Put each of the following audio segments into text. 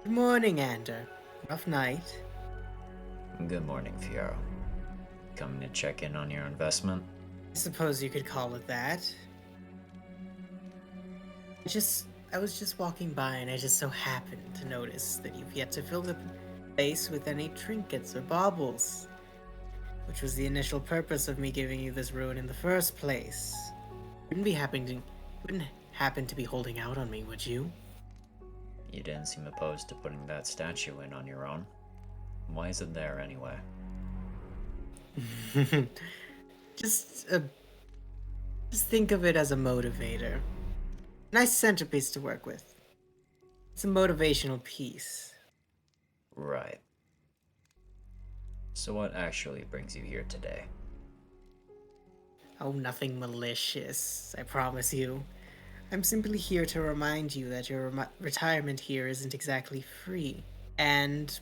Good morning, Andr. Rough night. Good morning, Fiero. Coming to check in on your investment? I suppose you could call it that. I was just walking by and I just so happened to notice that you've yet to fill the place with any trinkets or baubles, which was the initial purpose of me giving you this ruin in the first place. Wouldn't happen to be holding out on me, would you? You didn't seem opposed to putting that statue in on your own. Why is it there anyway? just, uh, just think of it as a motivator. Nice centerpiece to work with. It's a motivational piece. Right. So what actually brings you here today? Oh, nothing malicious, I promise you. I'm simply here to remind you that your retirement here isn't exactly free. And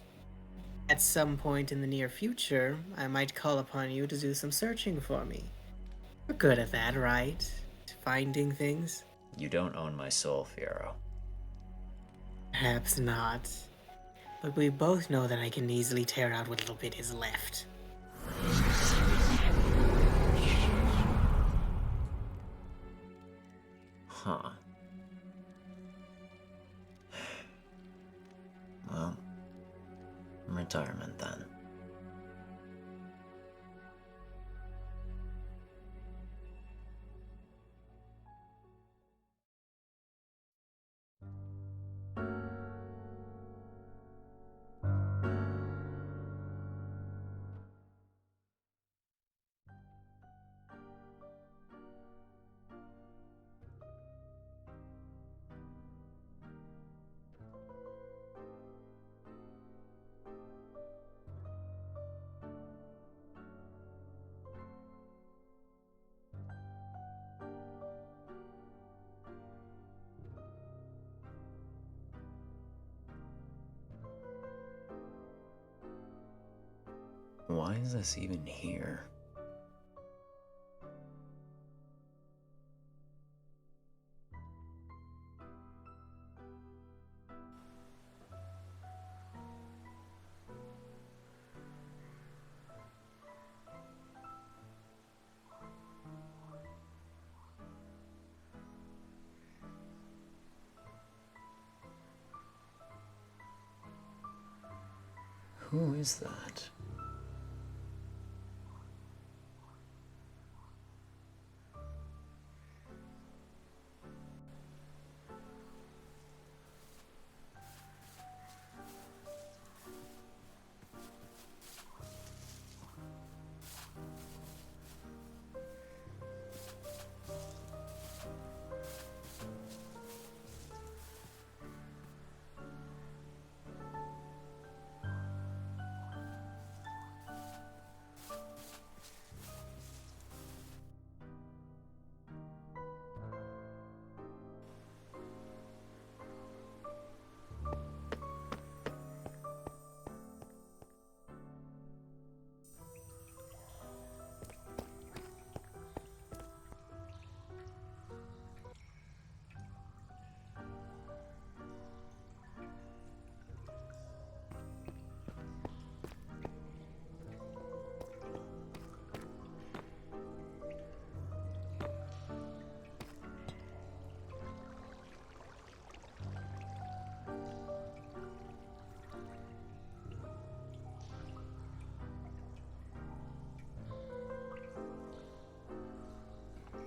at some point in the near future, I might call upon you to do some searching for me. We're good at that, right? Finding things? You don't own my soul, Fiero. Perhaps not. But we both know that I can easily tear out what little bit is left. Huh. Well, retirement then. Why is this even here? Who is that?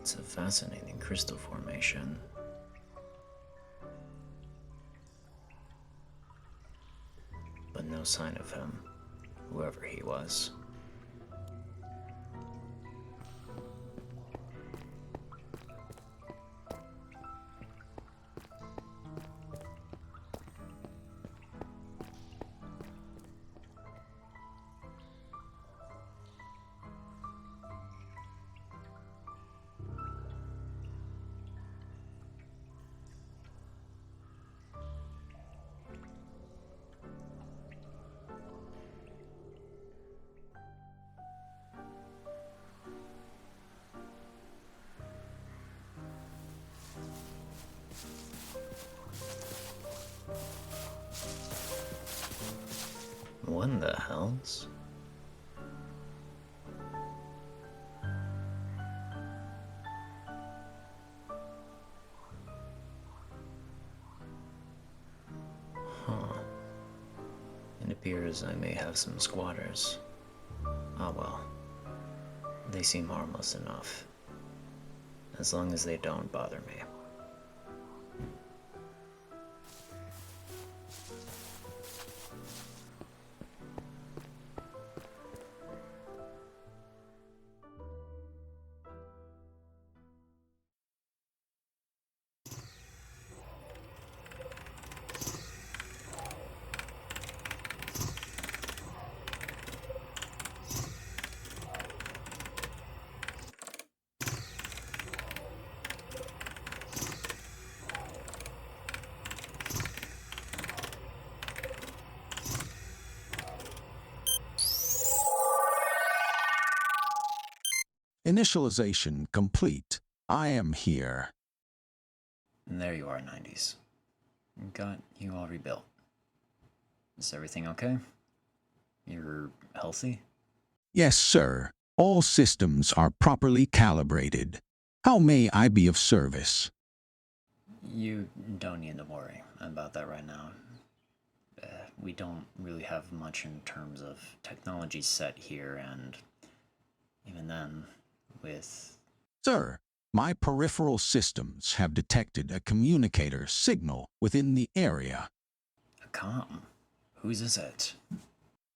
It's a fascinating crystal formation. But no sign of him, whoever he was. What in the hells? Huh. It appears I may have some squatters. Ah well. They seem harmless enough. As long as they don't bother me. Initialization complete. I am here. And there you are, 90s. Got you all rebuilt. Is everything okay? You're healthy? Yes, sir. All systems are properly calibrated. How may I be of service? You don't need to worry about that right now. We don't really have much in terms of technology set here, and even then, with... Sir, my peripheral systems have detected a communicator signal within the area. A comm? Whose is it?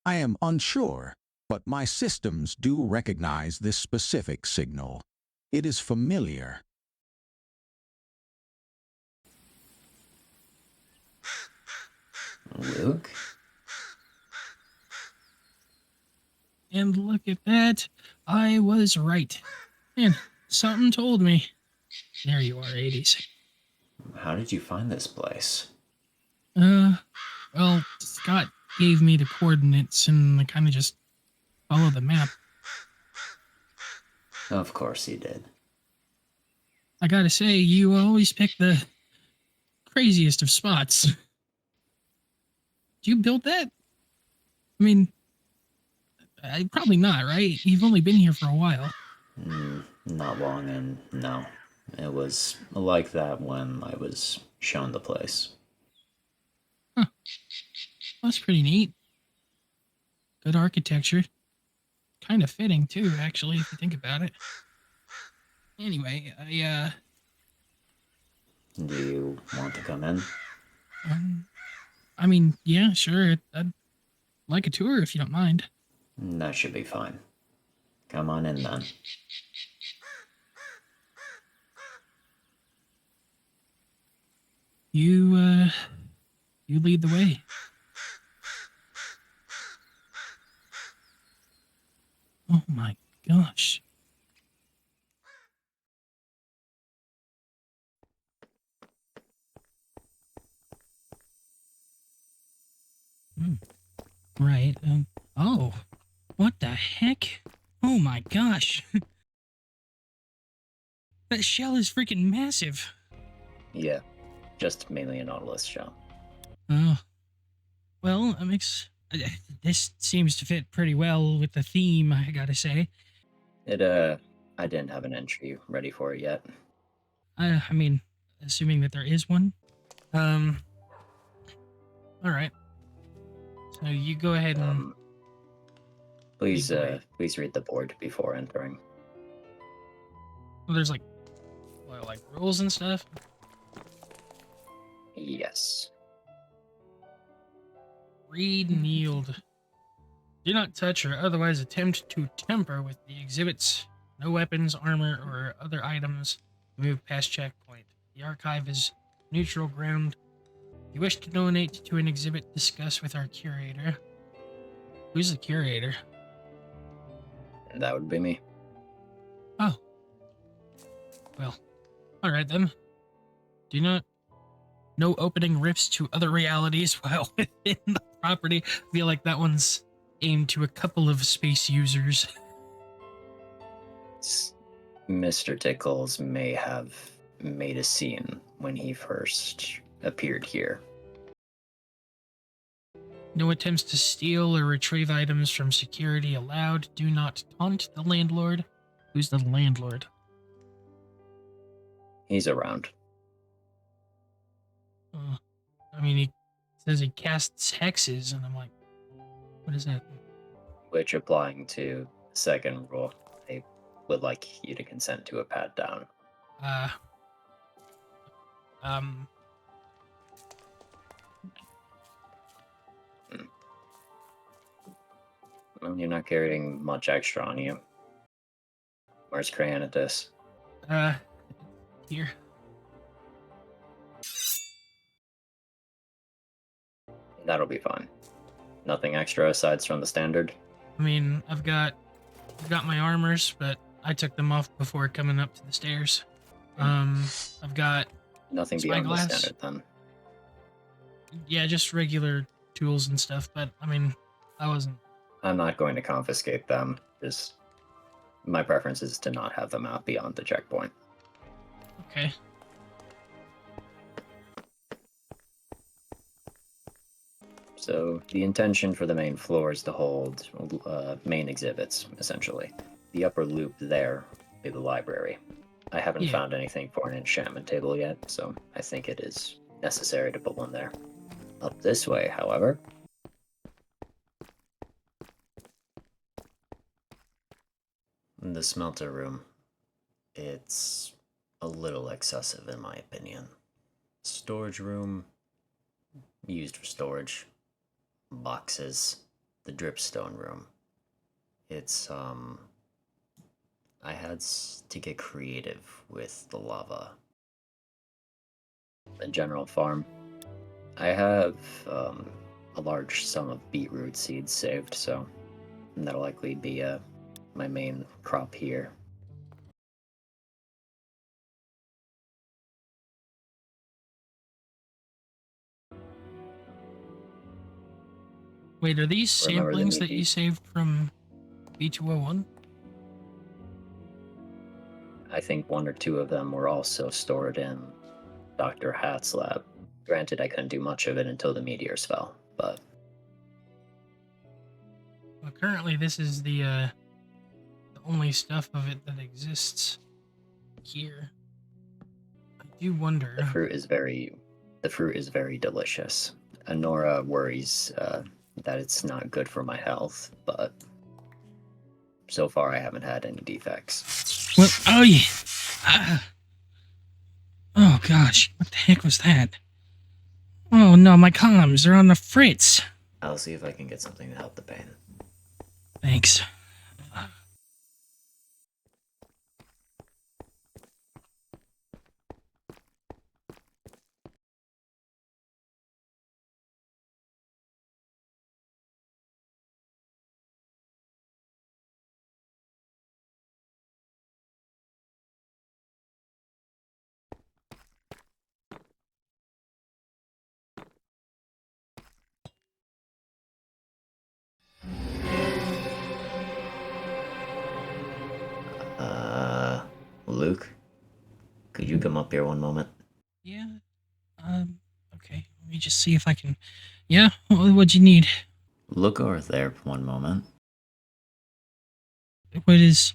I am unsure, but my systems do recognize this specific signal. It is familiar. Luke? And look at that. I was right. Man, something told me. There you are, 80s. How did you find this place? Well, Scott gave me the coordinates and I kind of just followed the map. Of course he did. I gotta say, you always pick the craziest of spots. Did you build that? I mean, probably not, right? You've only been here for a while. Not long, and no. It was like that when I was shown the place. Huh. That's pretty neat. Good architecture. Kind of fitting, too, actually, if you think about it. Anyway, Do you want to come in? I mean, yeah, sure. I'd like a tour if you don't mind. That should be fine. Come on in then. You lead the way. Oh my gosh. Right. Oh, what the heck? Oh my gosh. That shell is freaking massive. Yeah, just mainly a Nautilus shell. Oh. Well, that makes... this seems to fit pretty well with the theme, I gotta say. I didn't have an entry ready for it yet. I mean, assuming that there is one. Alright. So you go ahead and... Please Lead read the board before entering. well, there's like rules and stuff. Yes. Read and yield. Do not touch or otherwise attempt to tamper with the exhibits. No weapons, armor, or other items move past checkpoint. The archive is neutral ground. If you wish to donate to an exhibit, discuss with our curator. Who's the curator? That would be me. Oh. Well, alright then. Do not... No opening rifts to other realities while within the property. I feel like that one's aimed to a couple of space users. Mr. Tickles may have made a scene when he first appeared here. No attempts to steal or retrieve items from security allowed. Do not taunt the landlord. Who's the landlord? He's around. I mean, he says he casts hexes, and I'm like, what is that? Which, applying to the second rule, I would like you to consent to a pat down. Um, Well, you're not carrying much extra on you. Where's Crayonitis? here. That'll be fine. Nothing extra aside from the standard? I mean, I've got my armors, but I took them off before coming up to the stairs. I've got Nothing beyond the spyglass. standard, then. Yeah, just regular tools and stuff, but I mean, I wasn't. I'm not going to confiscate them. Just my preference is to not have them out beyond the checkpoint. Okay. So the intention for the main floor is to hold main exhibits, essentially. The upper loop there will be the library. I haven't found anything for an enchantment table yet, so I think it is necessary to put one there. Up this way, however. The smelter room. It's a little excessive in my opinion. Storage room, used for storage. Boxes, the dripstone room. It's, I had to get creative with the lava. The general farm. I have, a large sum of beetroot seeds saved, so that'll likely be, my main crop here. Wait, are these Remember the samplings that meaty- you saved from B201? I think one or two of them were also stored in Dr. Hat's lab. Granted, I couldn't do much of it until the meteors fell, but... Well, currently this is the only stuff of it that exists here. I do wonder. The fruit is very delicious. Honora worries that it's not good for my health, but so far I haven't had any defects. Well, oh yeah. Oh gosh, what the heck was that? Oh no, my comms are on the fritz. I'll see if I can get something to help the pain. Thanks. Luke? Could you come up here one moment? Yeah. Okay. Let me just see if I can. Yeah. What'd you need? Look over there for one moment. What is?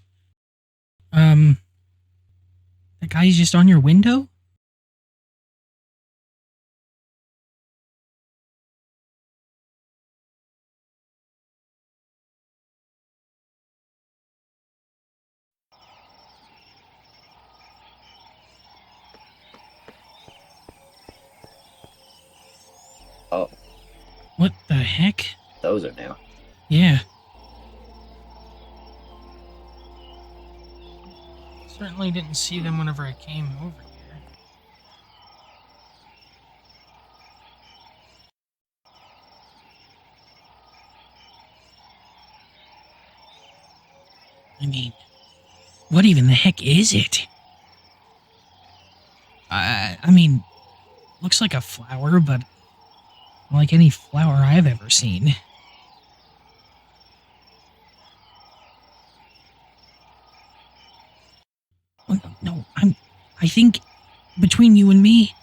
That guy's just on your window? Oh, What the heck? those are new. Yeah. Certainly didn't see them whenever I came over here. I mean, what even the heck is it? I mean, looks like a flower, but like any flower I've ever seen. Well, no, I think between you and me,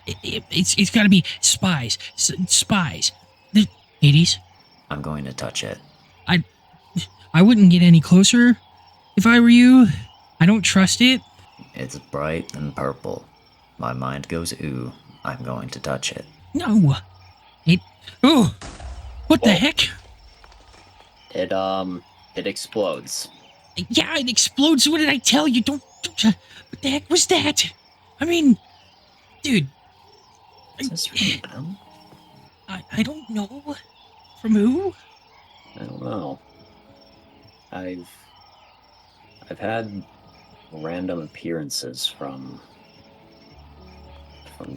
it's got to be spies. Spies. Hades, I'm going to touch it. I wouldn't get any closer if I were you. I don't trust it. It's bright and purple. My mind goes ooh. I'm going to touch it. No. Oh, what the Whoa. heck? It explodes. Yeah, it explodes. What did I tell you? Don't what the heck was that? I mean, dude. Is this from them? I don't know. From who? I don't know. I've had random appearances from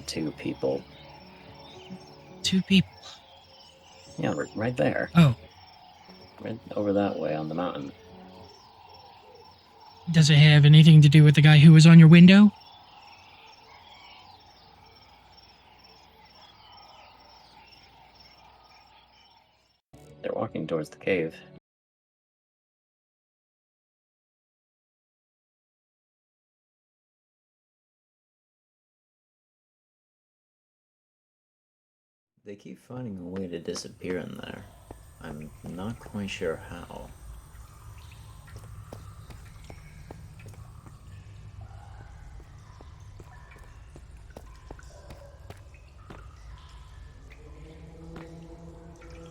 two people. Two people. Yeah, right there. Oh, Right over that way on the mountain. does it have anything to do with the guy who was on your window? They're walking towards the cave. They keep finding a way to disappear in there. I'm not quite sure how.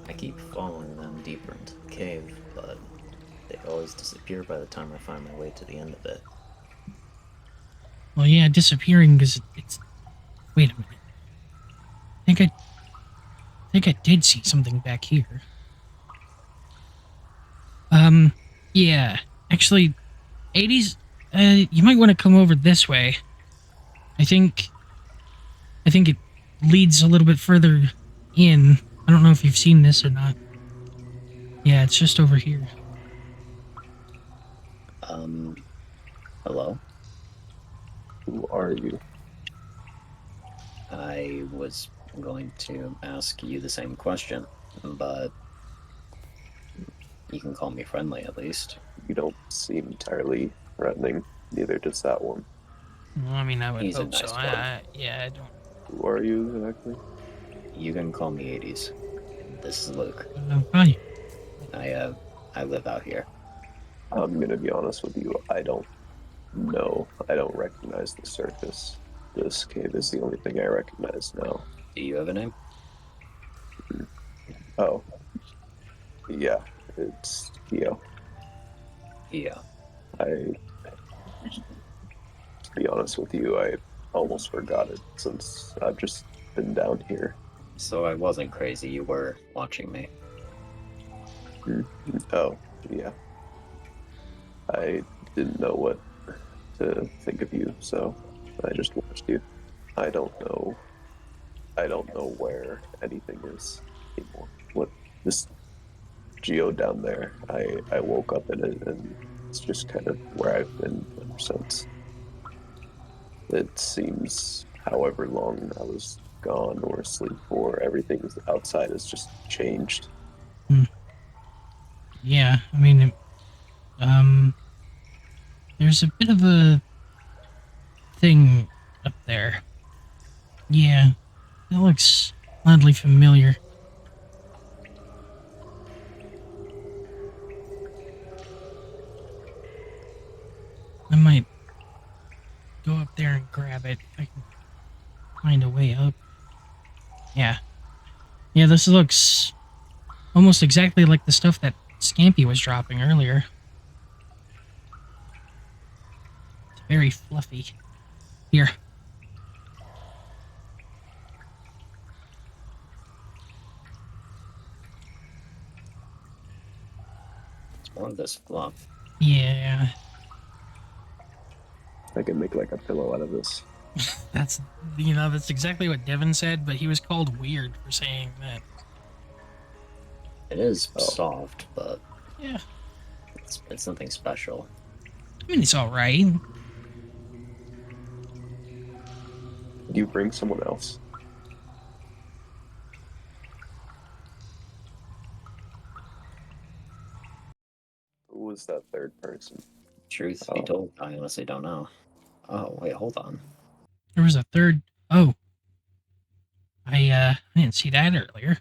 I keep following them deeper into the cave, but they always disappear by the time I find my way to the end of it. Well, yeah, disappearing because it's. Wait a minute. I think I did see something back here. Yeah. Actually, 80s. You might want to come over this way. I think it leads a little bit further in. I don't know if you've seen this or not. Yeah, it's just over here. Hello? Who are you? I was going to ask you the same question, but you can call me friendly at least. You don't seem entirely threatening. Neither does that one. Well, I mean, I would He's a hope so. nice one. I don't. Who are you exactly? You can call me 80s. This is Luke. Hi. I live out here. I'm gonna be honest with you. I don't know. I don't recognize the surface. This cave is the only thing I recognize now. Do you have a name? Oh, yeah, it's Keo. Yeah. To be honest with you, I almost forgot it since I've just been down here. So I wasn't crazy, you were watching me. Oh, yeah. I didn't know what to think of you, so I just watched you. I don't know where anything is anymore. What this geo down there, I woke up in it and it's just kind of where I've been ever since. It seems however long I was gone or asleep for, everything outside has just changed. Yeah, I mean, there's a bit of a thing up there. Yeah, it looks oddly familiar. I might go up there and grab it if I can find a way up. Yeah. Yeah, this looks almost exactly like the stuff that Scampy was dropping earlier. It's very fluffy. Here. It's more of this fluff. Yeah. I can make like a pillow out of this. That's that's exactly what Devin said, but he was called weird for saying that. It is Oh. soft, but Yeah. it's nothing special. I mean, it's alright. Did you bring someone else? Who was that third person? Truth be told, I honestly don't know. Oh, wait, hold on. There was a third. Oh. I didn't see that earlier.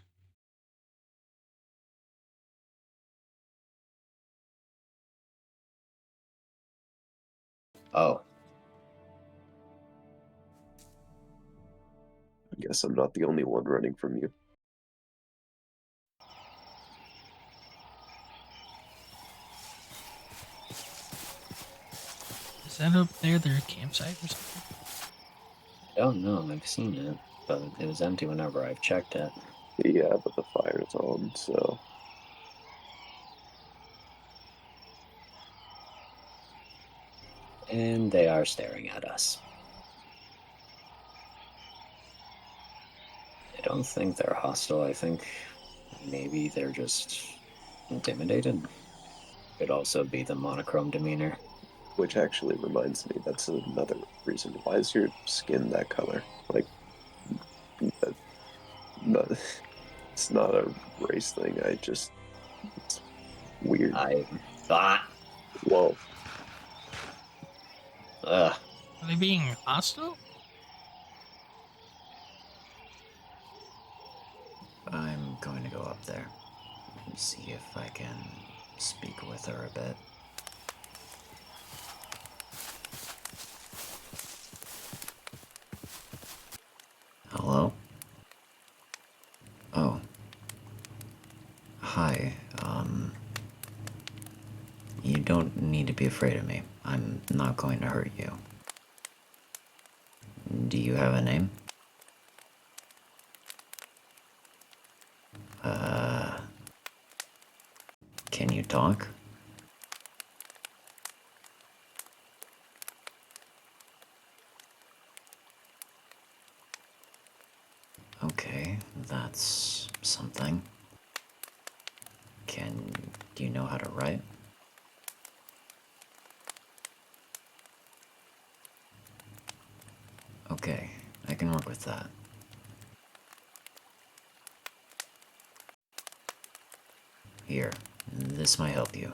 Oh, I guess I'm not the only one running from you. Is that up there their campsite or something? I don't know. I've seen it, but it was empty whenever I've checked it. Yeah, but the fire's on, so And they are staring at us. I don't think they're hostile. I think maybe they're just intimidated. Could also be the monochrome demeanor. which actually reminds me, that's another reason. Why is your skin that color? Like, that, no, it's not a race thing. It's weird. Whoa. Ugh. Are they being hostile? I'm going to go up there and see if I can speak with her a bit. Hello? Oh. Hi, you don't need to be afraid of me. I'm not going to hurt you. Do you have a name? Can you talk? Okay, that's something. Do you know how to write? Okay, I can work with that. Here, this might help you.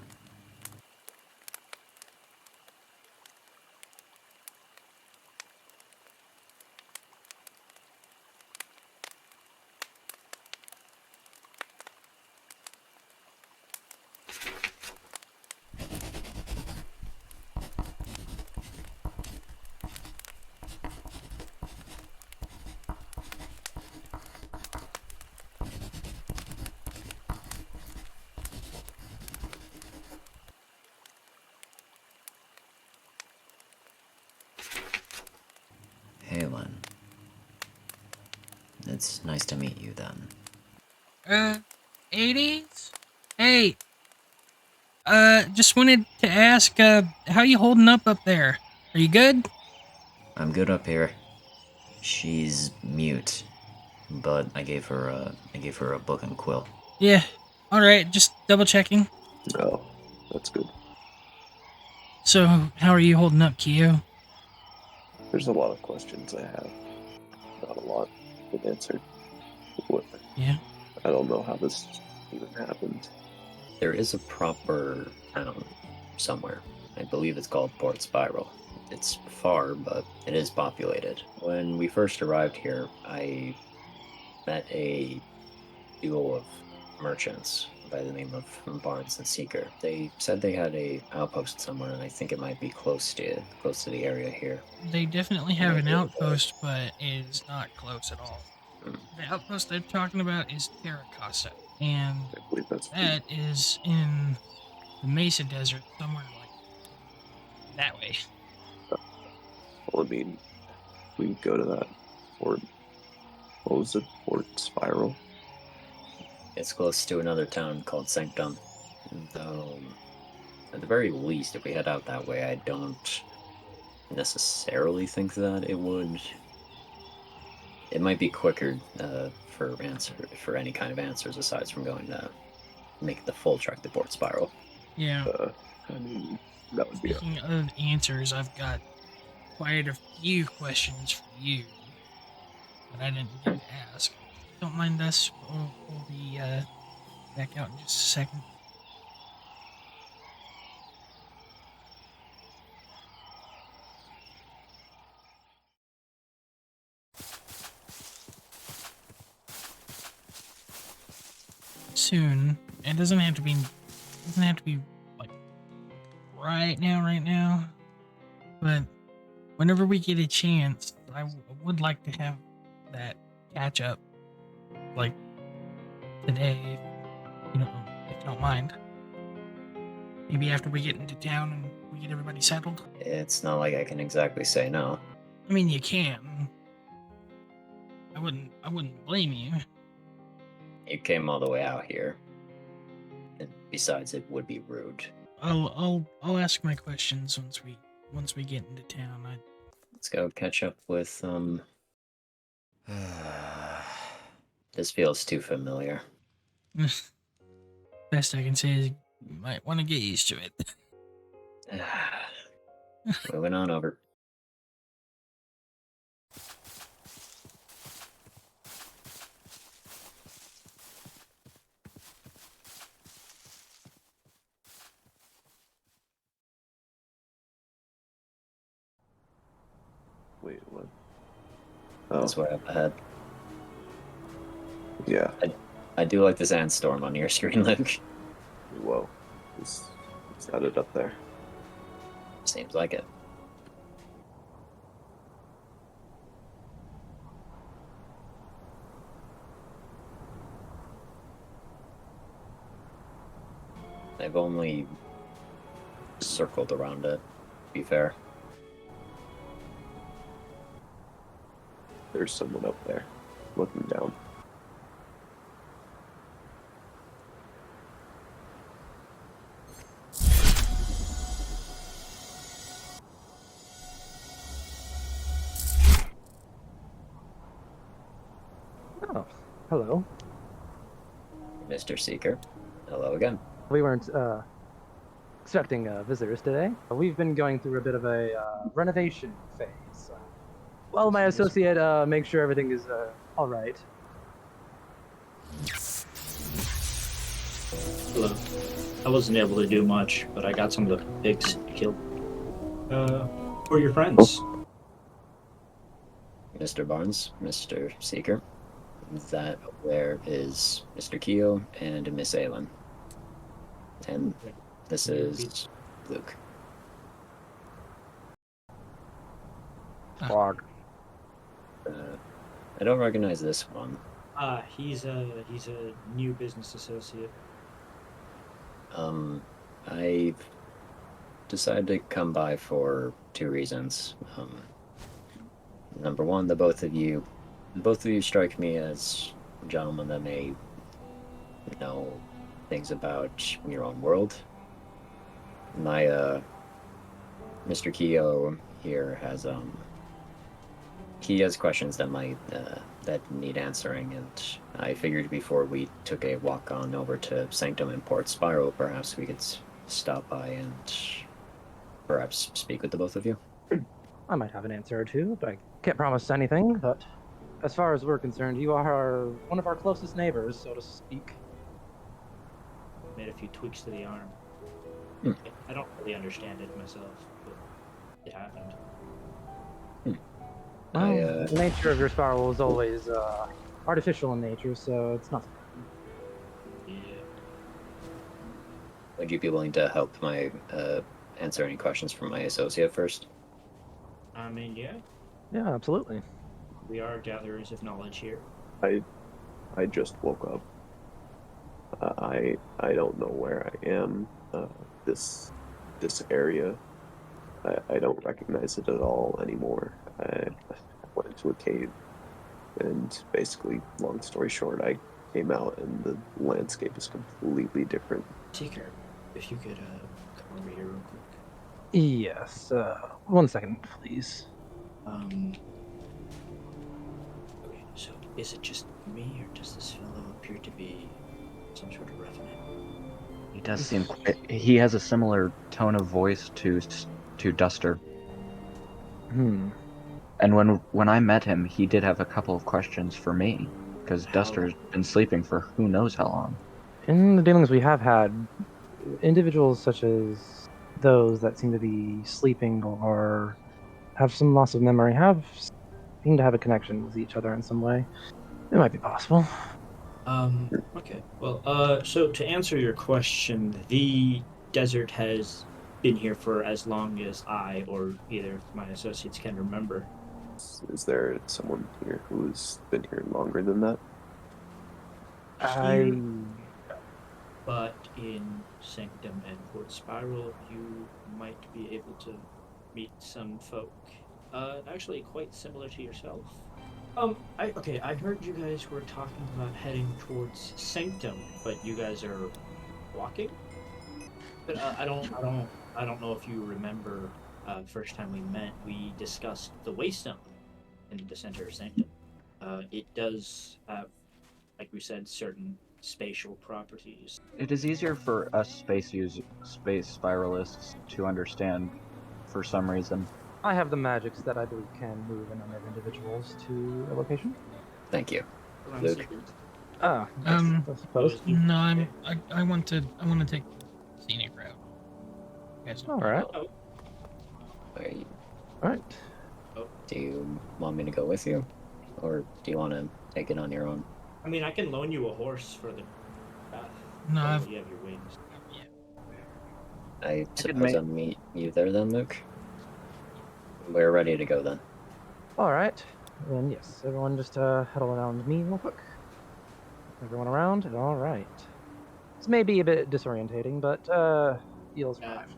Hey, Len. It's nice to meet you then. 80s? Hey, just wanted to ask, how you holding up there? Are you good? I'm good up here. She's mute, but I gave her a book and quill. Yeah. Alright, just double checking. Oh, that's good. So, how are you holding up, Kyo? There's a lot of questions I have. Not a lot been answered. What? Yeah. I don't know how this even happened. There is a proper town somewhere. I believe it's called Port Spiral. It's far, but it is populated. When we first arrived here, I met a duo of merchants by the name of Barnes and Seeker. They said they had a outpost somewhere, and I think it might be close to the area here. They definitely have an Maybe over outpost, but it is not close at all. Hmm. The outpost they're talking about is Terra Costa, and I believe that's that is in the Mesa Desert, somewhere like that way. well, I mean, we go to that port. What was it? Port Spiral? It's close to another town called Sanctum. Though, at the very least, if we head out that way, I don't necessarily think that it would. It might be quicker for any kind of answers aside from going to make the full trek to Port Spiral. Yeah. I mean, that would be. Speaking of answers, I've got quite a few questions for you that I didn't get to ask. Don't mind us. We'll be back out in just a second. Soon. It doesn't have to be. Doesn't have to be like right now. Right now. But whenever we get a chance, I would like to have that catch up, like today, if you don't mind. Maybe after we get into town and we get everybody settled. It's not like I can exactly say no. I mean, you can. I wouldn't blame you. You came all the way out here. And besides, it would be rude. I'll ask my questions once we get into town. Let's go catch up with, This feels too familiar. Best I can say is you might want to get used to it. Moving on over. Wait, what? Oh, That's way up ahead. yeah. I do like the sandstorm on your screen, Luke. Whoa. Is that it up there? Seems like it. They've only circled around it, to be fair. There's someone up there, looking down. Oh, hello. Mr. Seeker, hello again. We weren't expecting visitors today. We've been going through a bit of a renovation phase. Well, my associate makes sure everything is all right. Hello. I wasn't able to do much, but I got some of the pigs killed. Who are your friends? Mr. Barnes, Mr. Seeker. That there is Mr. Keo and Miss Aylin. And this is Luke. Fog. I don't recognize this one. He's a new business associate. I decided to come by for two reasons. Number one, the both of you strike me as gentlemen that may know things about your own world. My Mr. Keo here has he has questions that might that need answering, and I figured before we took a walk on over to Sanctum and Port Spiral, perhaps we could stop by and perhaps speak with the both of you. I might have an answer or two, but I can't promise anything. But as far as we're concerned, you are one of our closest neighbors, so to speak. Made a few tweaks to the arm. Hmm. I don't really understand it myself, but it happened. Well, the nature of your spiral is always artificial in nature, so it's not. Yeah. Would you be willing to help my answer any questions from my associate first? I mean, yeah, Yeah, absolutely. we are gatherers of knowledge here. I just woke up. I don't know where I am. This area, I don't recognize it at all anymore. I went into a cave, and basically, long story short, I came out and the landscape is completely different. Seeker, if you could come over here real quick. Yes. 1 second, please. Okay, so is it just me, or does this fellow appear to be some sort of revenant? He does seem. He has a similar tone of voice to Duster. And when I met him, he did have a couple of questions for me, because Duster's been sleeping for who knows how long. In the dealings we have had, individuals such as those that seem to be sleeping or have some loss of memory seem to have a connection with each other in some way. It might be possible. Okay. Well, so to answer your question, the desert has been here for as long as I or either of my associates can remember. Is there someone here who's been here longer than that? Here, but in Sanctum and Port Spiral, you might be able to meet some folk. Actually, quite similar to yourself. I heard you guys were talking about heading towards Sanctum, but you guys are walking. But I don't know if you remember. First time we met, we discussed the Waystone in the center of Sanctum. It does have, like we said, certain spatial properties. It is easier for us space spiralists to understand for some reason. I have the magics that I believe can move a number of individuals to a location. Thank you. Around Luke. Sanctum. Ah, Um, I suppose. No, I want to take the scenic route. Yes. All right. Oh, Wait, All right. do you want me to go with you? Or do you want to take it on your own? I mean, I can loan you a horse for the path. No, Oh, I've, you have your wings. yeah. I could suppose make- I'll meet you there then, Luke. We're ready to go then. All right. Then yes, everyone just huddle around me real quick. Everyone around. All right. This may be a bit disorientating, but you'll survive.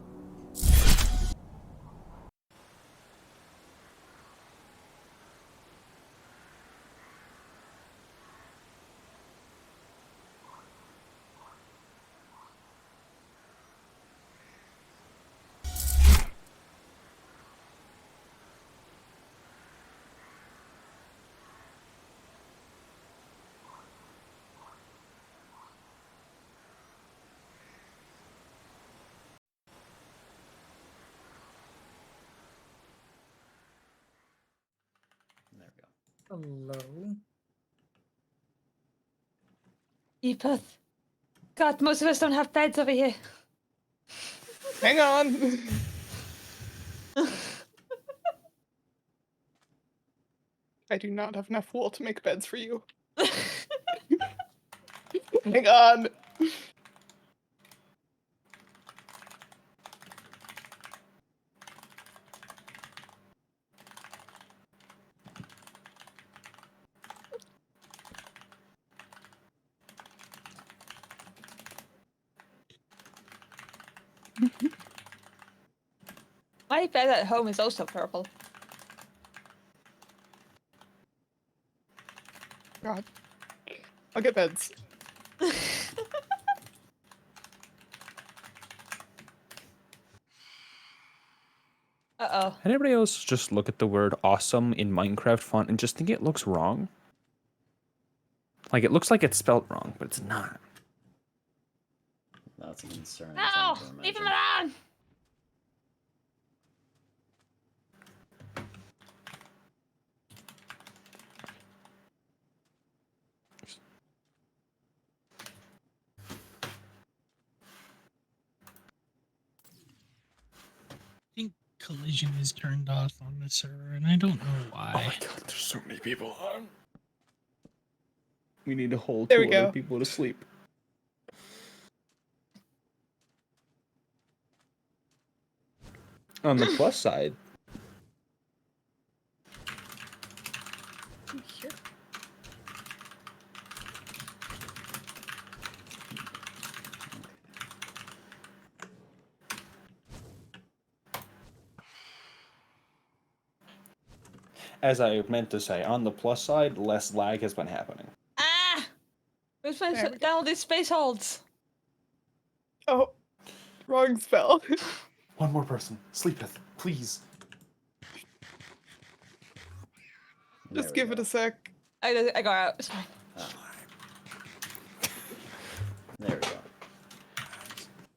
There we go. Hello. Epith. God, most of us don't have beds over here. Hang on. I do not have enough wool to make beds for you. Hang on. My bed at home is also purple. God. I'll get beds. Uh-oh. Anybody else just look at the word awesome in Minecraft font and just think it looks wrong? Like, it looks like it's spelled wrong, but it's not. That's a concerning No! thing to Leave him imagine. alone! I think collision is turned off on the server, and I don't know Oh why. my god, there's so many people on. We need to hold There two we other go. people to sleep. On the plus side, Here. as I meant to say, on the plus side, less lag has been happening. Ah! Who's trying to There we shut down all these space holds? Oh, wrong spell. One more person. Sleepeth, please. There Just we give go. it a sec. I got out. It's fine. Ah. There we go.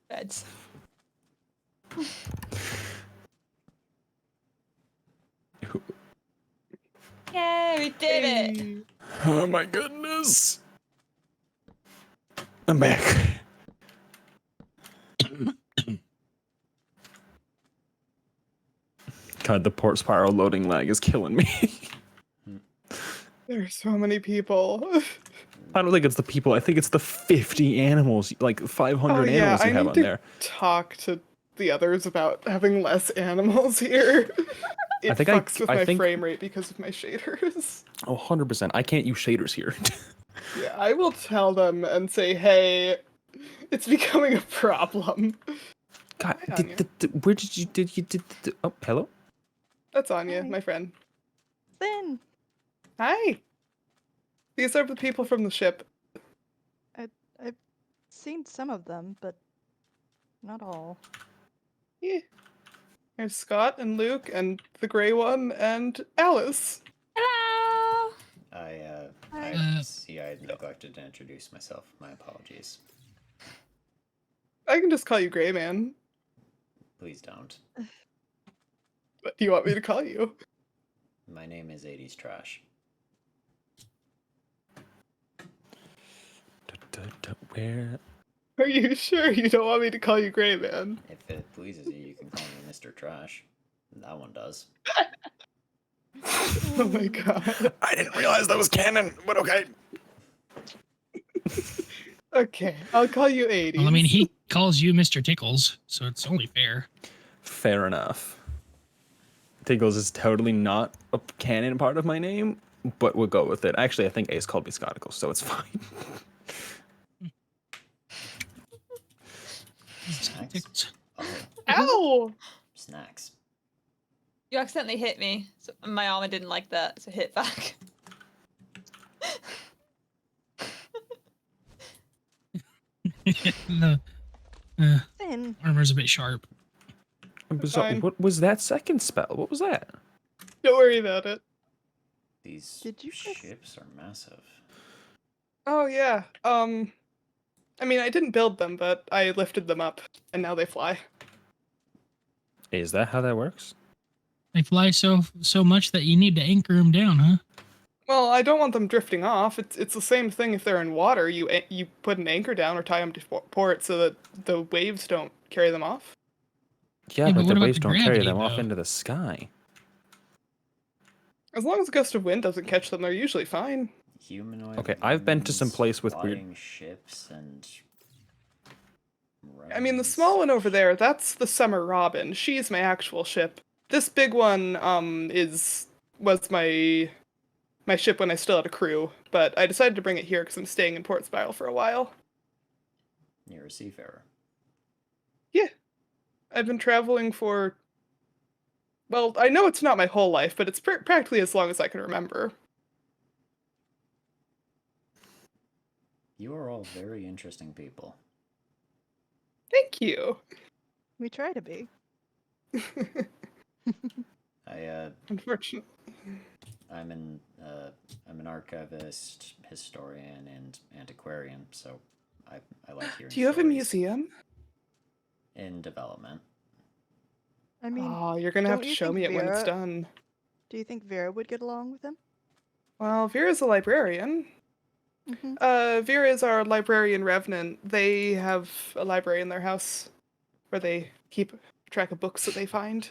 Beds. Yay, we did it! Hey. Oh my goodness. I'm back. God, the port spiral loading lag is killing me. There are so many people. I don't think it's the people. I think it's the 50 animals, like 500 Oh yeah, animals you I have need on to there. talk to the others about having less animals here. It fucks with my frame rate because of my shaders. Oh, 100%. I can't use shaders here. Yeah, I will tell them and say, hey, it's becoming a problem. God, Hi, Anya. where did you oh, hello? That's Anya, Hi. my friend. Finn, Hi. These are the people from the ship. I've seen some of them, but not all. Yeah. There's Scott and Luke and the gray one and Alice. Hello. I see I neglected to introduce myself. My apologies. I can just call you Gray Man. Please don't. What do you want me to call you? My name is 80s Trash. Where? Are you sure you don't want me to call you Gray Man? If it pleases you, you can call me Mr. Trash. That one does. Oh my god. I didn't realize that was canon, but okay. Okay, I'll call you 80s. Well, I mean, he calls you Mr. Tickles, so it's only fair. Fair enough. Tiggles is totally not a canon part of my name, but we'll go with it. Actually, I think Ace called me Scoticles, so it's fine. Snacks? Oh. Ow! Snacks. You accidentally hit me. So my armor didn't like that, so hit back. The Finn, armor's a bit sharp. Fine. What was that second spell? What was that? Don't worry about it. These Did you just- ships are massive. Oh yeah. I mean, I didn't build them, but I lifted them up, and now they fly. Is that how that works? They fly so much that you need to anchor them down, huh? Well, I don't want them drifting off. It's the same thing if they're in water. You put an anchor down or tie them to port so that the waves don't carry them off. Yeah, Yeah, but but what the about waves the don't carry gravity, them off though? into the sky. As long as a gust of wind doesn't catch them, they're usually fine. Humanoid. Okay, I've been to some humans, place with weird- flying ships and. I mean, the small one over there, that's the Summer Robin. She's my actual ship. This big one was my ship when I still had a crew, but I decided to bring it here because I'm staying in Port Spiral for a while. You're a seafarer. Yeah. I've been traveling for... Well, I know it's not my whole life, but it's practically as long as I can remember. You are all very interesting people. Thank you. we try to be. Unfortunately. I'm an archivist, historian, and antiquarian, so I like hearing. Do you have a stories. museum? In development. I mean, oh, you're gonna have to show me it when it's done. Do you think Vera would get along with him? Well, Vera's a librarian. Vera is our librarian revenant. They have a library in their house where they keep track of books that they find.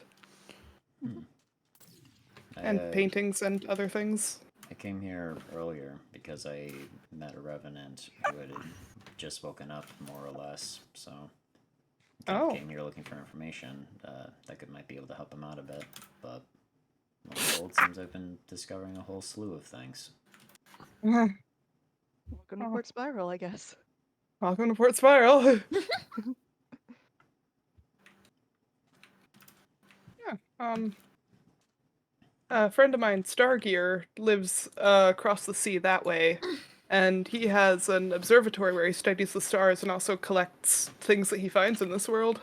And paintings and other things. I came here earlier because I met a revenant who had just woken up, more or less, so I came here looking for information that might be able to help him out a bit, but lo and behold, seems I've been discovering a whole slew of things. Welcome to Port Spiral, I guess. Welcome to Port Spiral. Yeah, a friend of mine, Stargear, lives across the sea that way, and he has an observatory where he studies the stars and also collects things that he finds in this world.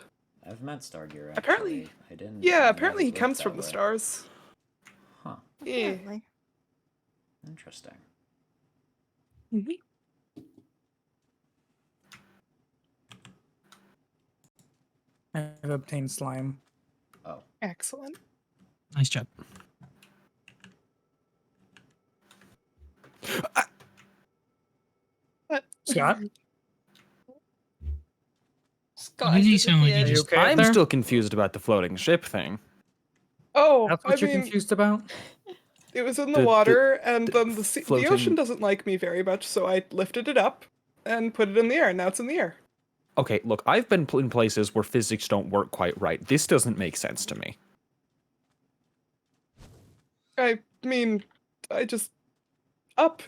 I've met Stargear, actually. Apparently, I didn't. Yeah, apparently he comes from the stars. Huh. Yeah. Apparently. Interesting. I've obtained slime. Oh. Excellent. Nice job. What? Scott? Why does he sound like he just... okay I'm there? still confused about the floating ship thing. Oh, That's what I you're mean, confused about? It was in the The- water, and then the floating- ocean doesn't like me very much, so I lifted it up and put it in the air, and now it's in the air. Okay, look, I've been in places where physics don't work quite right. This doesn't make sense to me. I mean, I just up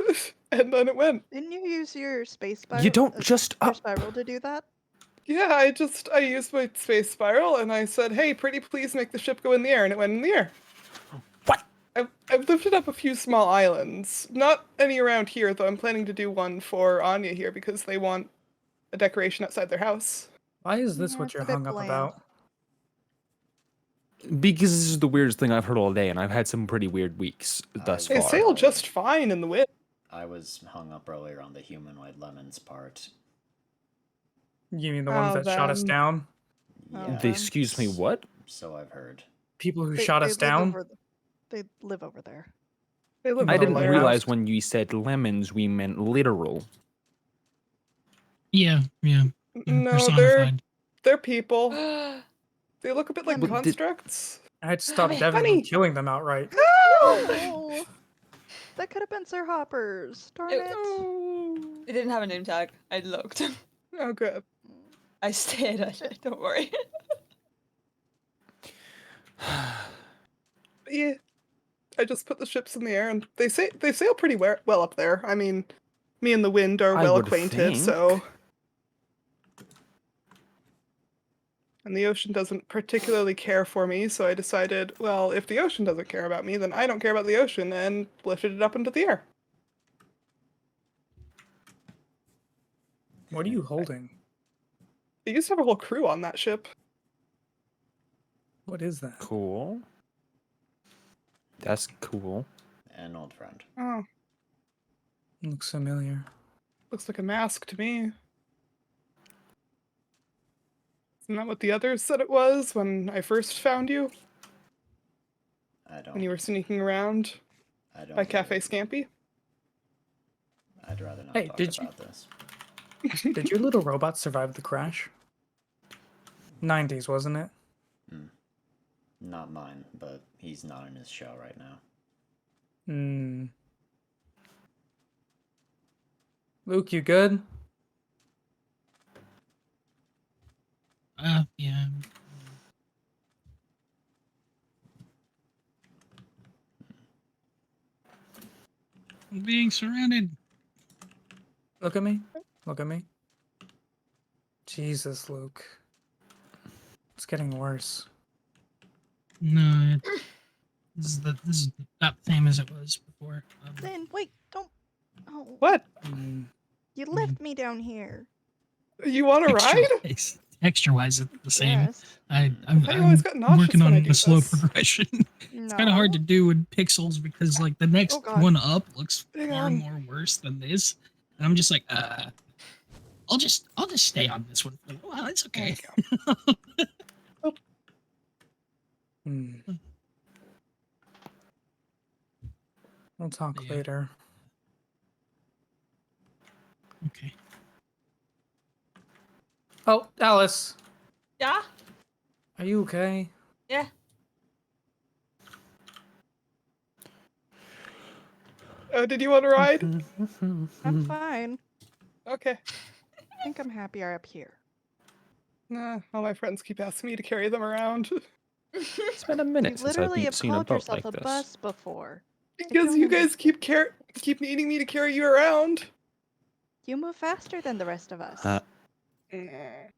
and then it went. Didn't you use your space spiral? You don't just your up. spiral to do that? Yeah, I used my space spiral and I said, "Hey, pretty please make the ship go in the air," and it went in the air. What? I've lifted up a few small islands, not any around here, though. I'm planning to do one for Anya here because they want a decoration outside their house. Why is this Yeah, what it's you're a bit hung up bland. about? Because this is the weirdest thing I've heard all day, and I've had some pretty weird weeks thus They far. sail just fine in the wind. I was hung up earlier on the humanoid lemons part. You mean the ones Oh, that shot us them. down? Yeah. Excuse me, what? So I've heard. People who They, shot they us live down? over they live over there. They live I in the didn't warehouse. realize when you said lemons, we meant literal. Yeah. No, Personified. they're people. They look a bit like Lemon. constructs. I had to stop Honey. Devin Honey! from killing them outright. No! That could have been Sir Hopper's. Darn it. Oh, It didn't have a name tag. I looked. oh good. I stared at it. Don't worry. Yeah, I just put the ships in the air, and they sail pretty well up there. I mean, me and the wind are I well would acquainted, think. so. And the ocean doesn't particularly care for me, so I decided, well, if the ocean doesn't care about me, then I don't care about the ocean, and lifted it up into the air. What are you holding? They used to have a whole crew on that ship. What is that? Cool. That's cool. An old friend. Oh, Looks familiar. looks like a mask to me. Isn't that what the others said it was when I first found you? I don't. When you were sneaking around I don't. by get Cafe it. Scampy? I'd rather not Hey, talk did you- about this. Did your little robot survive the crash? 90s, wasn't it? Not mine, but he's not in his shell right now. Hmm. Luke, you good? Yeah. I'm being surrounded. Look at me. Look at me. Jesus, Luke. It's getting worse. No, this is not the same as it was before. Then wait, don't. Oh, What? you left me down here. You want to ride? Texture-wise, it's the same. Yes. I'm always got nauseous working when I on do the slow this. progression. It's kind of hard to do in pixels because like the next God. one up looks Hang far on. more worse than this, and I'm just like, I'll just stay on this one. For a while. It's okay. We'll talk Yeah. later. Okay. Oh, Alice. Yeah? Are you okay? Yeah. Did you want to ride? I'm fine. Okay. I think I'm happier up here. Nah, all my friends keep asking me to carry them around. It's been a minute You since I've literally have seen a called boat yourself like a this. bus before. Because you guys keep needing me to carry you around. You move faster than the rest of us. You're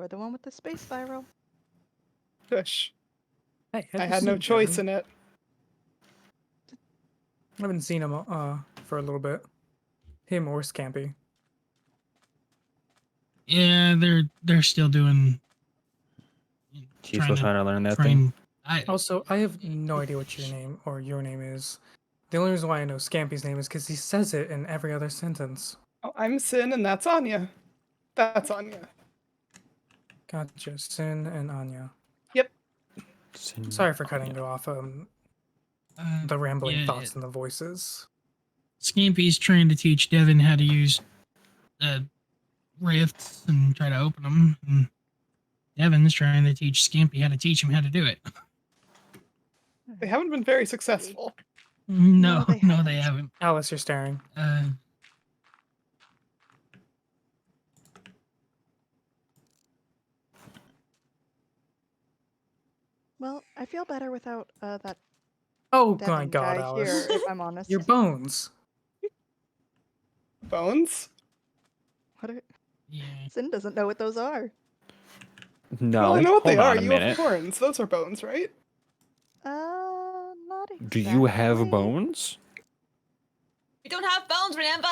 the one with the space spiral. Shush. Hey, I had no choice in it. I haven't seen him for a little bit. Him or Scampy. Yeah, they're still doing. She's still trying to learn that thing. Also, I have no idea what your name is. The only reason why I know Scampy's name is because he says it in every other sentence. Oh, I'm Sin, and that's Anya. That's Anya. Gotcha. Sin and Anya. Yep. Sorry for cutting you off. The rambling yeah, thoughts and the voices. Scampy's trying to teach Devin how to use rifts and try to open them. And Devin's trying to teach Scampy how to teach him how to do it. They haven't been very successful. No, they haven't. Alice, you're staring. I feel better without that Oh my Devin god, guy Alice. here, if I'm honest. Your bones. Bones? What are... Yeah. Sin doesn't know what those are. No, Well, I know what they hold are. on a You minute. have horns. Those are bones, right? Not exactly. Do you have bones? We don't have bones, remember?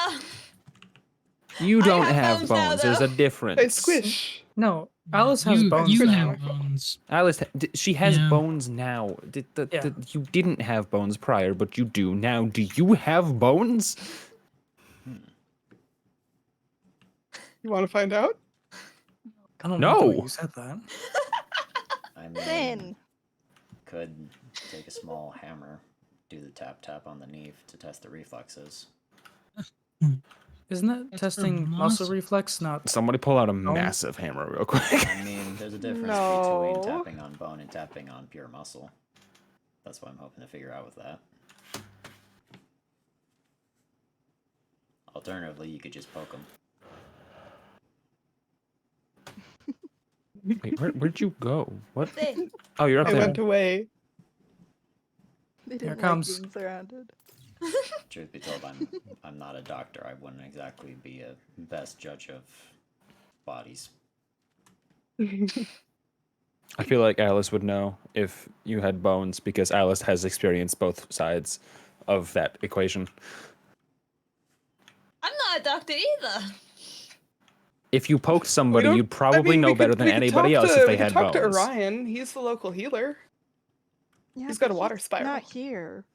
You I don't have have bones now, bones. There's though. a difference. They squish. No, Alice has bones You now. have bones. Alice, she has Yeah. bones now. Yeah. You didn't have bones prior, but you do now. Do you have bones? You want to find out? I don't like the way No. you said that. I mean, Sin. could take a small hammer, do the tap tap on the knee to test the reflexes. Isn't that That's for testing muscle muscles. reflex, not Somebody pull out a Bone? massive hammer real quick. I mean, there's a difference No. between tapping on bone and tapping on pure muscle. That's what I'm hoping to figure out with that. Alternatively, you could just poke them. Wait, where'd you go? What? There. Oh, you're up I there. went away. They Here didn't it like comes. being surrounded. Truth be told, I'm not a doctor. I wouldn't exactly be a best judge of bodies. I feel like Alice would know if you had bones because Alice has experienced both sides of that equation. I'm not a doctor either. If you poked somebody, don't- you'd probably know better than anybody else if they had talk bones. to Orion. He's the local healer. Yeah, He's got but a water spiral. Not here.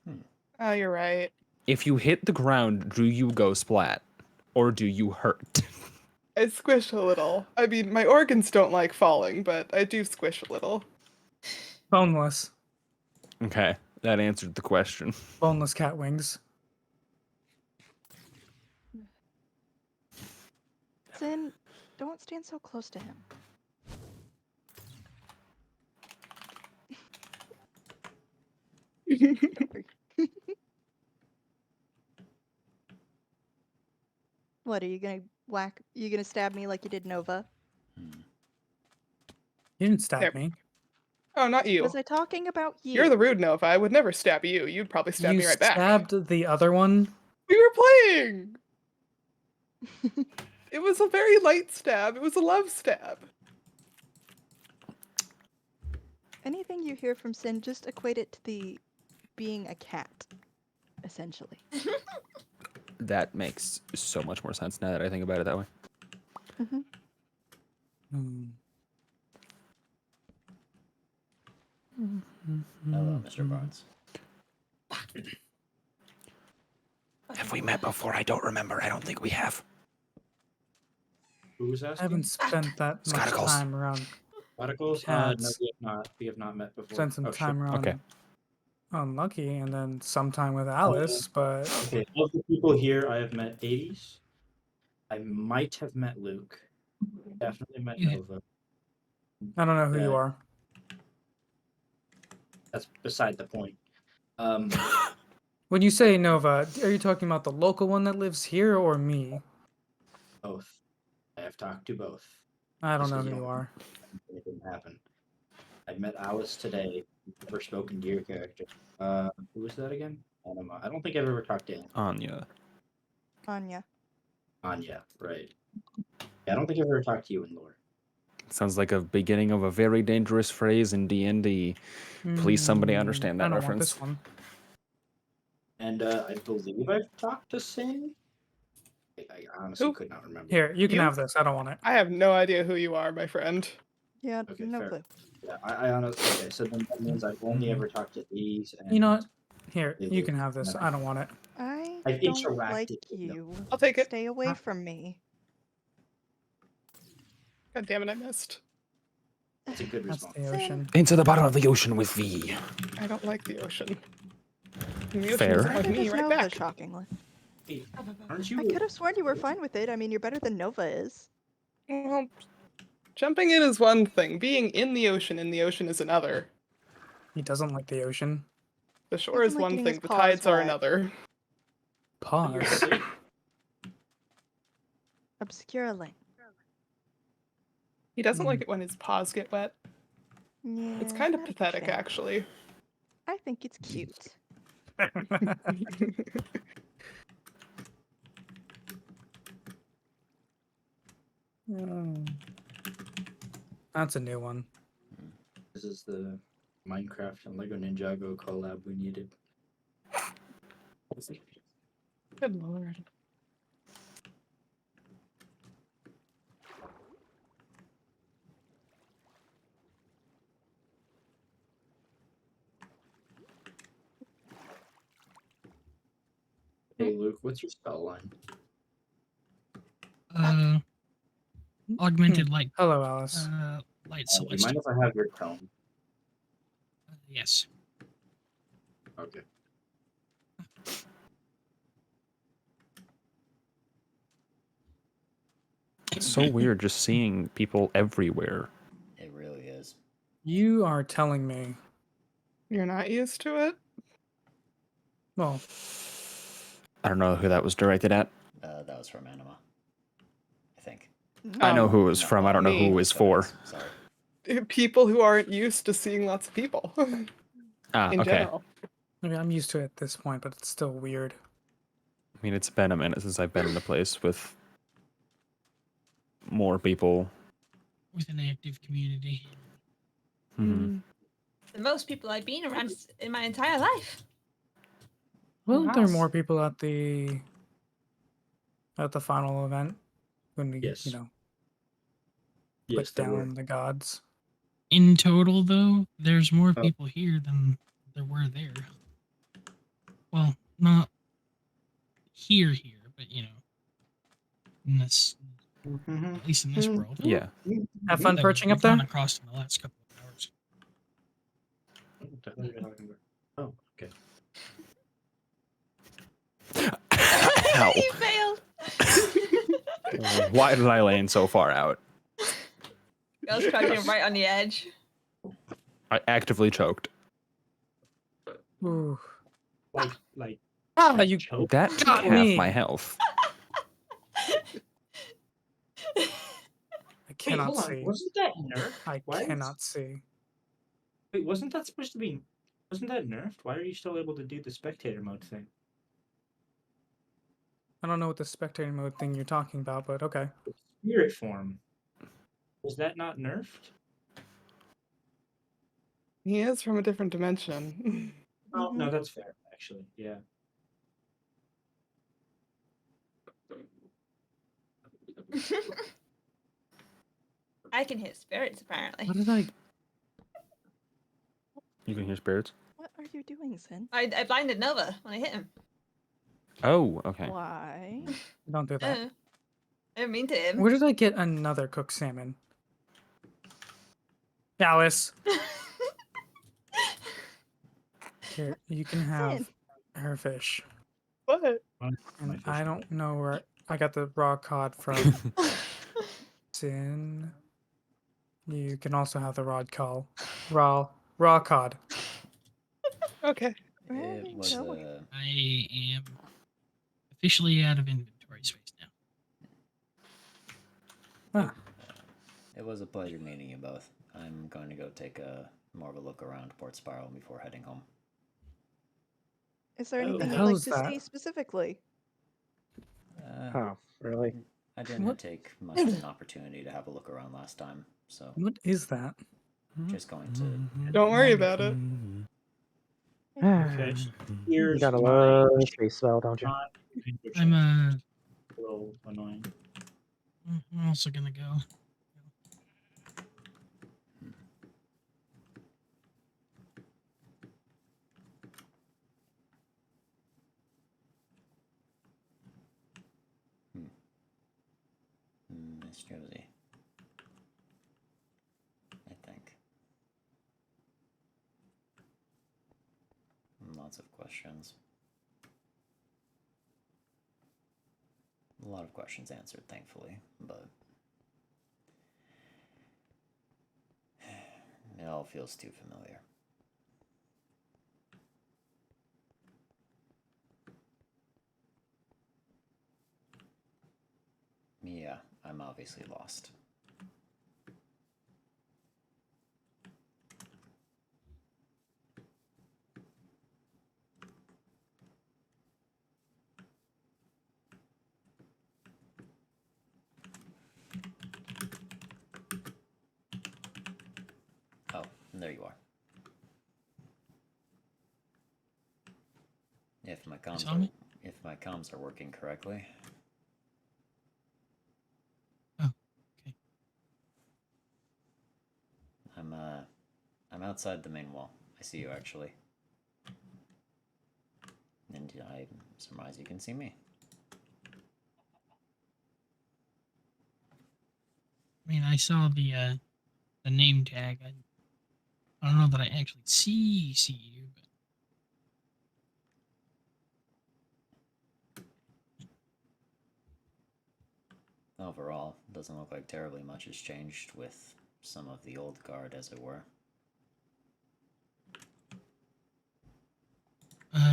Oh, you're right. If you hit the ground, do you go splat? Or do you hurt? I squish a little. I mean, my organs don't like falling, but I do squish a little. boneless? Okay, that answered the question. Boneless cat wings. Sin, don't stand so close to him. What, are you gonna whack? You gonna stab me like you did Nova? You didn't stab There. me. Oh, not you. Was I talking about you? You're the rude Nova. I would never stab you. You'd probably stab You me right back. stabbed the other one. We were playing. It was a very light stab. It was a love stab. Anything you hear from Sin, just equate it to the being a cat, essentially. That makes so much more sense now that I think about it that way. Mm-hmm. Hello, Mr. Barnes. Have we met before? I don't remember. I don't think we have. Who was I asking? haven't spent that much Scoticals. time around. Articles? No, Cats. we have not met before. Spent some Oh, time sure. around Unlucky, and then some time with Alice. But Okay, of the people here, I have met 80s. I might have met Luke. Definitely met Yeah. Nova. I don't know who you Yeah. are. That's beside the point. When you say Nova, are you talking about the local one that lives here or me? Both. I have talked to both. I don't Just know 'cause who you are. It didn't happen. I met Alice today. Never spoken to your character. Who was that again? Anima. I don't think I've ever talked to Anya. Anya. Anya. Right. Yeah, I don't think I've ever talked to you in lore. Sounds like a beginning of a very dangerous phrase in D&D. Please, somebody understand that I don't reference. want this one. And I believe I've talked to Sin. I honestly Who? could not remember. Here, you can You? have this. I don't want it. I have no idea who you are, my friend. Yeah, Okay, no fair. clue. Yeah, I honestly. Okay, so then that means I've only ever talked to these. And You know what? Here, It you is can have this. I don't want it. I've don't interacted like with them. you. I'll take it. Stay away from me. God damn it, I missed. It's a good That's response. the ocean. Into the bottom of the ocean with thee. I don't like the ocean. And the ocean Fair. doesn't like Neither me does right Nova, back. shockingly. Hey, aren't you? I could have sworn you were fine with it. I mean, you're better than Nova is. Well, jumping in is one thing. Being in the ocean is another. He doesn't like the ocean. The shore is Doesn't like one getting thing, his the paws tides are wet. another. Pause. Obscurely. He doesn't like it when his paws get wet. Yeah, It's kind of not a big pathetic, fan. actually. I think it's cute. That's a new one. This is the Minecraft and Lego Ninjago collab we needed. Good lord. Hey Luke, what's your spell line? Augmented light. Hello, Alice. Light Do you mind celestial. if I have your tone? Yes. Okay. It's so weird just seeing people everywhere. It really is. You are telling me. You're not used to it? Well, I don't know who that was directed at. That was from Anima, I think. I know who it was No, from. I don't know who me. it was for. Sorry. People who aren't used to seeing lots of people Ah, in okay. general. I mean, I'm used to it at this point, but it's still weird. I mean, it's been a minute since I've been in a place with more people. With an active community. Mm-hmm. The most people I've been around in my entire life. Wasn't there Wow. more people at the final event when we, Yes. put Yes, there were. down the gods? In total, though, there's more Oh. people here than there were there. Well, not here, but in this, at least in this world. Yeah. Have fun that perching we've up there. gone across in the last couple of hours. What the hell are you talking about? Oh, okay. Ow. You failed. Why did I land so far out? I was crouching right on the edge. I actively choked. Ooh. Like. Ah, you choke? That took got half me. my health. I Wait, cannot hold on. see. Wasn't that nerfed? I Why is- cannot see. Wait, wasn't that supposed to be? Wasn't that nerfed? Why are you still able to do the spectator mode thing? I don't know what the spectator mode thing you're talking about, but okay. Spirit form. Was that not nerfed? He is from a different dimension. Oh, no, that's fair, actually. Yeah. I can hit spirits, apparently. What did I... You can hear spirits? What are you doing, Sin? I blinded Nova when I hit him. Oh, okay. Why? Don't do that. I didn't mean to him. Where did I get another cooked salmon? Alice. Here, you can have her fish. What? And I don't know where I got the raw cod from. Sin. You can also have the raw cod. Okay. It was I am officially out of inventory space now. Huh. It was a pleasure meeting you both. I'm going to go take more of a look around Port Spiral before heading home. Is there Oh. anything The you'd like hell's to that? see specifically? Oh, really? I didn't What? take much of an opportunity to have a look around last time, so What is that? just going to... Don't worry about it. Okay. You Here's gotta my love space spell, don't you? not I'm a little annoying. I'm also gonna go. Miss Josie. I think. Lots of questions. A lot of questions answered, thankfully, but it all feels too familiar. Yeah, I'm obviously lost. There you are. If my comms are working correctly. Oh, okay. I'm outside the main wall. I see you actually. And I surmise you can see me. I mean, I saw the name tag. I don't know that I actually see you, but Overall, doesn't look like terribly much has changed with some of the old guard, as it were.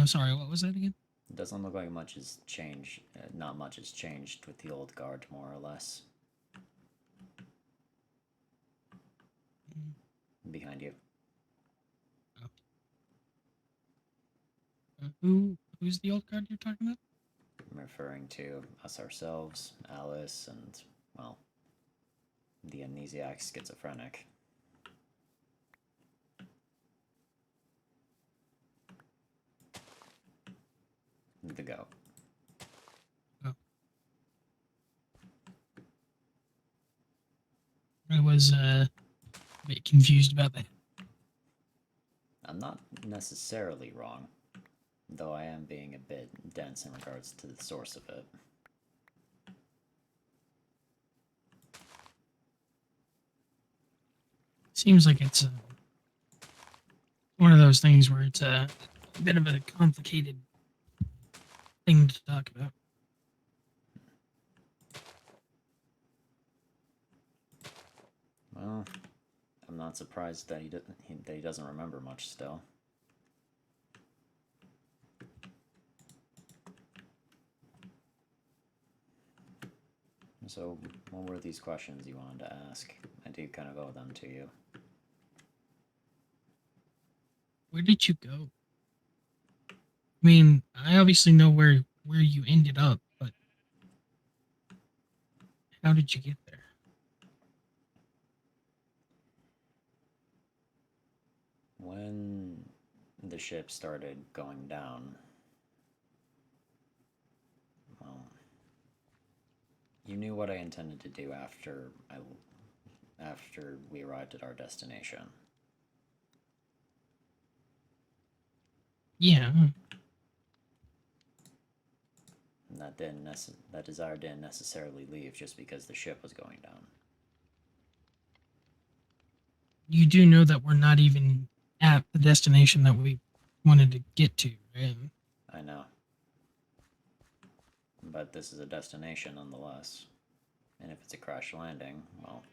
sorry, what was that again? It doesn't look like much has changed. Not much has changed with the old guard, more or less. Behind you. Who's the old guard you're talking about? I'm referring to us ourselves, Alice, and, well, the amnesiac schizophrenic. The goat. Oh. I was a bit confused about that. I'm not necessarily wrong, though I am being a bit dense in regards to the source of it. Seems like it's one of those things where it's a bit of a complicated thing to talk about. Well, I'm not surprised that he doesn't remember much still. So, what were these questions you wanted to ask? I do kind of owe them to you. Where did you go? I mean, I obviously know where you ended up, but how did you get there? When the ship started going down, well, you knew what I intended to do after we arrived at our destination. Yeah. And that desire didn't necessarily leave just because the ship was going down. You do know that we're not even at the destination that we wanted to get to, right? I know. But this is a destination nonetheless. And if it's a crash landing, well,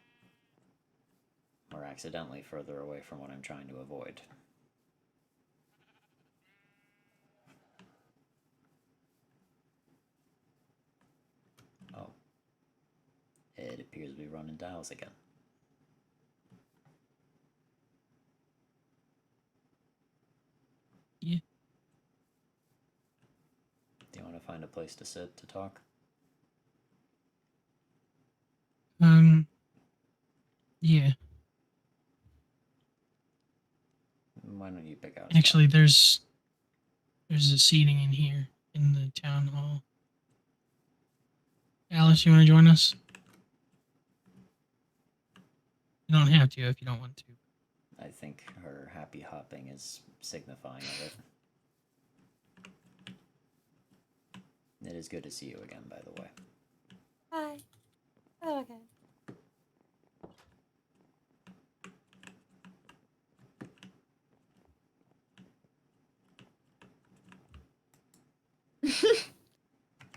we're accidentally further away from what I'm trying to avoid. Oh. It appears we run into Alice again. Yeah. Do you want to find a place to sit to talk? Yeah. Why don't you pick out? Actually, there's a seating in here in the town hall. Alice, you want to join us? You don't have to if you don't want to. I think her happy hopping is signifying of it. It is good to see you again, by the way. Hi. Oh, okay.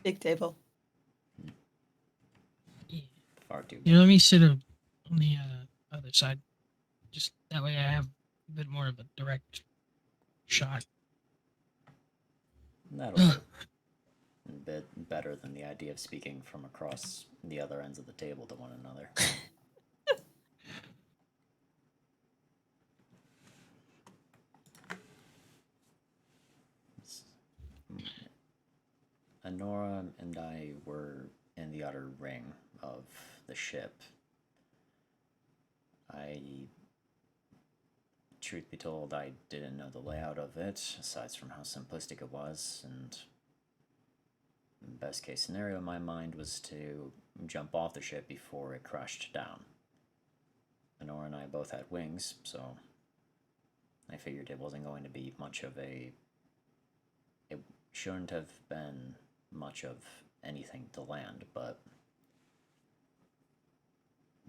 Big table. Yeah. Far too big. You let me sit on the other side. Just that way I have a bit more of a direct shot. That'll do. A bit better than the idea of speaking from across the other ends of the table to one another. Honora and I were in the outer ring of the ship. I truth be told, I didn't know the layout of it, aside from how simplistic it was, and best case scenario in my mind was to jump off the ship before it crashed down. Honora and I both had wings, so I figured it wasn't going to be much of a... It shouldn't have been much of anything to land, but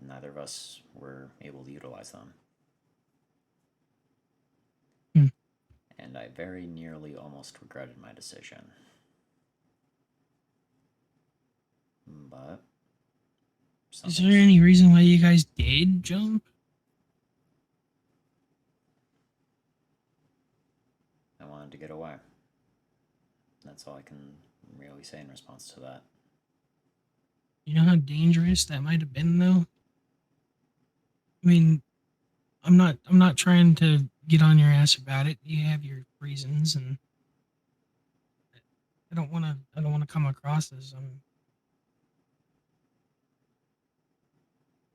neither of us were able to utilize them. And I very nearly almost regretted my decision. But... Is there any reason why you guys did jump? I wanted to get away. That's all I can really say in response to that. You know how dangerous that might have been, though? I mean, I'm not trying to get on your ass about it. You have your reasons, and I don't want to come across as I'm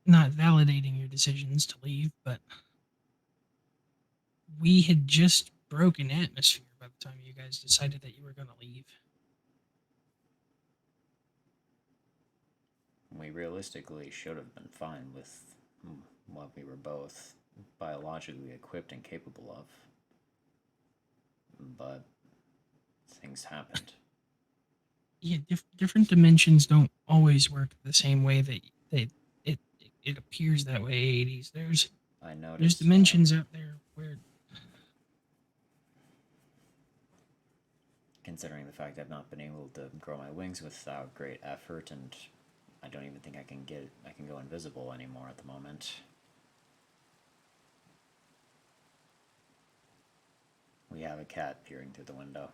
not validating your decisions to leave, but we had just broken atmosphere by the time you guys decided that you were going to leave. We realistically should have been fine with what we were both biologically equipped and capable of. But things happened. Yeah, different dimensions don't always work the same way that it appears that way. 80s. There's dimensions out there where, considering the fact I've not been able to grow my wings without great effort, and I don't even think I can go invisible anymore at the moment. We have a cat peering through the window.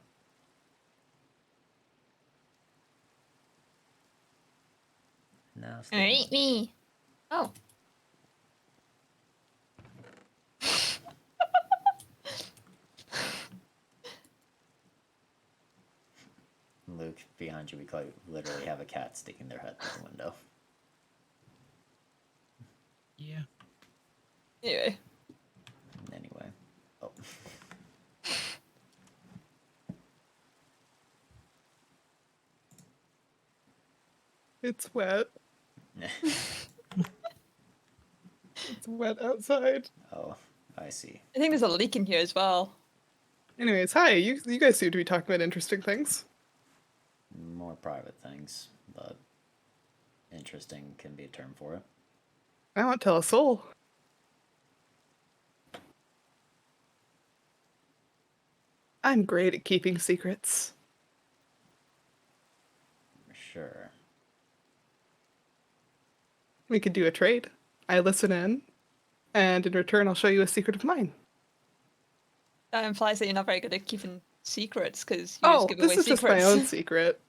Now Eat me. Oh. Luke, behind you, we literally have a cat sticking their head through the window. yeah. Anyway. Oh. It's wet. It's wet outside. Oh, I see. I think there's a leak in here as well. Anyways, hi. You guys seem to be talking about interesting things. More private things, but interesting can be a term for it. I won't tell a soul. I'm great at keeping secrets. Sure. We could do a trade. I listen in, and in return I'll show you a secret of mine. That implies that you're not very good at keeping secrets, because you just give away this is secrets. just my own secret.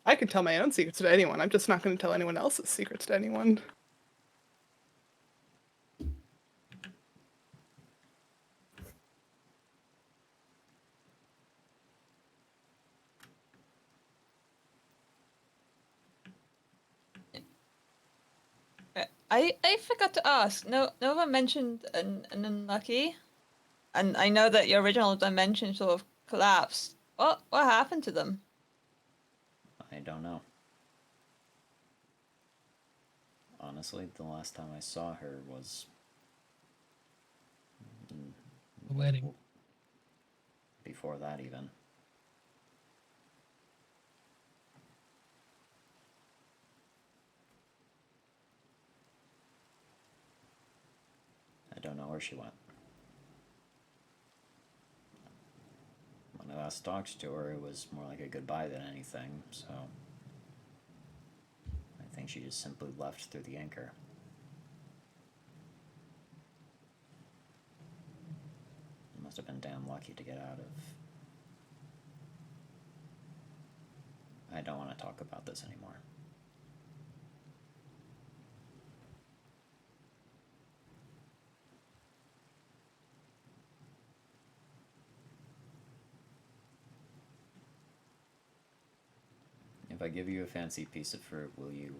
I can tell my own secrets to anyone. I'm just not going to tell anyone else's secrets to anyone. I forgot to ask. Nova mentioned an unlucky, and I know that your original dimension sort of collapsed. What happened to them? I don't know. Honestly, the last time I saw her was... The wedding. Before that, even. I don't know where she went. When I last talked to her, it was more like a goodbye than anything, so... I think she just simply left through the anchor. Must have been damn lucky to get out of... I don't want to talk about this anymore. If I give you a fancy piece of fruit, will you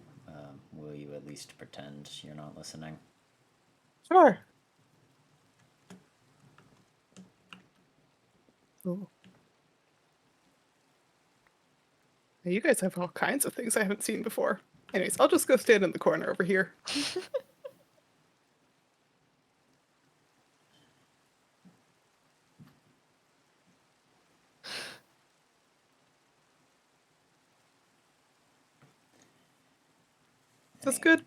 at least pretend you're not listening? Sure. Oh. Now, you guys have all kinds of things I haven't seen before. Anyways, I'll just go stand in the corner over here. Is this good?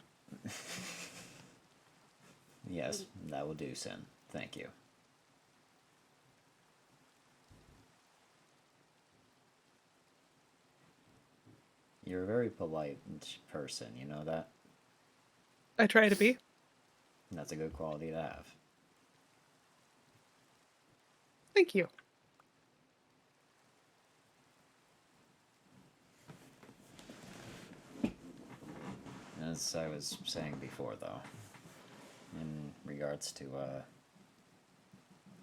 Yes, that will do, Sin. Thank you. You're a very polite person, you know that? I try to be. That's a good quality to have. Thank you. As I was saying before, though, in regards to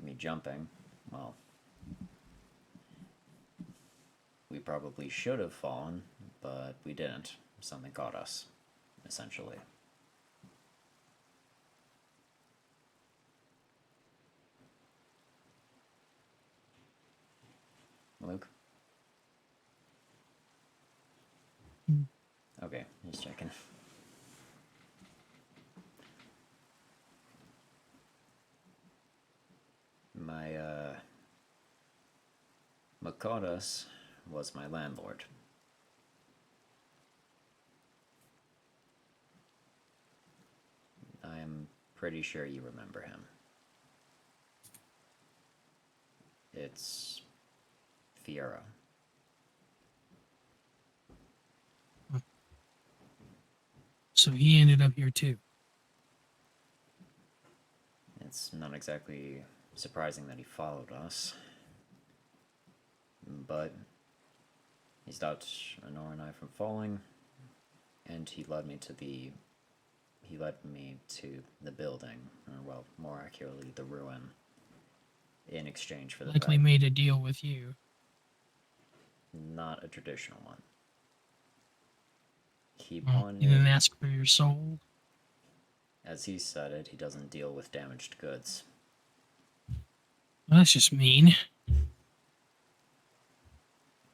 me jumping, well, we probably should have fallen, but we didn't. Something caught us, essentially. Luke? Okay, just checking. My, Makotas was my landlord. I am pretty sure you remember him. It's Fiera. So he ended up here too. It's not exactly surprising that he followed us, but he stopped Honor and I from falling, and he led me to the building, or well, more accurately, the ruin, in exchange for the Likely made a deal with you. Not a traditional one. He Oh, wanted, you didn't ask for your soul? as he said it, he doesn't deal with damaged goods. Well, that's just mean.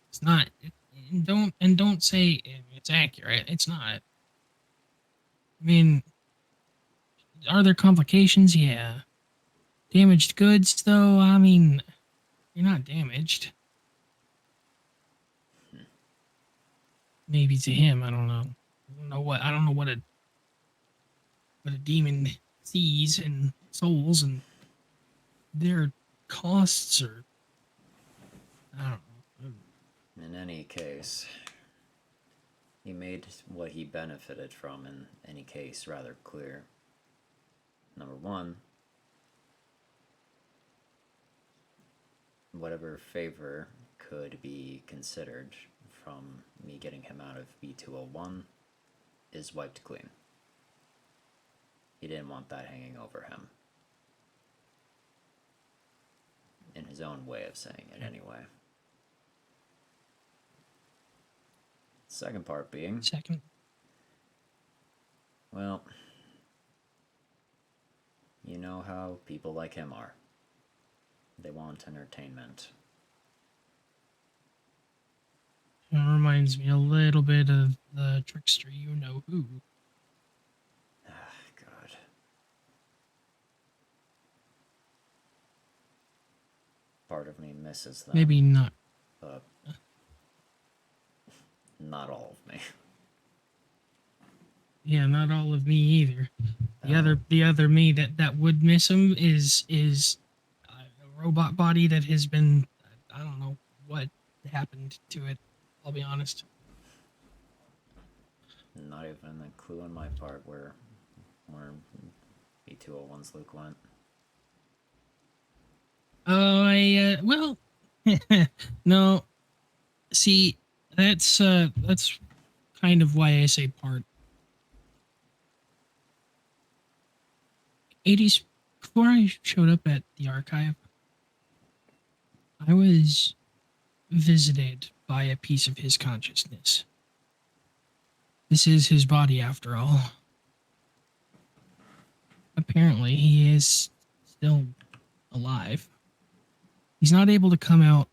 It's not. Don't say it's accurate. It's not. I mean, are there complications? Yeah. Damaged goods, though. I mean, you're not damaged. Maybe to him, I don't know. I don't know what a demon sees in souls and their costs, or I don't know. In any case, he made what he benefited from in any case rather clear. Number one, whatever favor could be considered from me getting him out of B201 is wiped clean. He didn't want that hanging over him. In his own way of saying it, anyway. Second part being... Second? Well, you know how people like him are. They want entertainment. It reminds me a little bit of the trickster you-know-who. God. Part of me misses them. Maybe not. But not all of me. Yeah, not all of me either. The other me that would miss him is a robot body that has been, I don't know what happened to it. I'll be honest. Not even a clue on my part where B201's Luke went. Oh, well, no. See, that's kind of why I say part. 80s, before I showed up at the archive, I was visited by a piece of his consciousness. This is his body, after all. Apparently, he is still alive. He's not able to come out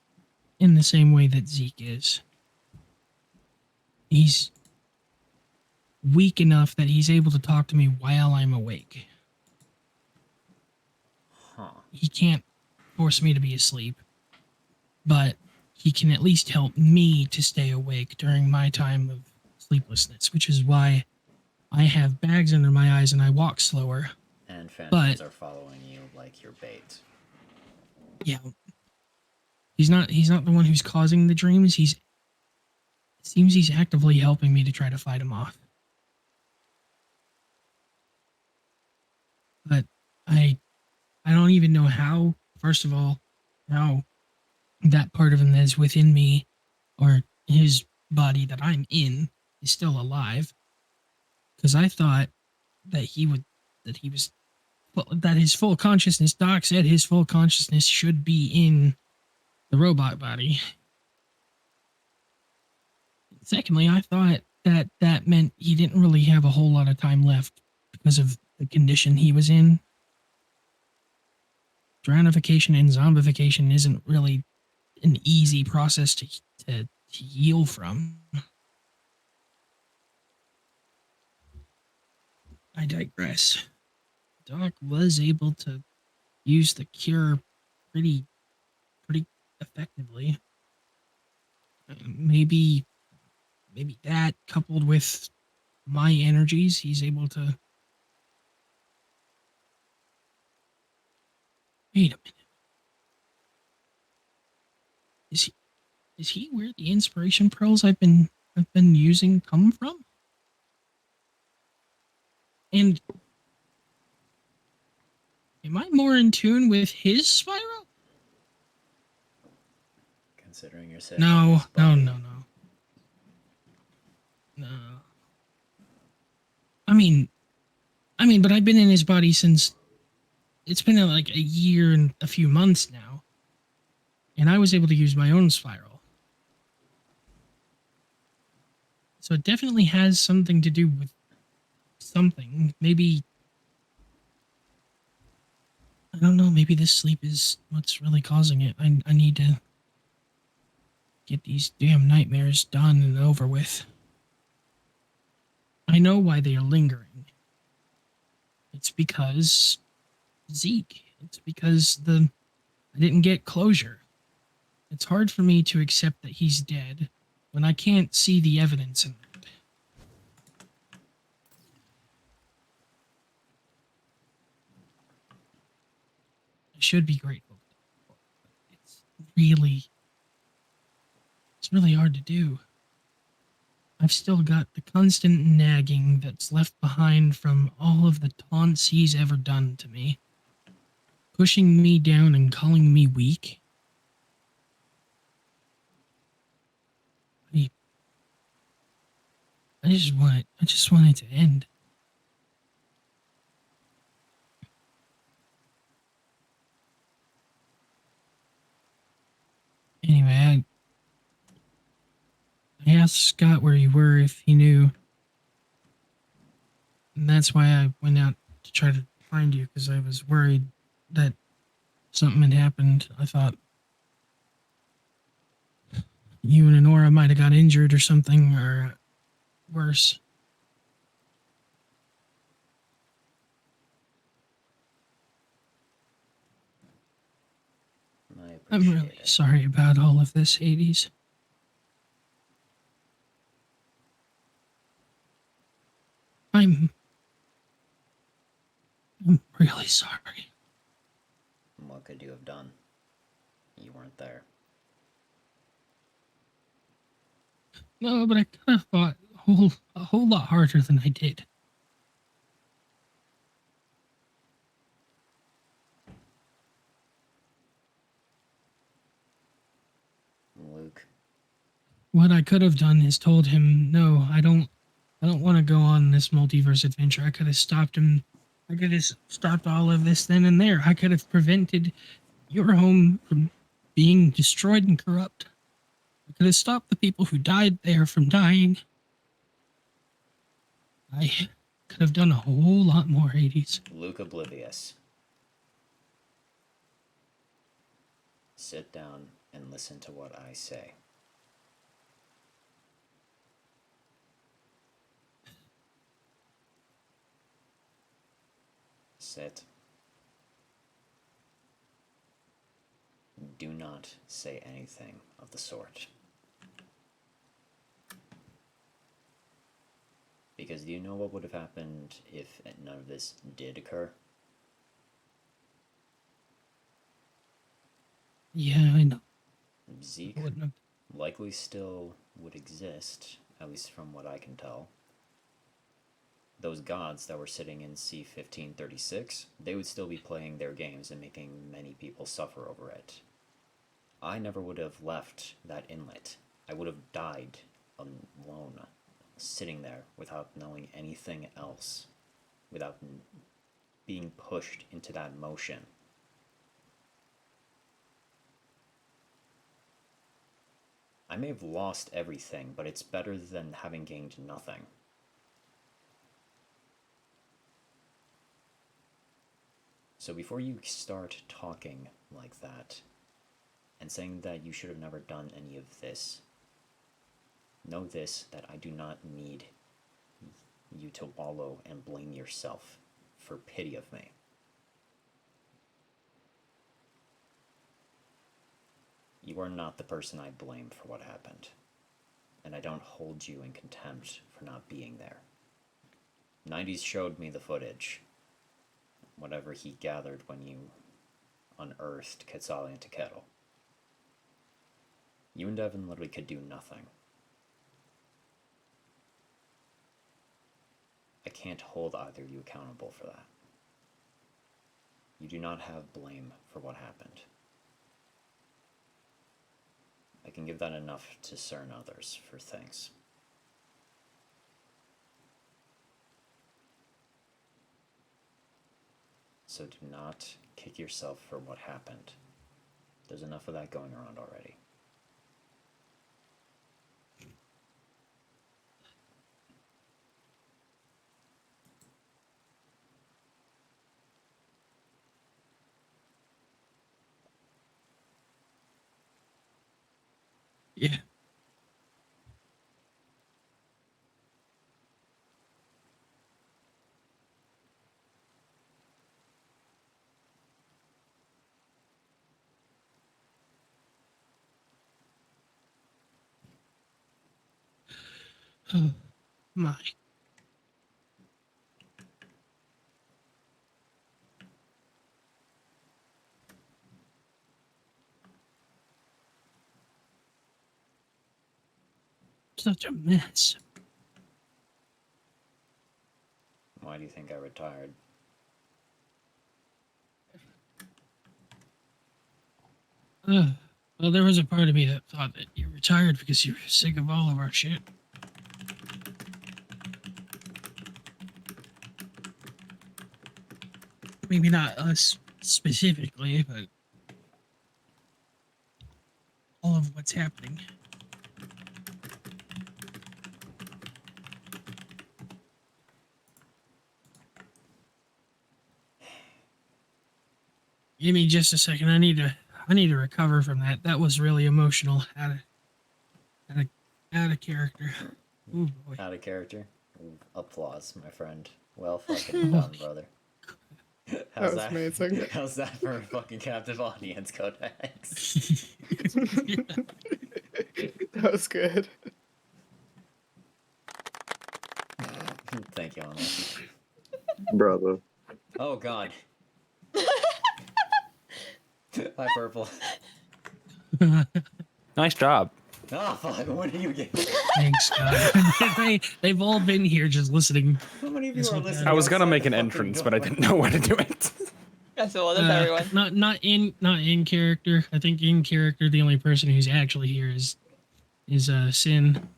in the same way that Zeke is. He's weak enough that he's able to talk to me while I'm awake. Huh. He can't force me to be asleep, but he can at least help me to stay awake during my time of sleeplessness, which is why I have bags under my eyes and I walk slower. And phantoms But are following you like your bait. yeah, he's not the one who's causing the dreams. It seems he's actively helping me to try to fight him off. But I don't even know how, first of all, how that part of him that is within me or his body that I'm in is still alive. Because I thought that that his full consciousness, Doc said his full consciousness should be in the robot body. Secondly, I thought that meant he didn't really have a whole lot of time left because of the condition he was in. Drownification and zombification isn't really an easy process to heal from. I digress. Doc was able to use the cure pretty effectively. Maybe that coupled with my energies, he's able to. Wait a minute. Is he where the inspiration pearls I've been using come from? And am I more in tune with his spiral? Considering you're saying No. But I've been in his body since it's been like a year and a few months now, and I was able to use my own spiral. So it definitely has something to do with something. Maybe, I don't know, maybe this sleep is what's really causing it. I need to get these damn nightmares done and over with. I know why they are lingering. It's because Zeke. It's because I didn't get closure. It's hard for me to accept that he's dead when I can't see the evidence in it. I should be grateful. It's really hard to do. I've still got the constant nagging that's left behind from all of the taunts he's ever done to me. Pushing me down and calling me weak. I just want it to end. Anyway, I asked Scott where you were if he knew. And that's why I went out to try to find you, because I was worried that something had happened. I thought you and Honora might have got injured or something, or worse. I'm really sorry about all of this, Hades. I'm really sorry. What could you have done? You weren't there. No, but I could have fought a whole lot harder than I did. Luke. What I could have done is told him, no, I don't want to go on this multiverse adventure. I could have stopped him. I could have stopped all of this then and there. I could have prevented your home from being destroyed and corrupt. I could have stopped the people who died there from dying. I could have done a whole lot more, Hades. Luke oblivious. Sit down and listen to what I say. Sit. Do not say anything of the sort. Because do you know what would have happened if none of this did occur? Yeah, I know. Zeke I wouldn't have. likely still would exist, at least from what I can tell. Those gods that were sitting in C-1536, they would still be playing their games and making many people suffer over it. I never would have left that inlet. I would have died alone, sitting there without knowing anything else, without being pushed into that motion. I may have lost everything, but it's better than having gained nothing. So before you start talking like that, and saying that you should have never done any of this, know this, that I do not need you to wallow and blame yourself for pity of me. You are not the person I blame for what happened, and I don't hold you in contempt for not being there. 90s showed me the footage, whatever he gathered when you unearthed Quetzalcoatl into Kettle. You and Devin literally could do nothing. I can't hold either of you accountable for that. You do not have blame for what happened. I can give that enough to discern others for things. So do not kick yourself for what happened. There's enough of that going around already. Yeah. Oh, my. Such a mess. Why do you think I retired? Well, there was a part of me that thought that you retired because you were sick of all of our shit. Maybe not us specifically, but all of what's happening. Give me just a second. I need to recover from that. That was really emotional. Out of character. Ooh, boy. Out of character? Ooh, applause, my friend. Well fucking done, brother. How's That was amazing. How's that for a fucking captive audience, Codex? That was good. Thank you, Anna. Bravo. Oh god. Hi, Purple. Nice job. Oh fuck, what do you get? Thanks, God. They've all been here just listening. How many of you This are whole listening? I was gonna outside make the an fucking entrance, but I door? didn't know where to do it. That's all. That's everyone. Not in character. I think in character, the only person who's actually here is Sin.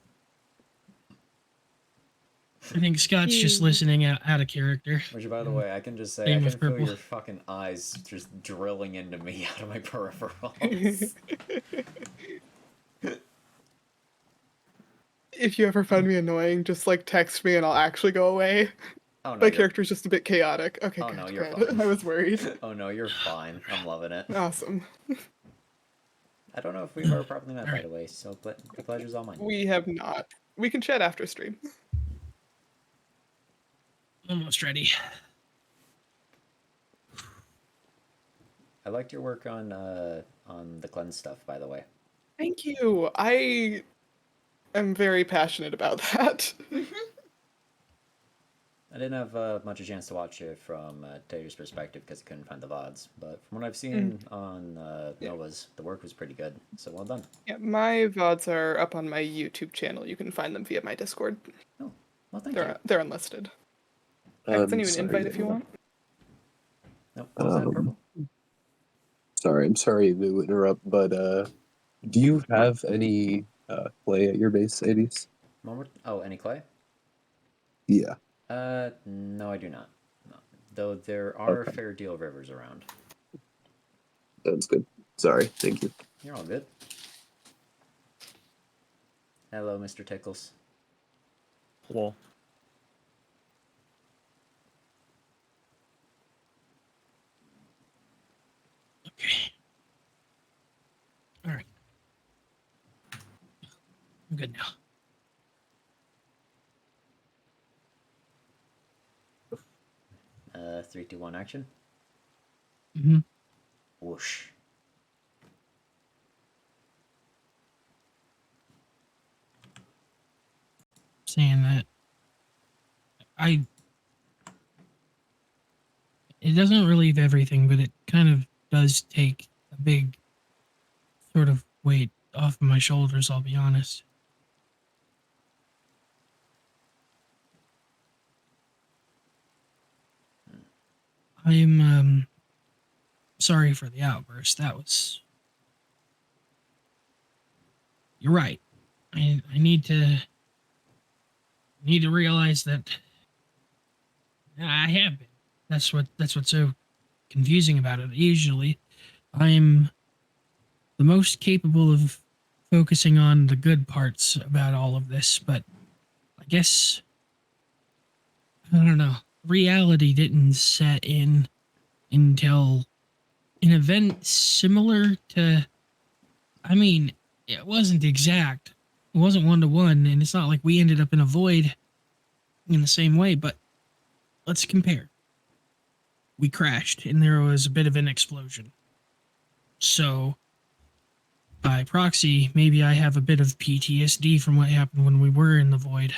I think Scott's just listening out of character. Which, by the way, I can just say, Same I with can feel Purple. your fucking eyes just drilling into me out of my peripherals. If you ever find me annoying, just like text me and I'll actually go away. Oh no, My you're... character's just a bit chaotic. Okay, Oh good, no, you're good. fine. I was worried. Oh no, you're fine. I'm loving it. Awesome. I don't know if we've ever properly met, by Alright. the way, so the pleasure's all mine. We have not. We can chat after stream. Almost ready. I liked your work on the cleanse stuff, by the way. Thank you. I am very passionate about that. I didn't have much a chance to watch it from Tater's perspective because I couldn't find the VODs, but from what I've seen on Nova's, the work was pretty good, so well done. Yeah, my VODs are up on my YouTube channel. You can find them via my Discord. Oh, well, thank you. They're unlisted. I can send you an invite if you want. Nope, what was that, Purple? Sorry, I'm sorry to interrupt, but do you have any clay at your base, 80s? Oh, any clay? Yeah. No, I do not. No. Though there are Okay. a fair deal of rivers around. That's good. Sorry, thank you. You're all good. Hello, Mr. Tickles. Well, Okay. Alright. I'm good now. Three, two, one, action. Mm-hmm. Whoosh. Saying that it doesn't relieve everything, but it kind of does take a big sort of weight off of my shoulders, I'll be honest. I'm sorry for the outburst. That was... You're right. I need to realize that I have been. That's what's so confusing about it. Usually, I'm the most capable of focusing on the good parts about all of this, but I guess I don't know. Reality didn't set in until an event similar to, I mean, it wasn't exact. It wasn't 1-to-1, and it's not like we ended up in a void in the same way, but let's compare. We crashed, and there was a bit of an explosion. So, by proxy, maybe I have a bit of PTSD from what happened when we were in the void.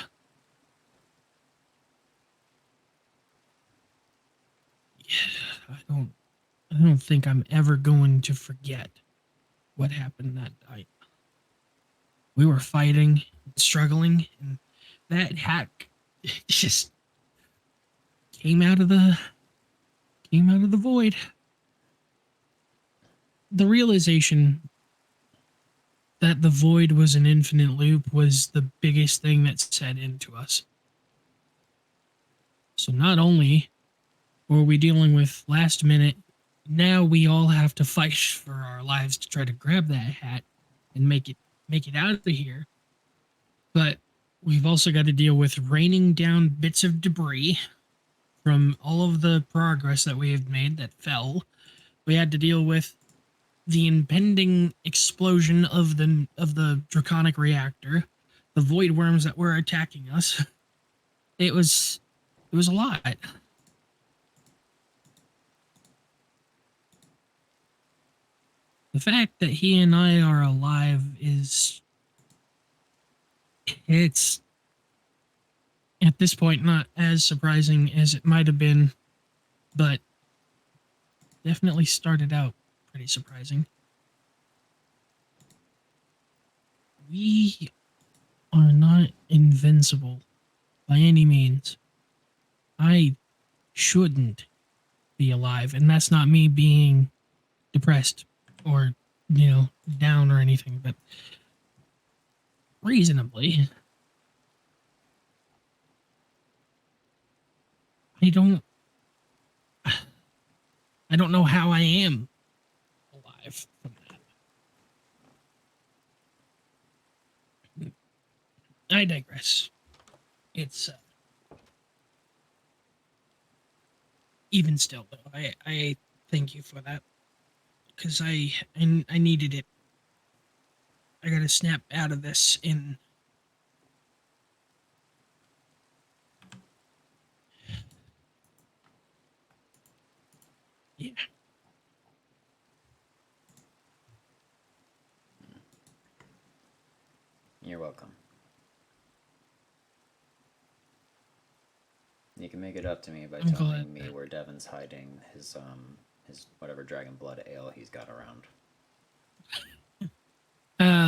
Yeah, I don't think I'm ever going to forget what happened that night. We were fighting, struggling, and that hack just came out of the void. The realization that the void was an infinite loop was the biggest thing that set into us. So not only were we dealing with last minute, now we all have to fight for our lives to try to grab that hat and make it out of here. But we've also got to deal with raining down bits of debris from all of the progress that we have made that fell. We had to deal with the impending explosion of the draconic reactor, the void worms that were attacking us. It was a lot. The fact that he and I are alive it's at this point not as surprising as it might have been, but definitely started out pretty surprising. We are not invincible by any means. I shouldn't be alive, and that's not me being depressed or, down or anything, but reasonably, I don't know how I am alive from that. I digress. It's even still though, I thank you for that, because I needed it I gotta snap out of this in. Yeah. You're welcome. You can make it up to me by I'm telling glad me where Devin's hiding his whatever dragon blood ale he's got around.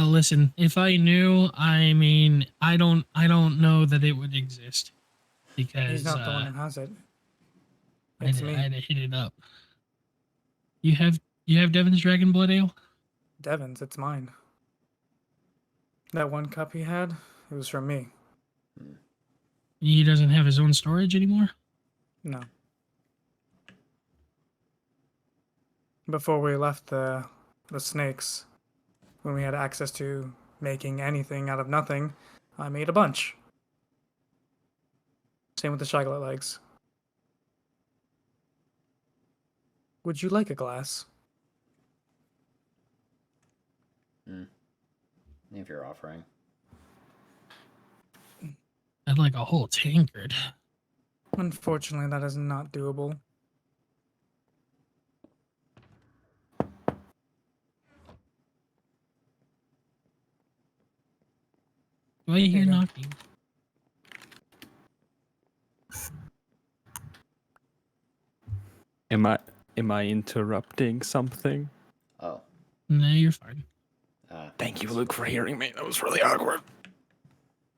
Listen, if I knew, I mean, I don't know that it would exist because He's not the one who has it. I'd It's me. hit it up. You have Devin's Dragon Blood Ale? Devin's, it's mine. That one cup he had, it was from me. He doesn't have his own storage anymore? No. Before we left the snakes, when we had access to making anything out of nothing, I made a bunch. Same with the chocolate legs. Would you like a glass? If you're offering. I'd like a whole tankard. Unfortunately, that is not doable. Do I hear knocking? Am I interrupting something? Oh. No, you're fine. Thank you, Luke, for hearing me. That was really awkward.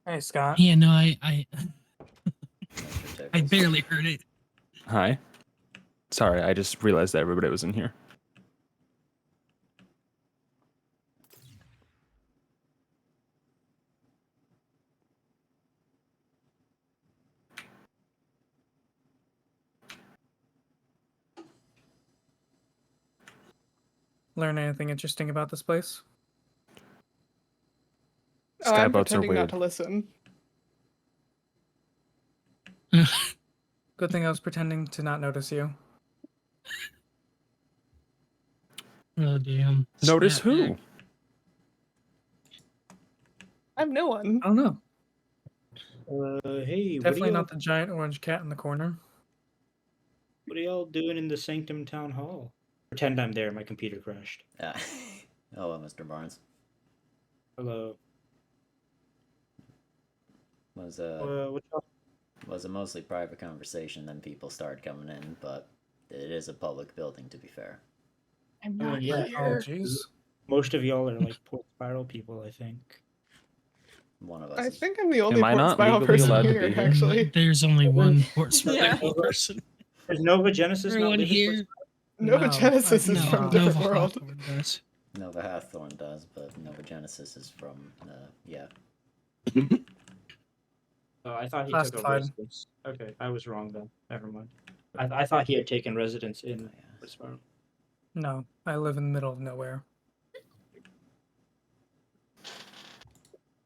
Hey, Scott. Yeah, no, I barely heard it. Hi. Sorry, I just realized that everybody was in here. Learn anything interesting about this place? Oh, I'm Skyboats are pretending not weird. to listen. Good thing I was pretending to not notice you. Oh, damn. Notice Snap who? back. I'm no one. I don't know. Hey, Definitely not the giant orange cat in the corner. What are y'all doing in the Sanctum Town Hall? Pretend I'm there. My computer crashed. Hello, Mr. Barnes. Hello. Was what's a mostly private conversation, then people started coming in, but it is a public building, to be fair. I'm I not mean, yeah. here. Oh, jeez. Most of y'all are like port spiral people, I think. One of us. I think I'm the only Am I port not spiral legally person allowed to here, be here? actually. There's only one port Yeah. spiral person. Is Nova Genesis not Everyone living here. Nova No, Genesis I is do from a not. different Nova world. Hawthorne does. Nova Hathorn does, but Nova Genesis is from, yeah. Oh, I thought he took a Classified. residence. Okay, I was wrong then. Never mind. I thought he had taken residence in port spiral. No, I live in the middle of nowhere.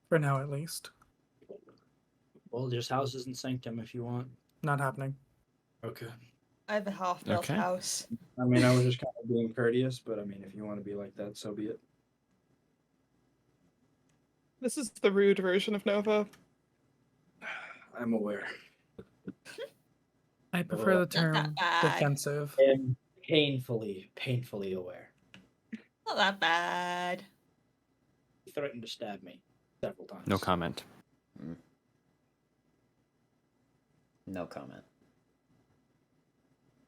For now, at least. Well, there's houses in Sanctum if you want. Not happening. Okay. I have a half-built Okay. house. I mean, I was just kind of being courteous, but I mean, if you want to be like that, so be it. This is the rude version of Nova. I'm aware. I prefer the Not term that bad. defensive. I am painfully aware. Not that bad. He threatened to stab me several times. No comment. No comment.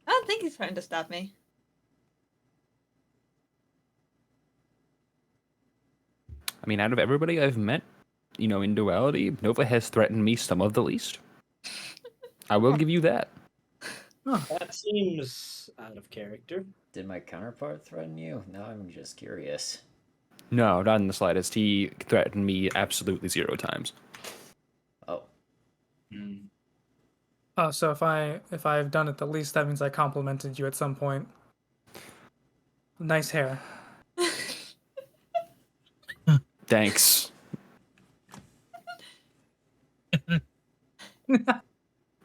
I don't think he's trying to stab me. I mean, out of everybody I've met, in duality, Nova has threatened me some of the least. I will give you that. That seems out of character. Did my counterpart threaten you? Now I'm just curious. No, not in the slightest. He threatened me absolutely 0 times. Oh. Oh, so if I've done it the least, that means I complimented you at some point. Nice hair. Thanks.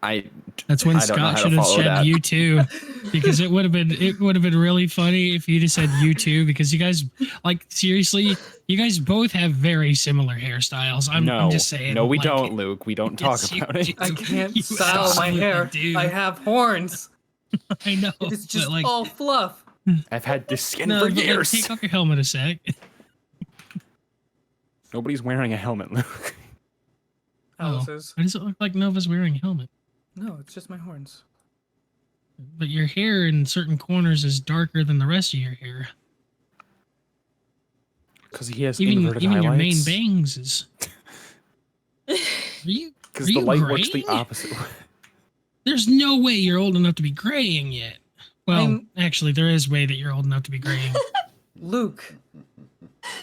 That's when I don't know Scott how should to have follow said that. you too, because it would have been really funny if you just said you too, because you guys, like, seriously, you guys both have very similar hairstyles. I'm just saying. No, we like, don't, Luke. We don't talk yes, you about it. do. I can't You style my absolutely hair. do. I have horns. I know. It is just but, like, all fluff. I've had this skin no, for but, like, years. take off your helmet a sec. Nobody's wearing a helmet, Luke. Alice Oh, is. why does it look like Nova's wearing a helmet? No, it's just my horns. But your hair in certain corners is darker than the rest of your hair. Because he has Even inverted your main highlights. bangs is. Are you? Because Are the you light works the graying? opposite way. There's no way you're old enough to be graying yet. Well, I'm- actually, there is way that you're old enough to be graying. Luke,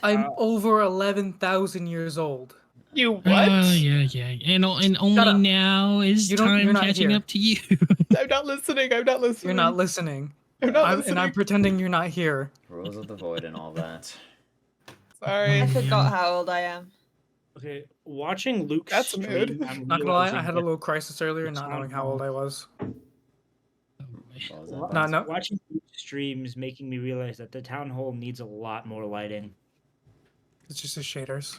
I'm over 11,000 years old. You what? Yeah. And only up. now is You're time not catching here. up to you. I'm not listening. I'm not listening. You're not listening. I'm not listening. And I'm pretending you're not here. Rules of the void and all that. Sorry. I forgot how old I am. Okay, watching Luke's That's a mood. stream, I'm Not gonna lie, I realizing had a that little crisis earlier, it's not not knowing how old I was. What was that? wa- Bones? No. watching Luke's streams making me realize that the town hall needs a lot more lighting. It's just the shaders.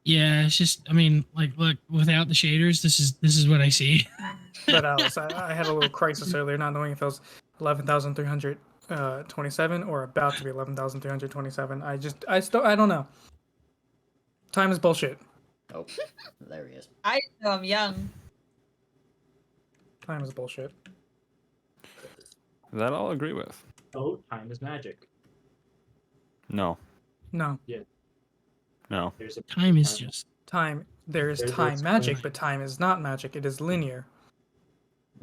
Yeah, it's just. I mean, like, look, without the shaders, this is what I see. But Alice, I had a little crisis earlier, not knowing if it was 11,327 or about to be 11,327. I don't know. Time is bullshit. Oh, there he is. I know I'm young. Time is bullshit. That I'll agree with. Oh, time is magic. No. No. No. There's a Time is just. Time. There is There's time a magic, time. but time is not magic. It is linear.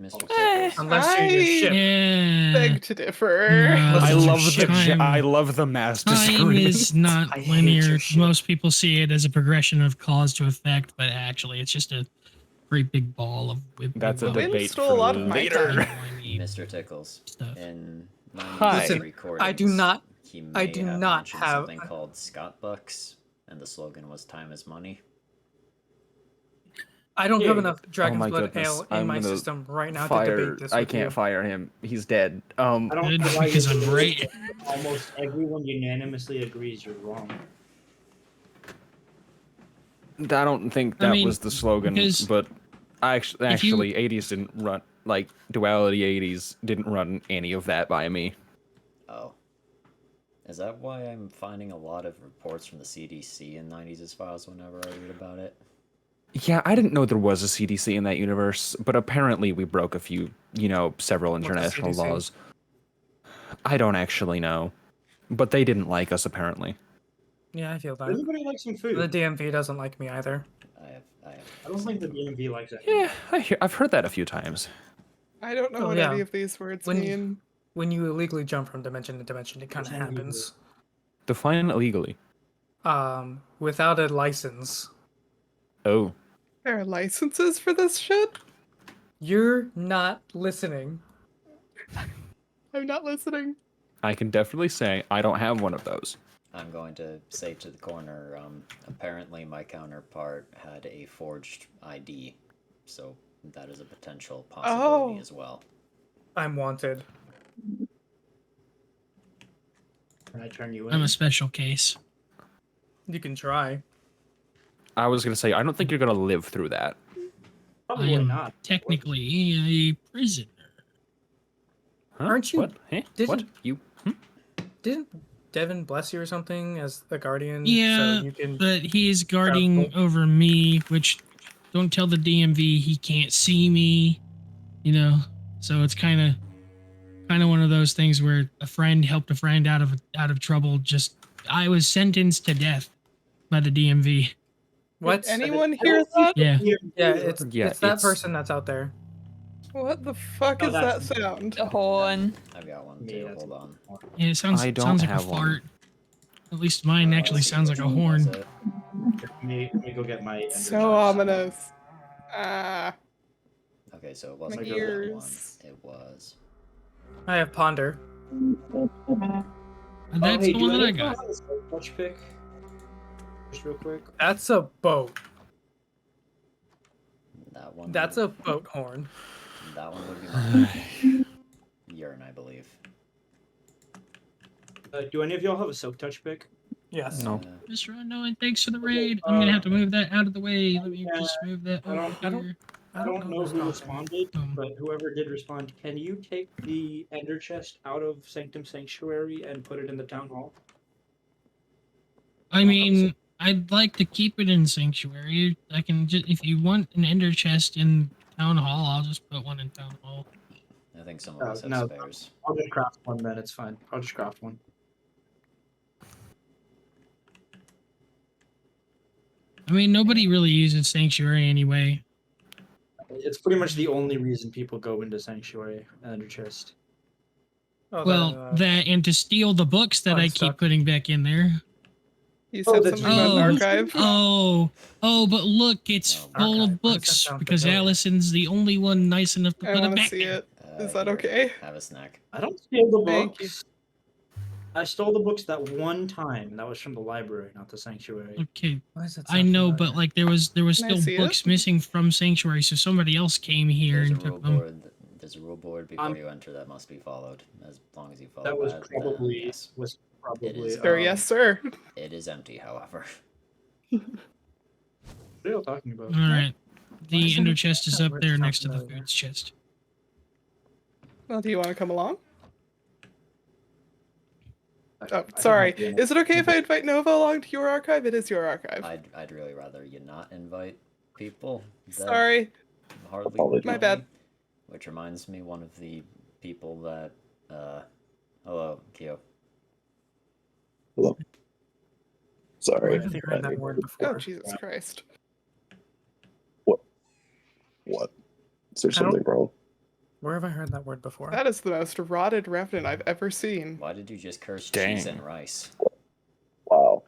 Mr. Tickles. Unless you use ship. Yeah. Beg to differ. No, I Listen, love the time- I love the mass Time disagreement. is not I hate linear. your shit. Most people see it as a progression of cause to effect, but actually, it's just a great big ball of. That's a Wind debate stole for a lot of my later. time. Mr. Tickles. Stuff. In Hi. 90s Listen, recordings, I do not he may do have not mentioned have- something called Scott Bucks, and the slogan was "Time is money." I don't have Yeah. enough Dragon's my Blood goodness, ale in I'm my gonna system right now to Fire! debate this I with can't you. fire him. He's dead. I don't Good, know why because you're I'm right. Almost everyone unanimously agrees you're wrong. I don't think I that mean, was the slogan, because but if you- actually, 80s didn't run like Duality 80s didn't run any of that by me. Oh. Is that why I'm finding a lot of reports from the CDC in 90s files whenever I read about it? Yeah, I didn't know there was a CDC in that universe, but apparently we broke a few, several What's the international CDC? laws. I don't actually know, but they didn't like us apparently. Yeah, I feel that. Everybody likes some food. The DMV doesn't like me either. I don't think the DMV likes that. Yeah, I've heard that a few times. I don't know Oh, what yeah. any of these words When- mean. When you illegally jump from dimension to dimension, it kind of Pretend you happens. Define illegally. Without a license. Oh, There are licenses for this shit? You're not listening. I'm not listening. I can definitely say I don't have one of those. I'm going to say to the corner, apparently my counterpart had a forged ID, so that is a potential possibility as well. I'm wanted. Can I turn you in? I'm a special case. You can try. I was gonna say I don't think you're gonna live through that. I Probably am not. technically a prisoner. Huh? Aren't you- What? Hey? What? didn't- You? Didn't Devin bless you or something as the guardian? Yeah, So you can. but he's guarding over me, which don't tell the DMV he can't see me. So it's kind of one of those things where a friend helped a friend out of trouble. I was sentenced to death by the DMV. What? Did anyone hear that? Yeah. Yeah, it's Yeah, it's that it's- person that's out there. What the fuck Oh, is that that's- sound? The horn. I've got one Yeah, too, that's- hold on. Yeah, it sounds I don't sounds like a have one. fart. At least mine actually Let's see, sounds like which a one was horn. it? Let me go get my. So ominous. Ah, Okay, so it wasn't My that one. ears. It was. I have ponder. And that's the one that I got. Touch pick. Just real quick. That's a boat. That one. That's a boat horn. That one would be my urine, I believe. Do any of y'all have a silk touch pick? Yes. No. Mr. Unknown, thanks for the raid. I'm gonna have to move that out of the way. Let me just move that over here. I don't know who this responded, but whoever did respond, can you take the ender chest out of Sanctum Sanctuary and put it in the town hall? I mean, I'd like to keep it in Sanctuary. I can just, if you want an ender chest in Town Hall, I'll just put one in Town Hall. I think some of us have No, spares. I'll just craft one then, it's fine. I'll just craft one. I mean, nobody really uses Sanctuary anyway. It's pretty much the only reason people go into Sanctuary, ender chest. Well, that and to steal the books that I keep putting back in there. You said something about an archive. But look, it's full of books because Allison's the only one nice enough to I put it want to back see there. it. Is that okay? Have a snack. I don't steal the Thank books. I stole the books that one time. That was from the library, not the Sanctuary. Okay, I know, but like there was Can I still see books it? missing from Sanctuary, so somebody else came here There's a and rule took them. board. There's a rule board before you enter that must be followed. As long as you follow That was then probably yes. probably. It is, Sir, yes, sir. It is empty, however. What are you talking about? All right, the isn't ender it chest is that up word there sound next to the familiar? foods chest. Well, do you want to come along? Oh, I sorry. don't know. Is it okay if I invite Nova along to your archive? It is your archive. I'd really rather you not invite people. That Sorry. hardly My know bad. me, which reminds me, one of the people that hello, Kyo. Hello. Sorry. Where have you heard that word before? Oh, Jesus Christ. What? Is there I don't- something wrong? Where have I heard that word before? That is the most rotted revenant I've ever seen. Why did you just curse Dang. cheese and rice? Wow.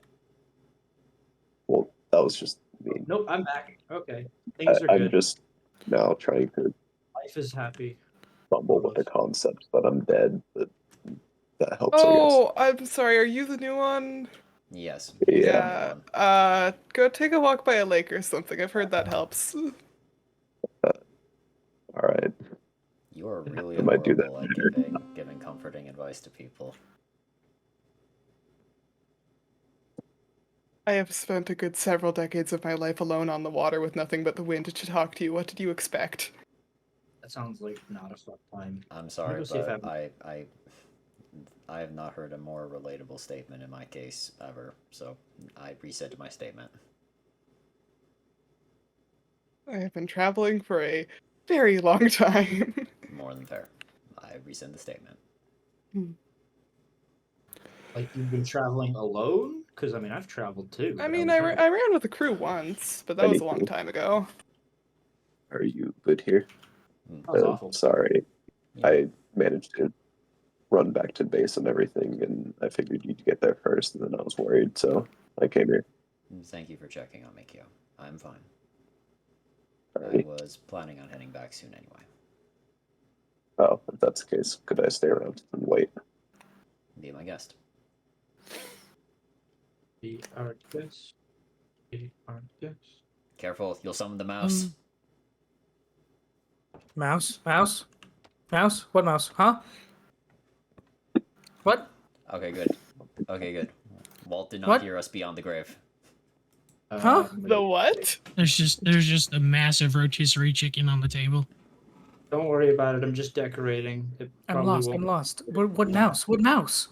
Well, that was just mean. Nope, I'm back. Okay. Things are I'm good. just now trying to Life is happy. fumble with the concept that I'm dead, but that helps, Oh, I'm sorry. Are you the new one? Yes. I guess. Yeah. Go take a walk by a lake or something. I've heard that helps. Alright. You are really I might do that. horrible at giving comforting advice to people. I have spent a good several decades of my life alone on the water with nothing but the wind to talk to you. What did you expect? That sounds like not a fun time. I'm sorry, Go see if but I have not heard a more relatable statement in my case ever, so I reset my statement. I have been traveling for a very long time. More than fair. I rescind the statement. Like you've been traveling alone? Because I mean, I've traveled too. I but mean, was I never- ran with a crew once, but that was a long Anywho. time ago. Are you good here? That was awful. Sorry. Yeah. I managed to run back to base and everything, and I figured you'd get there first, and then I was worried, so I came here. Thank you for checking on me, Kyo. I'm fine. Alrighty. I was planning on heading back soon anyway. Oh, if that's the case, could I stay around and wait? Be my guest. Be our guest. Be our guest. Careful, you'll summon the mouse. Mouse? Mouse? Mouse? What mouse? Huh? What? Okay, good. Okay, good. Walt did not What? hear us beyond the grave. Huh? The what? There's just a massive rotisserie chicken on the table. Don't worry about it. I'm just decorating. It I'm probably lost. won't. I'm lost. What mouse? What mouse?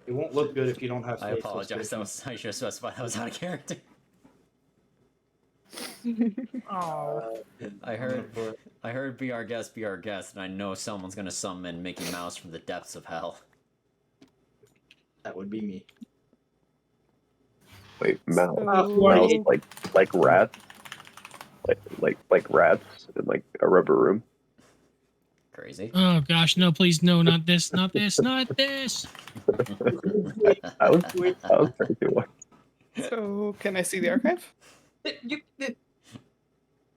It won't look good if you don't have. I facial apologize. expressions. I should have specified that was out of character. Oh. I heard be our guest, and I know someone's gonna summon Mickey Mouse from the depths of hell. That would be me. Wait, mouse? So- Mouse like rats? Like rats in like a rubber room? Crazy. Oh gosh, no, please, no, not this, not this, not this. I was trying to watch. So, can I see the archive?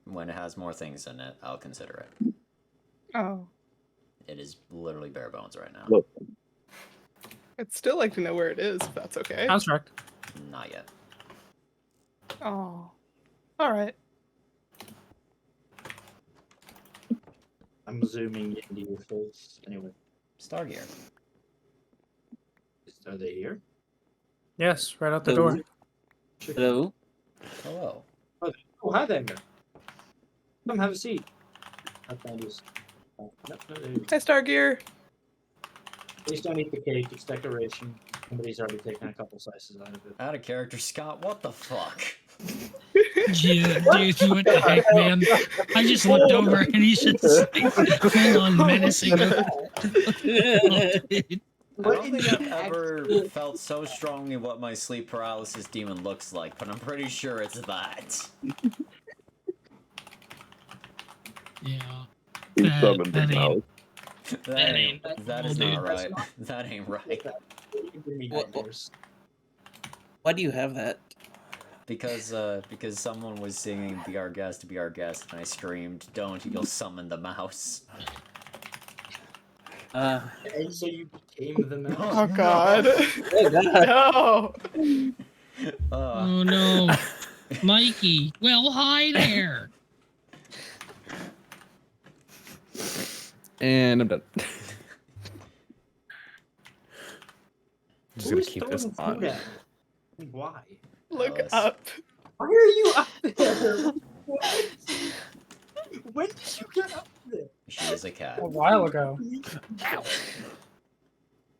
When it has more things in it, I'll consider it. Oh. It is literally bare bones right now. Look, I'd still like to know where it is, if that's okay. Construct. Not yet. Oh. All right. I'm zooming into your face. Anyway, Stargear. are they here? Yes, right out the Hello. door. Hello. Hello. Oh, hi there. Come have a seat. I found this. Hi, Stargear. Please don't eat the cake. It's decoration. Somebody's already taken a couple slices out of it. Out of character, Scott. What the fuck? Yeah, dude, what the heck, man? I just looked over and he's just like full on menacing. I don't think I've ever felt so strongly what my sleep paralysis demon looks like, but I'm pretty sure it's that. Yeah. He That- summoned that the ain't- mouse. That is not right. That ain't right. Why do you have that? Because someone was singing "Be Our Guest, Be Our Guest," and I screamed, "Don't! You'll summon the mouse." And so you became the mouse. Oh God. Oh, God. No. Oh no, Mikey. Well, hi there. And I'm done. Just gonna Who's keep this throwing on. food at me? Why? Look Alice. up. Why are you up there? What? When did you get up there? She is a cat. A while ago.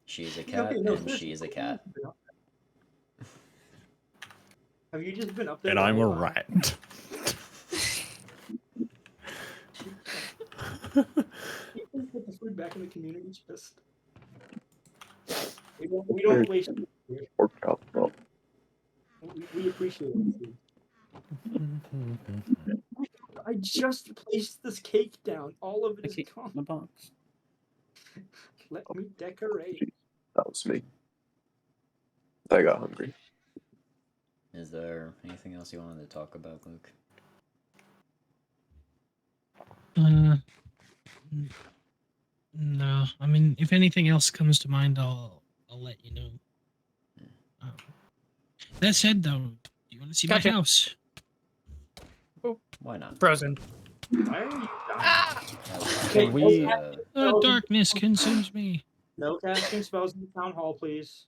She is a cat, Okay, no, and she is a cat. Have you just been up there? And the I'm a whole time? rat. You can put the food back in the community chest. We don't waste food here. Pork chop. Well, We appreciate it. I just placed this cake down. All of it is gone. The box. Let me decorate. that was me. I got hungry. Is there anything else you wanted to talk about, Luke? No. I mean, if anything else comes to mind, I'll let you know. That said, though, do you want to see Gotcha. my house? Why not? Frozen. Why are you dying? Can we? Darkness consumes me. No casting spells in the town hall, please.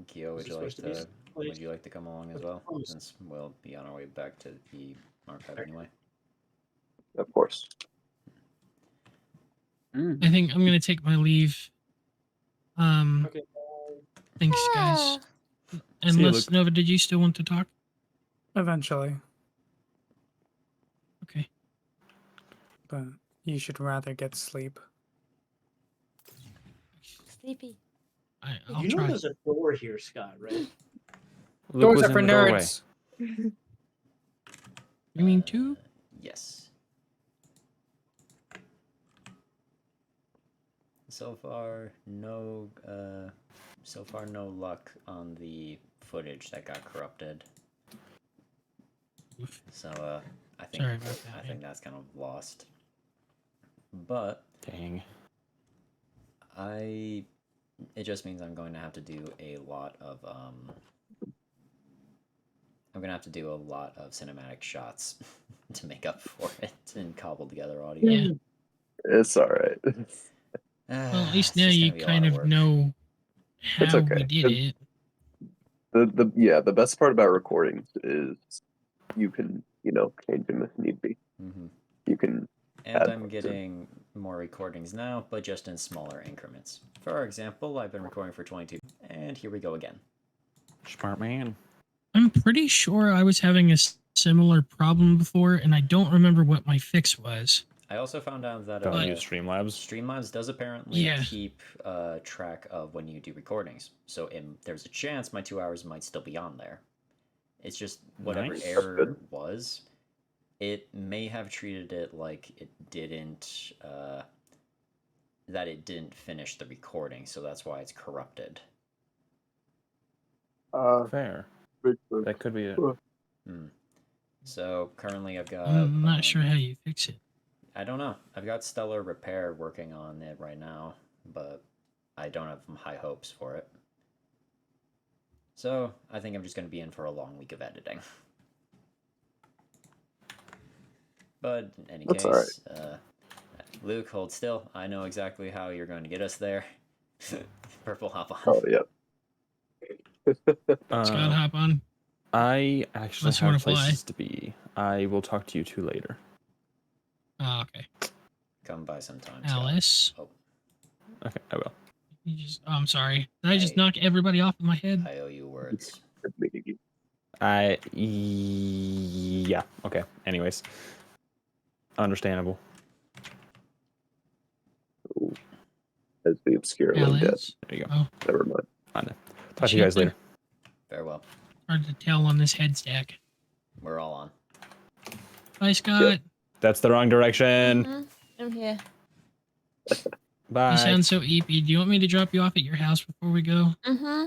Kyo, This is supposed to be would you like to come along as well? Since we'll be on our way back to the archive anyway. Of course. I think I'm gonna take my leave. Okay. Thanks, guys. See you, Unless Luke. Nova, did you still want to talk? Eventually. Okay. But you should rather get sleep. Sleepy. I'll You know try. there's a door here, Scott, right? Luke Doors was are in for the doorway. nerds. You mean two? Yes. So far, no luck on the footage that got corrupted. So, I think Sorry about that, I think that's kind of lost. But Dang. it just means I'm going to have to do a lot of cinematic shots to make up for it and cobble together audio. Yeah. It's all right. Well, at least It's now just you gonna be a kind lot of work. know how It's okay. we did it. The best part about recordings is you can change them if need be. Mm-hmm. You can. And add I'm those getting more recordings now, but just in smaller increments. For example, I've been recording for 22, and here we go again. Smart man. I'm pretty sure I was having a similar problem before, and I don't remember what my fix was. I also found out that Don't use Streamlabs. Streamlabs does apparently keep track of when you do recordings. So there's a chance my 2 hours might still be on there. It's just whatever Nice. error was, it may have treated it like it didn't, that it didn't finish the recording, so that's why it's corrupted. Fair. That could be it. So currently I've got... I'm not sure how you fix it. I don't know. I've got Stellar Repair working on it right now, but I don't have high hopes for it. So I think I'm just going to be in for a long week of editing. But in any That's all right. case, Luke, hold still. I know exactly how you're going to get us there. Purple, hop on. Oh yeah. Scott, hop on. I actually Unless you wanna have fly. places to be. I will talk to you two later. Oh, okay. Come by sometime, Scott. Alice. Oh, Okay, I will. You just. Oh, I'm sorry. Did I just knock everybody off in my head? I owe you words. Yeah. Okay. Anyways, understandable. Ooh. As the obscurely dead. Alice. There you go. Oh, Never mind. Fine. Talk to you guys later. Farewell. hard to tell on this head stack. We're all on. Bye, Scott. That's the wrong direction. Mhm. I'm here. Bye. You sound so eepy. Do you want me to drop you off at your house before we go? Mm-hmm.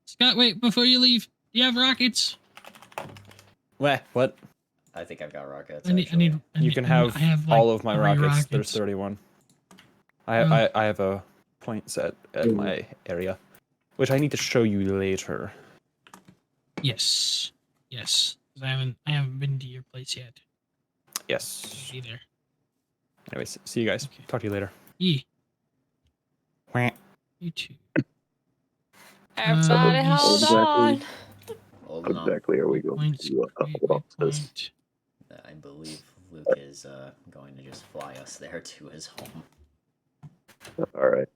Scott, wait, before you leave, do you have rockets? What? I think I've got rockets. I need You can I have have like all of my 3 rockets. There's 31. I have a point set at my area, which I need to show you later. Yes. Yes. 'Cause I haven't been to your place yet. Yes. Either. Anyways, see you guys. Okay. Talk to you later. You too. Everybody hold on. Hold How on. exactly are we going to hold on to this? I believe Luke is going to just fly us there to his home. All right.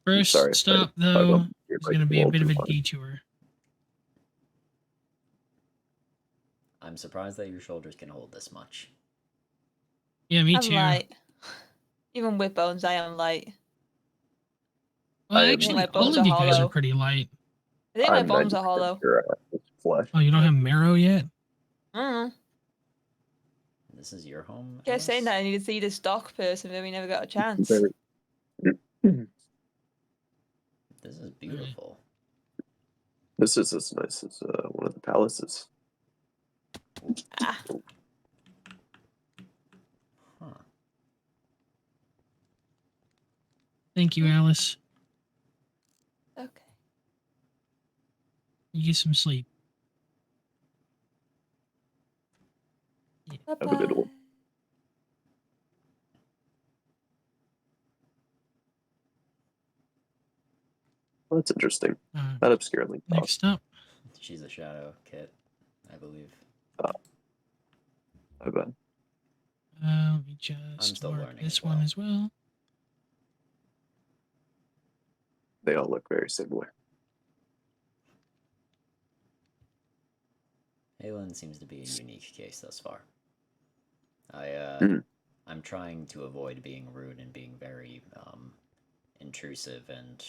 First sorry, stop, I though, bumped your is going to be a mic bit of a too hard. detour. I'm surprised that your shoulders can hold this much. Yeah, me I'm too. light. Even with bones, I am light. Well, I think actually, my all bones of you are guys are hollow. pretty light. I think my I'm bones are 90% hollow. sure it's flesh. Oh, you don't have marrow yet? Mm. This is your home? Kept saying that I need to see this doc person, but we never got a chance. This is beautiful. This is as nice as one of the palaces. Ah. Huh. Thank you, Alice. Okay. You get some sleep. Bye-bye. Have a good one. Well, that's interesting. That obscurely. Next up. She's a shadow kit, I believe. I bet. Let me I'm just still mark learning this as one well. as well. They all look very similar. Halen seems to be a unique case thus far. I'm trying to avoid being rude and being very intrusive and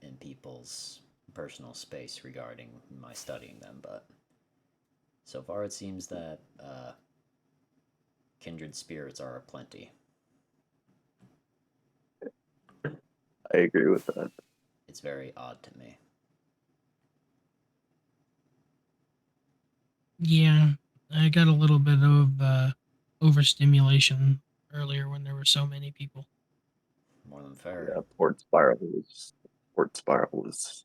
in people's personal space regarding my studying them, but so far it seems that kindred spirits are aplenty. I agree with that. It's very odd to me. Yeah, I got a little bit of overstimulation earlier when there were so many people. More than fair. Yeah, port spiral is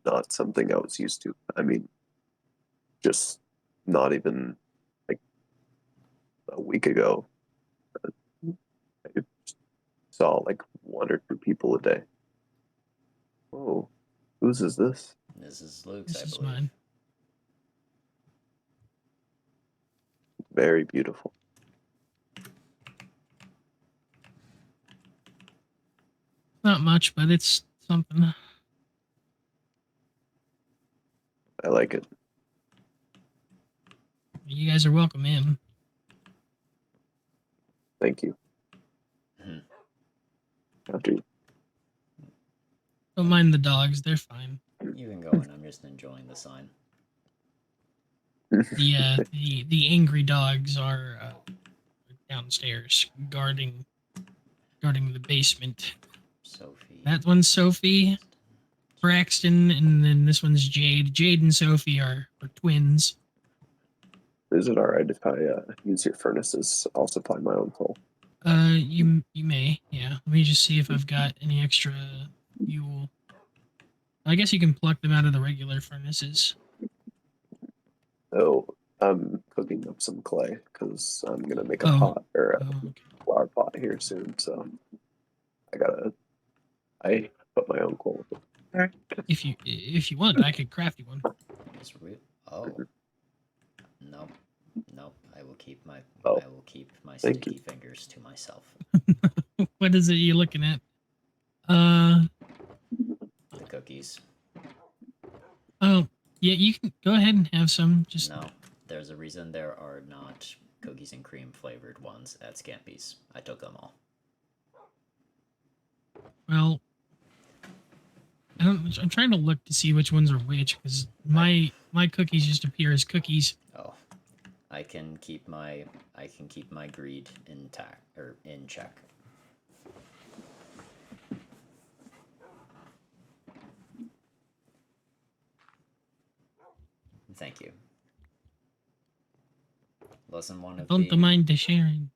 not something I was used to. I mean, just not even like a week ago, I saw like 1 or 2 people a day. Oh, whose is this? This is Luke's, This I is believe. mine. Very beautiful. Not much, but it's something. I like it. You guys are welcome in. Thank you. After you. Don't mind the dogs; they're fine. You can go in. I'm just enjoying the sign. The angry dogs are downstairs guarding the basement. Sophie. That one's Sophie, Braxton, and then this one's Jade. Jade and Sophie are twins. Is it alright if I use your furnaces? I'll supply my own coal. You may, yeah. Let me just see if I've got any extra fuel. I guess you can pluck them out of the regular furnaces. Oh, I'm cooking up some clay because I'm gonna make a Oh. pot or a Okay. flower pot here soon. So I put my own coal with it. If you want, I could craft you one. Oh. Nope. Nope. I will keep my Oh, thank sticky you. fingers to myself. What is it you're looking at? The cookies. Oh, yeah, you can go ahead and have some. Just No. There's a reason there are not cookies and cream flavored ones at Scampy's. I took them all. well, I'm trying to look to see which ones are which because my cookies just appear as cookies. Oh. I can keep my greed intact or in check. Thank you. Lesson one of Don't mind the sharing.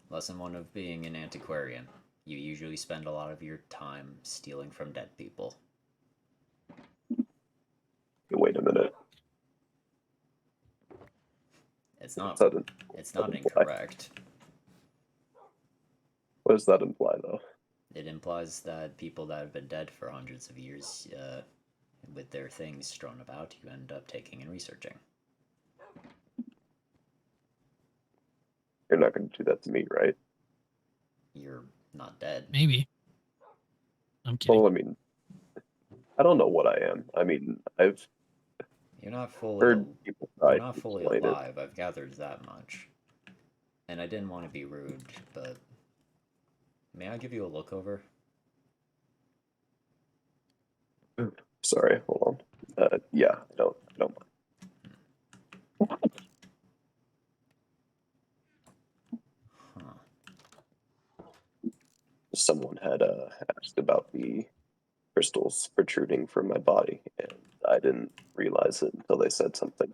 Lesson one of being an antiquarian. You usually spend a lot of your time stealing from dead people. Wait a minute. It's not imply? incorrect. What does that imply, though? It implies that people that have been dead for hundreds of years, with their things strewn about, you end up taking and researching. You're not going to do that to me, right? You're not dead. Maybe. I'm kidding. Well, I mean, I don't know what I am. I mean, I've You're not fully heard people try You're not to fully explain alive. I've gathered that much. And I didn't want to be rude, but may I give you a look over? it. Sorry, hold on. Yeah, I don't mind. Someone had asked about the crystals protruding from my body, and I didn't realize it until they said something.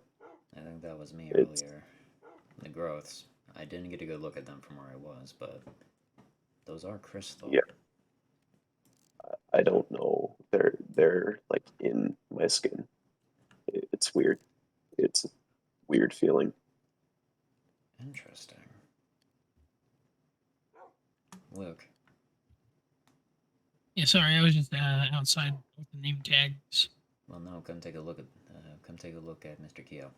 I think that was me earlier. The growths. I didn't get a good look at them from where I was, but those are crystal. Yeah. I don't know. They're like in my skin. It's weird. It's a weird feeling. Interesting. Luke. Yeah, sorry, I was just outside with the name tags. Well, no, come take a look at Mr. Keo.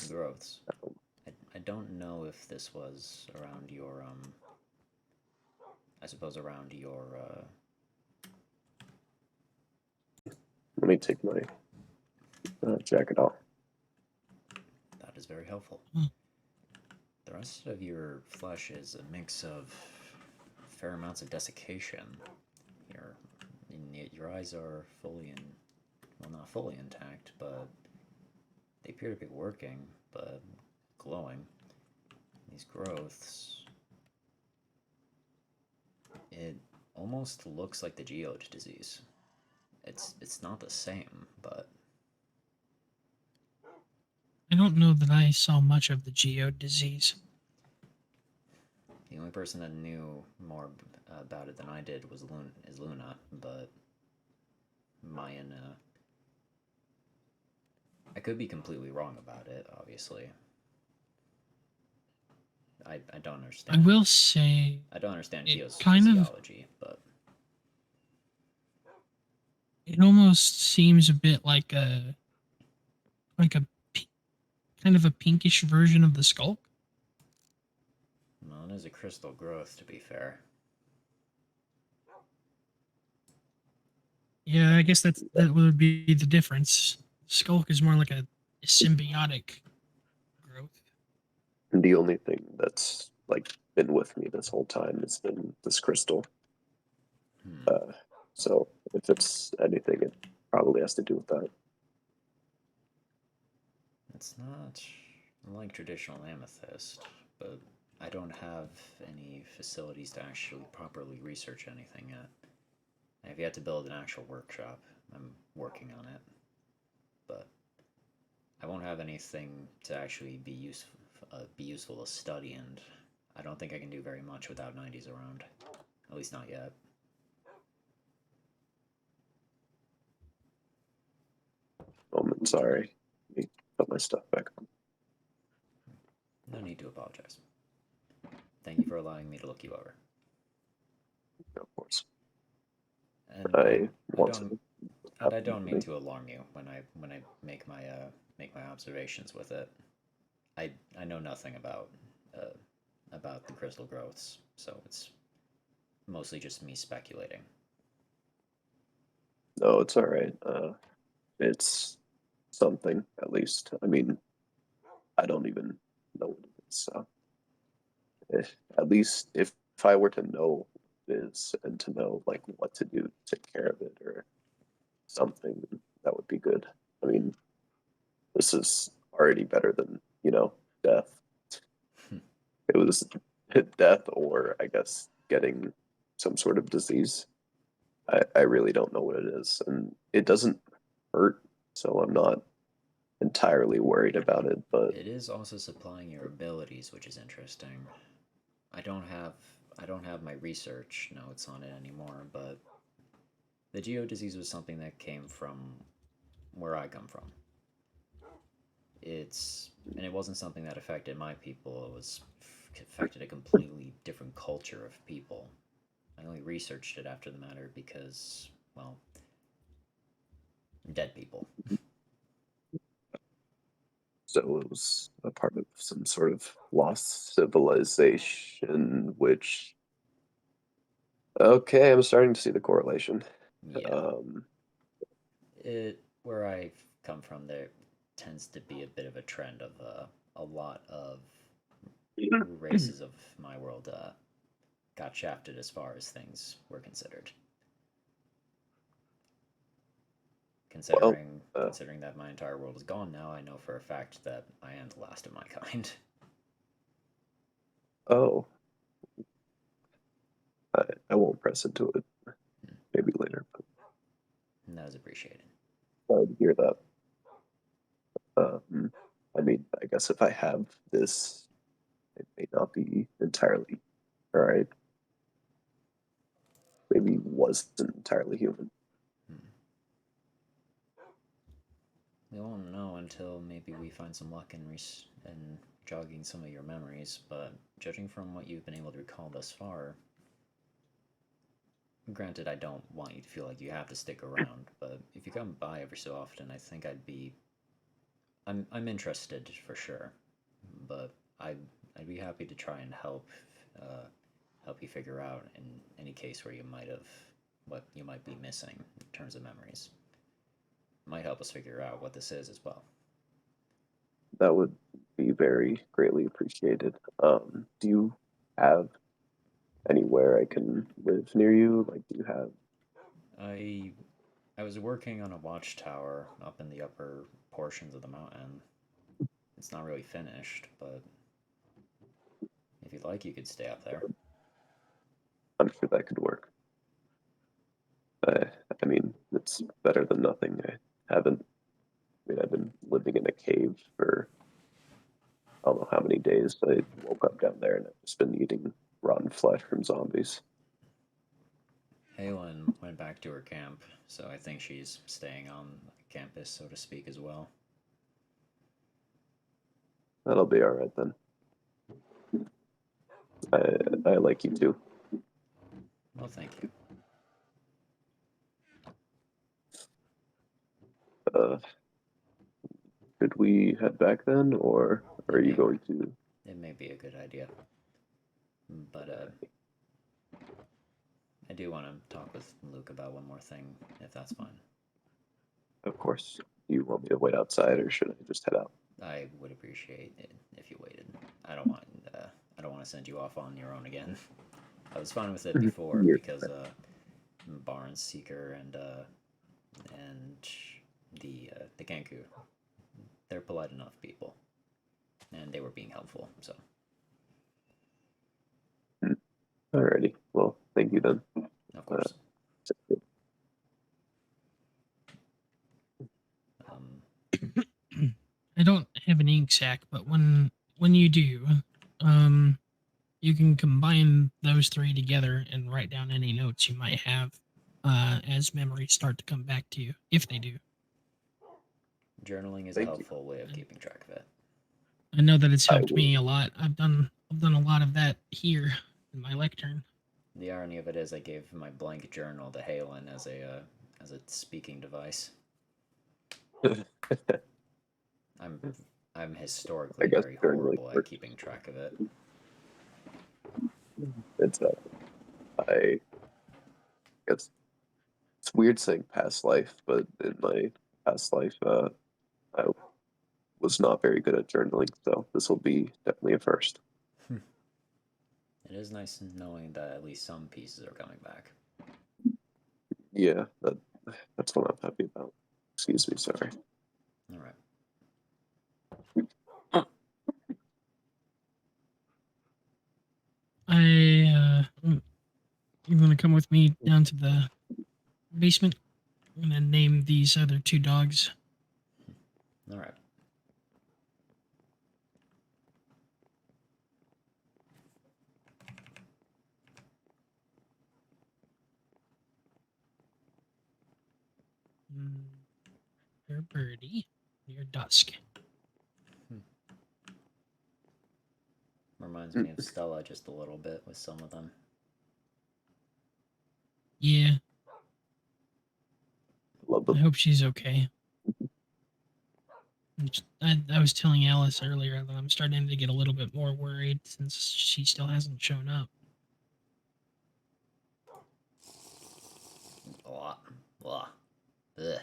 Growths. I don't know if this was around your I suppose around your Let me take my jacket off. That is very helpful. The rest of your flesh is a mix of fair amounts of desiccation. Your eyes are not fully intact, but they appear to be working, but glowing. These growths, it almost looks like the geode disease. It's not the same, but I don't know that I saw much of the geode disease. the only person that knew more about it than I did was Luna, but Mayan. I could be completely wrong about it, obviously. I don't understand. I will say I don't understand Keo's kind physiology, but it almost seems a bit like a kind of a pinkish version of the skulk. well, it is a crystal growth, to be fair. Yeah, I guess that would be the difference. Skulk is more like a symbiotic growth. And the only thing that's like been with me this whole time has been this crystal. So if it's anything, it probably has to do with that. It's not like traditional amethyst, but I don't have any facilities to actually properly research anything yet. I have yet to build an actual workshop. I'm working on it, but I won't have anything to actually be useful to study, and I don't think I can do very much without 90s around. At least not yet. sorry. Let me put my stuff back on. No need to apologize. Thank you for allowing me to look you over. Of course. And I I don't mean to alarm you when I make my observations with it. I know nothing about the crystal growths, so it's mostly just me speculating. No, it's all right. It's something, at least. I mean, I don't even know what it is. So, at least if I were to know what it is and to know like what to do to take care of it or something, that would be good. I mean, this is already better than, death. It was death or I guess getting some sort of disease. I really don't know what it is, and it doesn't hurt, so I'm not entirely worried about it. But it is also supplying your abilities, which is interesting. I don't have my research notes on it anymore, but the geo disease was something that came from where I come from. And it wasn't something that affected my people. It affected a completely different culture of people. I only researched it after the matter because, well, dead people. So it was a part of some sort of lost civilization, which, okay, I'm starting to see the correlation. Yeah. Where I've come from, there tends to be a bit of a trend of a lot of races of my world got shafted as far as things were considered. Considering that my entire world is gone now, I know for a fact that I am the last of my kind. Oh. I won't press into it. Maybe later. But that was appreciated. Sorry to hear that. I mean, I guess if I have this, it may not be entirely alright. Maybe wasn't entirely human. We won't know until maybe we find some luck in jogging some of your memories, but judging from what you've been able to recall thus far, granted, I don't want you to feel like you have to stick around, but if you come by every so often, I think I'm interested for sure, but I'd be happy to try and help you figure out in any case where what you might be missing in terms of memories. It might help us figure out what this is as well. That would be very greatly appreciated. Do you have anywhere I can live near you? Like, do you have? I was working on a watchtower up in the upper portions of the mountain. It's not really finished, but if you'd like, you could stay up there. I'm sure that could work. I mean, it's better than nothing. I've been living in a cave for I don't know how many days. I woke up down there and I've just been eating rotten flesh from zombies. Halen went back to her camp, so I think she's staying on campus, so to speak, as well. That'll be alright then. I like you too. Well, thank you. Could we head back then, or are you going to? It may be a good idea. But I do want to talk with Luke about one more thing, if that's fine. Of course. Do you want me to wait outside, or should I just head out? I would appreciate it if you waited. I don't want to send you off on your own again. I was fine with it before because Barnes, Seeker, and the Kenku, they're polite enough people, and they were being helpful. So. Alrighty. Well, thank you then. Of course. I don't have an ink sac, but when you do, you can combine those three together and write down any notes you might have as memories start to come back to you, if they do. Journaling is a Thank you. helpful way of keeping track of it. I know that it's I helped will. me a lot. I've done a lot of that here in my lectern. The irony of it is, I gave my blank journal to Halen as a speaking device. I'm historically guess very journaling horrible at works. keeping track of it. It's I guess it's weird saying past life, but in my past life, I was not very good at journaling, so this will be definitely a first. It is nice knowing that at least some pieces are coming back. Yeah, that's what I'm happy about. Excuse me, sorry. All right. You want to come with me down to the basement? I'm gonna name these other two dogs. All right. You're Birdie. You're Dusk. Reminds me of Stella just a little bit with some of them. Yeah. Love them. I hope she's okay. I was telling Alice earlier that I'm starting to get a little bit more worried since she still hasn't shown up. Blah. Ugh.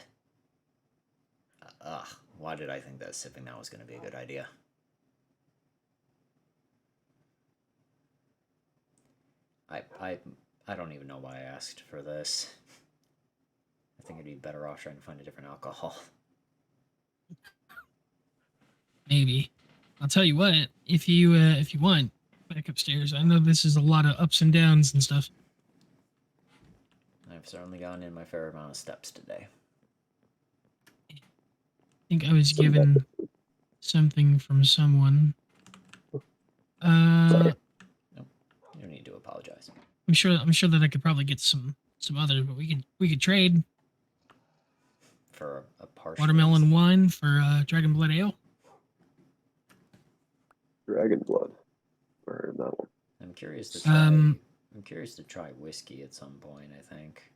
Ugh. Why did I think that sipping that was going to be a good idea? I don't even know why I asked for this. I think I'd be better off trying to find a different alcohol. Maybe. I'll tell you what. If you want, back upstairs. I know this is a lot of ups and downs and stuff. I've certainly gotten in my fair amount of steps today. I think I was given something from someone. Sorry. Nope. You don't need to apologize. I'm sure that I could probably get some others, but we could trade For a partial watermelon wine for dragon blood ale. Dragon blood. Or that one. I'm curious to try. I'm curious to try whiskey at some point. I think.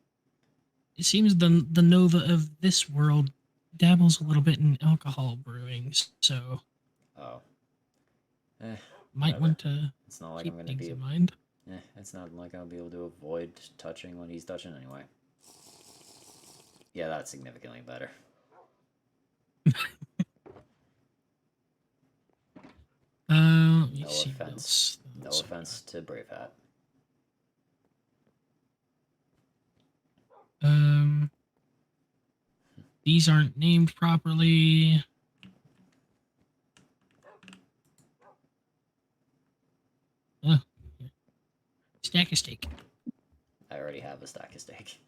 It seems the Nova of this world dabbles a little bit in alcohol brewing, so Oh. might want to it's not like keep I'm gonna things be in mind. It's not like I'll be able to avoid touching what he's touching anyway. Yeah, that's significantly better. No offense. No offense to Bravehat. These aren't named properly. Stack of steak. I already have a stack of steak.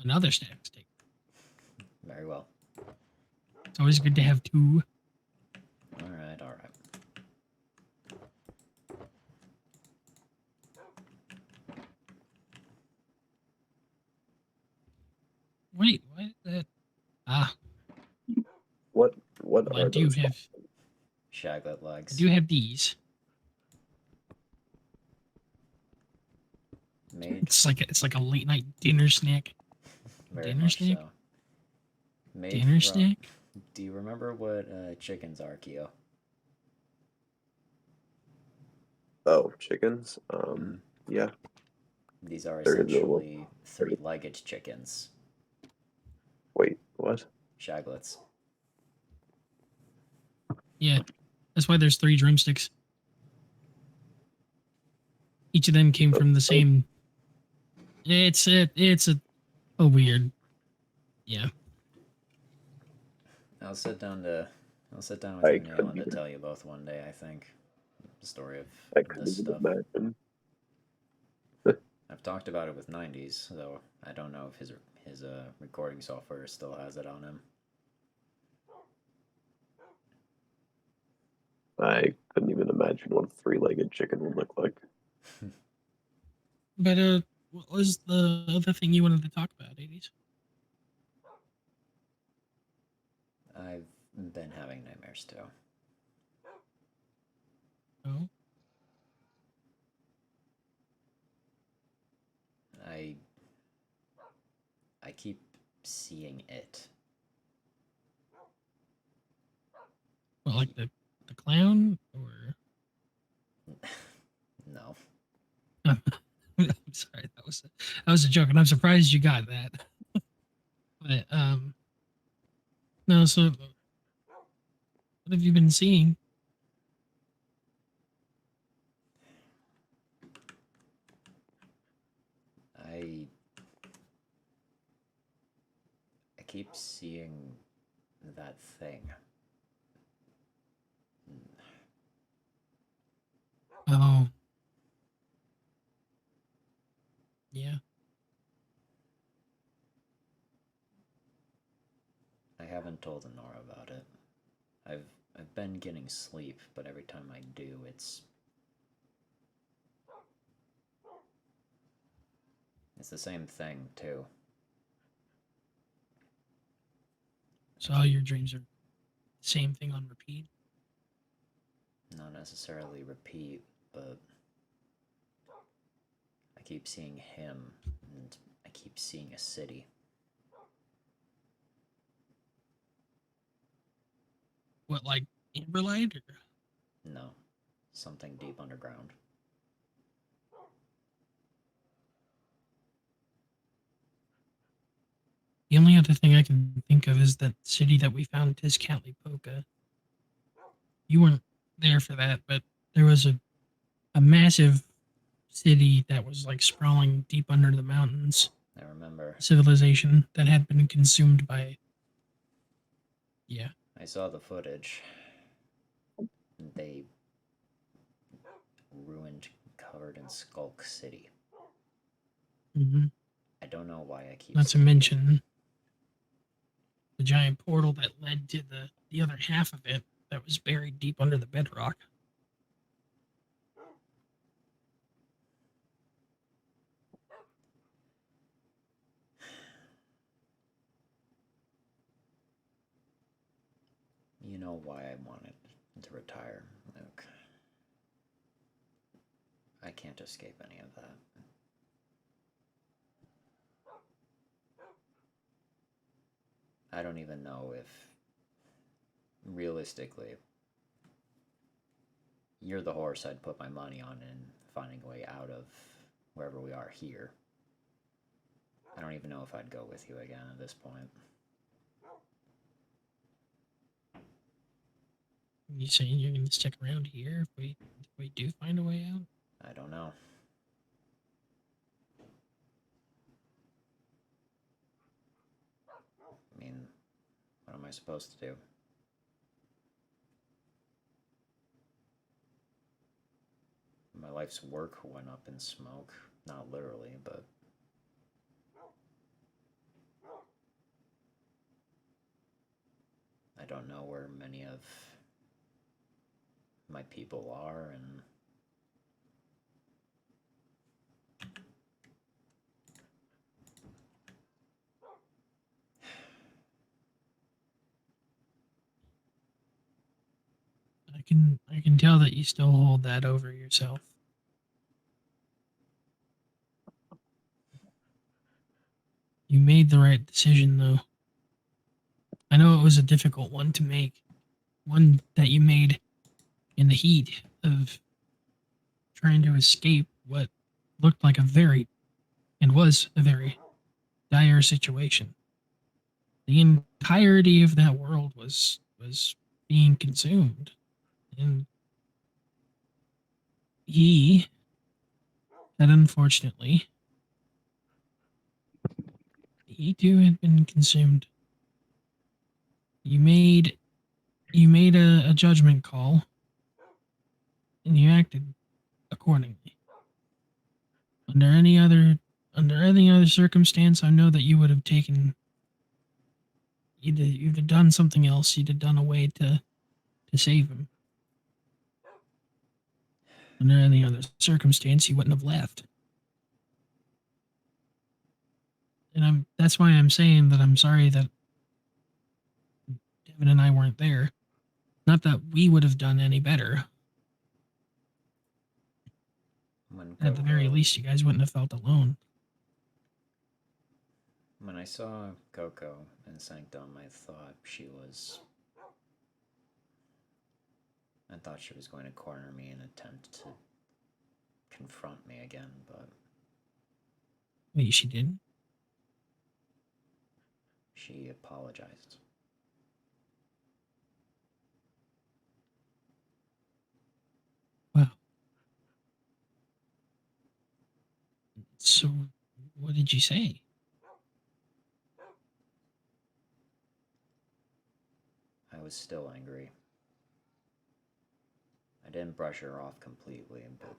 Another stack of steak. Very well. It's always good to have two. All right. Wait, what? What I are do those? have Shaglet legs. I do have these. Made. It's like a late night dinner snack. Very dinner much snack. So. Made dinner snack. Do you remember what chickens are, Keo? Oh, chickens. Yeah. These are They're essentially three-legged chickens. Wait, what? Shaglets. Yeah, that's why there's 3 drumsticks. Each of them came from the same. It's a weird. Yeah. I'll sit down with you and Alan to tell you both one day. I think the story of this stuff. Imagine. I've talked about it with 90s, though I don't know if his recording software still has it on him. I couldn't even imagine what a 3-legged chicken would look like. But what was the other thing you wanted to talk about, 80s? I've been having nightmares too. Oh, I keep seeing it. well, like the clown, or No. I'm sorry, that was a joke, and I'm surprised you got that. But no. So, what have you been seeing? I keep seeing that thing. Oh, yeah. I haven't told Nora about it. I've been getting sleep, but every time I do, it's the same thing too. So all your dreams are the same thing on repeat. Not necessarily repeat, but I keep seeing him, and I keep seeing a city. What, like Amberlight? Or? No, something deep underground. The only other thing I can think of is that city that we found Tizcatlipoca. You weren't there for that, but there was a massive city that was like sprawling deep under the mountains. I remember. Civilization that had been consumed by. Yeah. I saw the footage. They ruined, covered in Skulk City. Mm-hmm. I don't know why I keep. Not to mention the giant portal that led to the other half of it that was buried deep under the bedrock. You know why I wanted to retire, Luke. I can't escape any of that. I don't even know if, realistically, you're the horse I'd put my money on in finding a way out of wherever we are here. I don't even know if I'd go with you again at this point. You saying you're going to stick around here if we do find a way out? I don't know. I mean, what am I supposed to do? My life's work went up in smoke. Not literally, but... I don't know where many of my people are, and... I can tell that you still hold that over yourself. You made the right decision, though. I know it was a difficult one to make, one that you made in the heat of trying to escape what looked like a very, and was a very, dire situation. The entirety of that world was being consumed, and he had unfortunately, he too had been consumed. You made a judgment call, and you acted accordingly. Under any other circumstance, I know that you would have taken. You'd have done something else. You'd have done a way to save him. Under any other circumstance, you wouldn't have left. And that's why I'm saying that I'm sorry that Evan and I weren't there. Not that we would have done any better. When At the very Coco- least, you guys wouldn't have felt alone. When I saw Coco in Sanctum, I thought she was going to corner me and attempt to confront me again, but Wait, she didn't? she apologized. Wow. So, what did you say? I was still angry. I didn't brush her off completely, but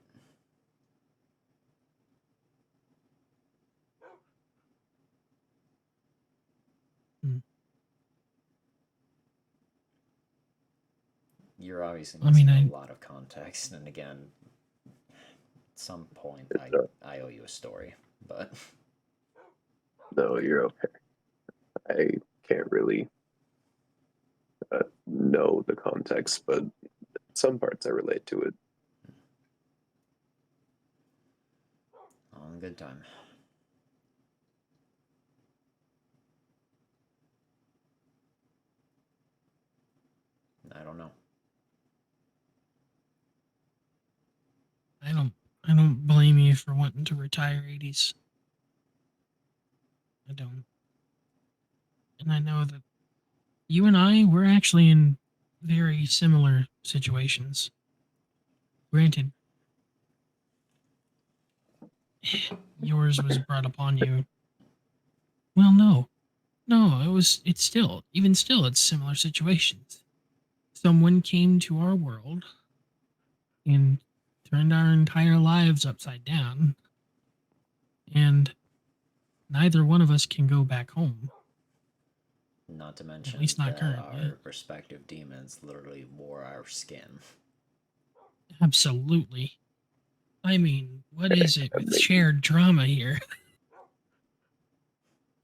you're obviously missing a lot of context, and again, at some point I owe you a story, but No, you're okay. I can't really know the context, but some parts I relate to it. all in good time. I don't know. I don't blame you for wanting to retire 80s. I don't. And I know that you and I, we're actually in very similar situations. Granted, yours was brought upon you. Well, no. No, it's still, even still, it's similar situations. Someone came to our world and turned our entire lives upside down, and neither one of us can go back home. Not to mention At least not that currently. our respective demons literally wore our skin. Absolutely. I mean, what is it with shared drama here?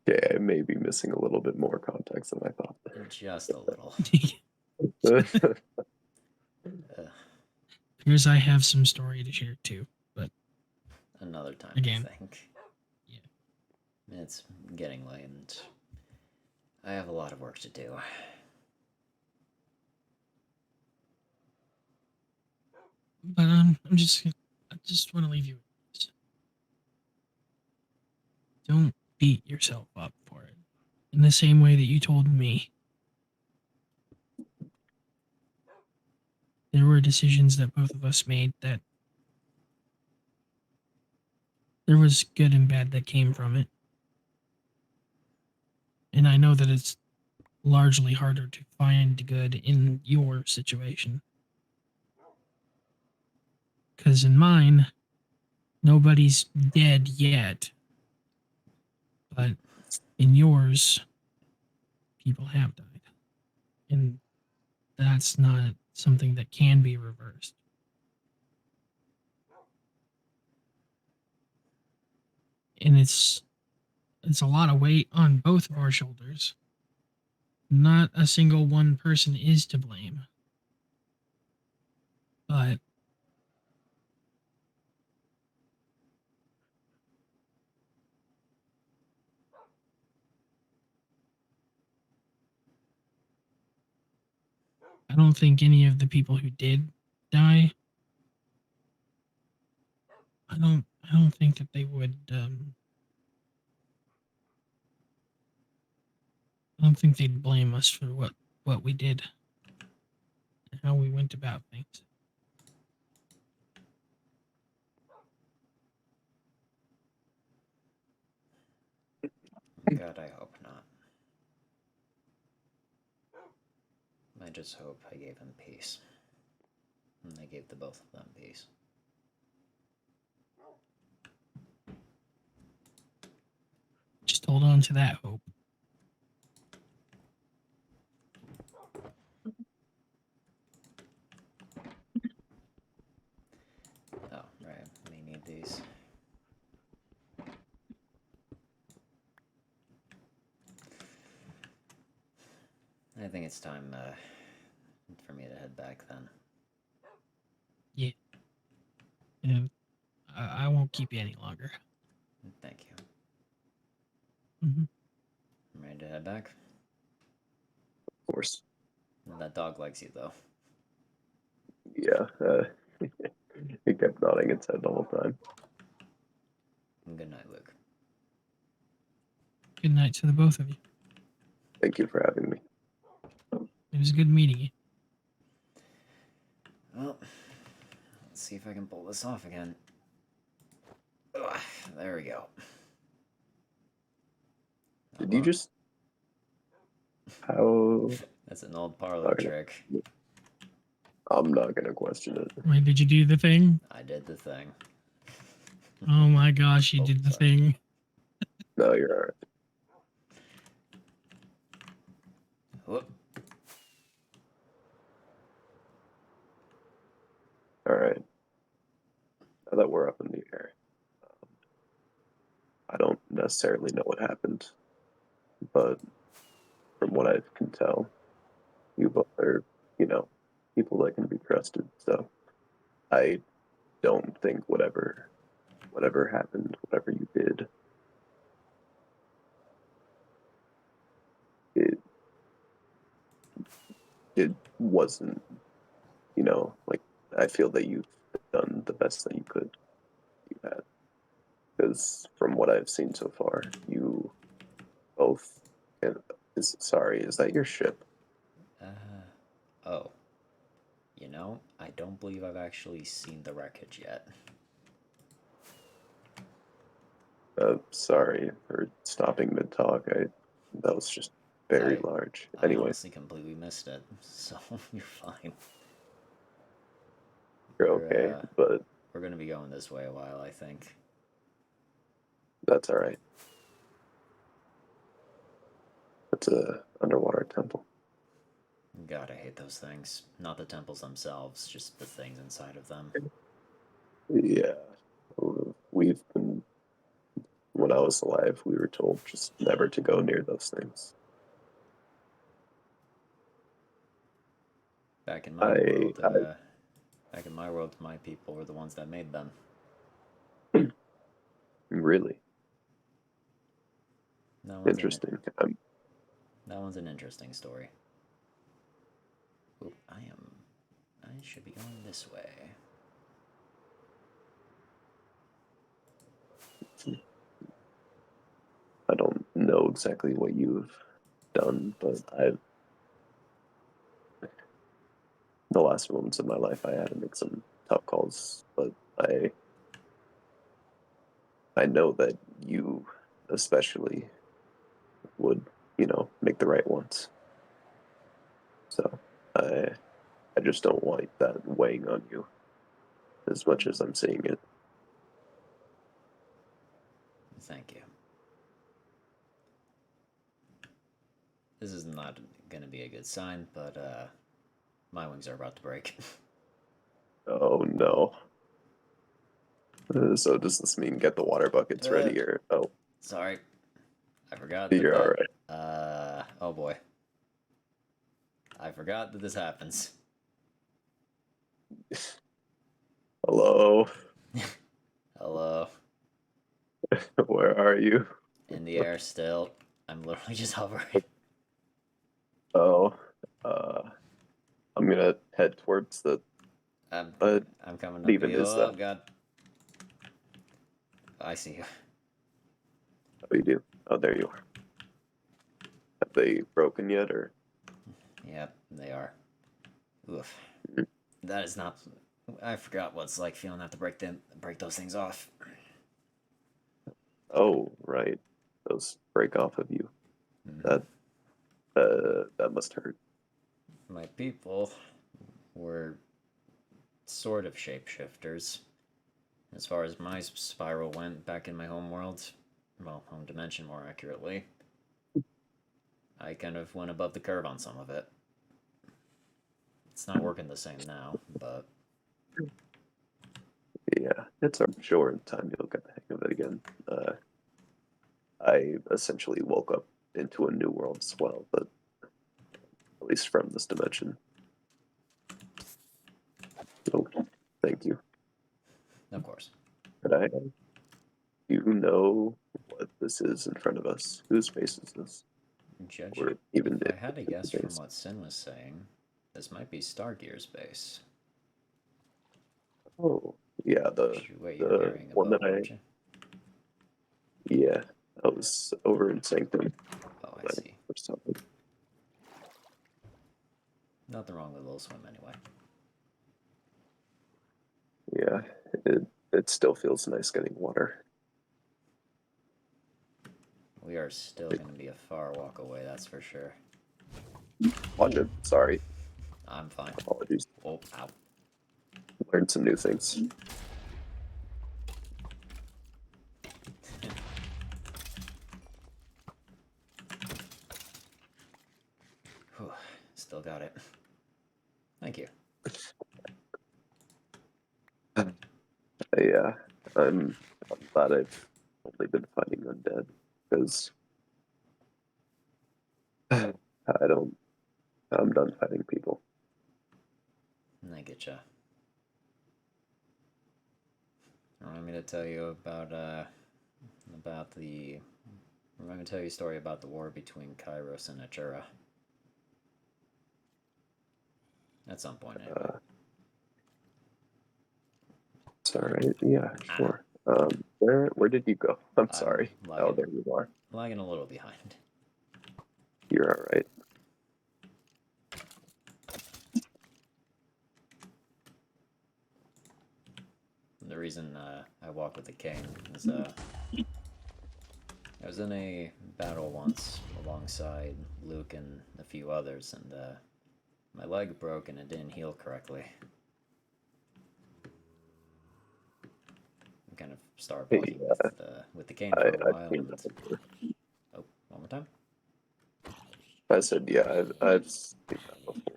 Yeah, I may be missing a little bit more context than I thought. Just a little. Here's I have some story to share too, but another time, again, I think. Yeah. It's getting late and I have a lot of work to do. But I just want to leave you with this. Don't beat yourself up for it. In the same way that you told me. There were decisions that both of us made that there was good and bad that came from it. And I know that it's largely harder to find good in your situation. Because in mine, nobody's dead yet. But in yours, people have died. And that's not something that can be reversed. And it's a lot of weight on both of our shoulders. Not a single one person is to blame. But I don't think any of the people who did die, I don't think that they would I don't think they'd blame us for what we did and how we went about things. God, I hope not. I just hope I gave him peace. And I gave the both of them peace. Just hold on to that hope. Oh, right. We need these. I think it's time for me to head back then. Yeah. And I won't keep you any longer. Thank you. Mm-hmm. I'm ready to head back. Of course. That dog likes you, though. Yeah. He kept nodding its head the whole time. Good night, Luke. Good night to the both of you. Thank you for having me. It was good meeting you. Well, let's see if I can pull this off again. Ugh, there we go. Did you just... How... That's an old parlor trick. I'm not gonna question it. Wait, did you do the thing? I did the thing. Oh my gosh, you did the thing. No, you're alright. Whoop. Alright. Now that we're up in the air, I don't necessarily know what happened, but from what I can tell, you both are, people that can be trusted. So I don't think whatever happened, whatever you did, it wasn't, like, I feel that you've done the best that you could. You had, because from what I've seen so far, you both. Sorry, is that your ship? Oh. I don't believe I've actually seen the wreckage yet. Sorry for stopping mid-talk. That was just very large. I Anyway, honestly completely missed it, so you're fine. you're okay, but we're gonna be going this way a while, I think. that's all right. It's a underwater temple. God, I hate those things. Not the temples themselves, just the things inside of them. Yeah, when I was alive, we were told just never to go near those things. Back in my world, my people were the ones that made them. Really? Interesting. That one's an interesting story. Oop, I should be going this way. I don't know exactly what you've done, but the last moments of my life, I had to make some tough calls, but I know that you especially would, make the right ones. So I just don't want that weighing on you as much as I'm seeing it. Thank you. This is not gonna be a good sign, but my wings are about to break. Oh no. So does this mean get the water buckets ready, or oh? Sorry, I forgot. You're all right. Oh boy, I forgot that this happens. Hello. Hello. Where are you? In the air still. I'm literally just hovering. Oh, I'm gonna head towards the. I'm coming up even to you. is Oh that? god. I see you. Oh, you do. Oh, there you are. Have they broken yet, or? Yep, they are. Oof. That is not. I forgot what it's like feeling have to break those things off. Oh, right. Those break off of you. That must hurt. My people were sort of shapeshifters. As far as my spiral went back in my home world, well, home dimension more accurately, I kind of went above the curve on some of it. It's not working the same now, but... Yeah, I'm sure in time you'll get the hang of it again. I essentially woke up into a new world as well, but at least from this dimension. Oh, thank you. Of course. But you know what this is in front of us? Whose face is this? Judging, Or even if I had to guess from face. what Sin was saying, this might be Stargear's base. Oh, yeah, Wait, you were the carrying a one bow, that weren't you? Yeah, I was over in Sanctum. Oh, I see. Or something. Nothing wrong with a little swim anyway. Yeah, it still feels nice getting water. We are still going to be a far walk away, that's for sure. London, sorry. I'm fine. Apologies. Oh, ow. Learned some new things. Whew, still got it. Thank you. Yeah, I'm glad I've only been fighting undead, because I'm done fighting people. I get ya. You want me to tell you about the... I'm going to tell you a story about the war between Kairos and Achura. At some point, anyway. Sorry, yeah, sure. Where did you go? I'm sorry. Lagging, Oh, there you are. Lagging a little behind. You're all right. The reason I walk with the king is I was in a battle once alongside Luke and a few others, and my leg broke and it didn't heal correctly. I'm kind of started walking with the cane for a while. Oh, one more time. I said, yeah, I've seen that before.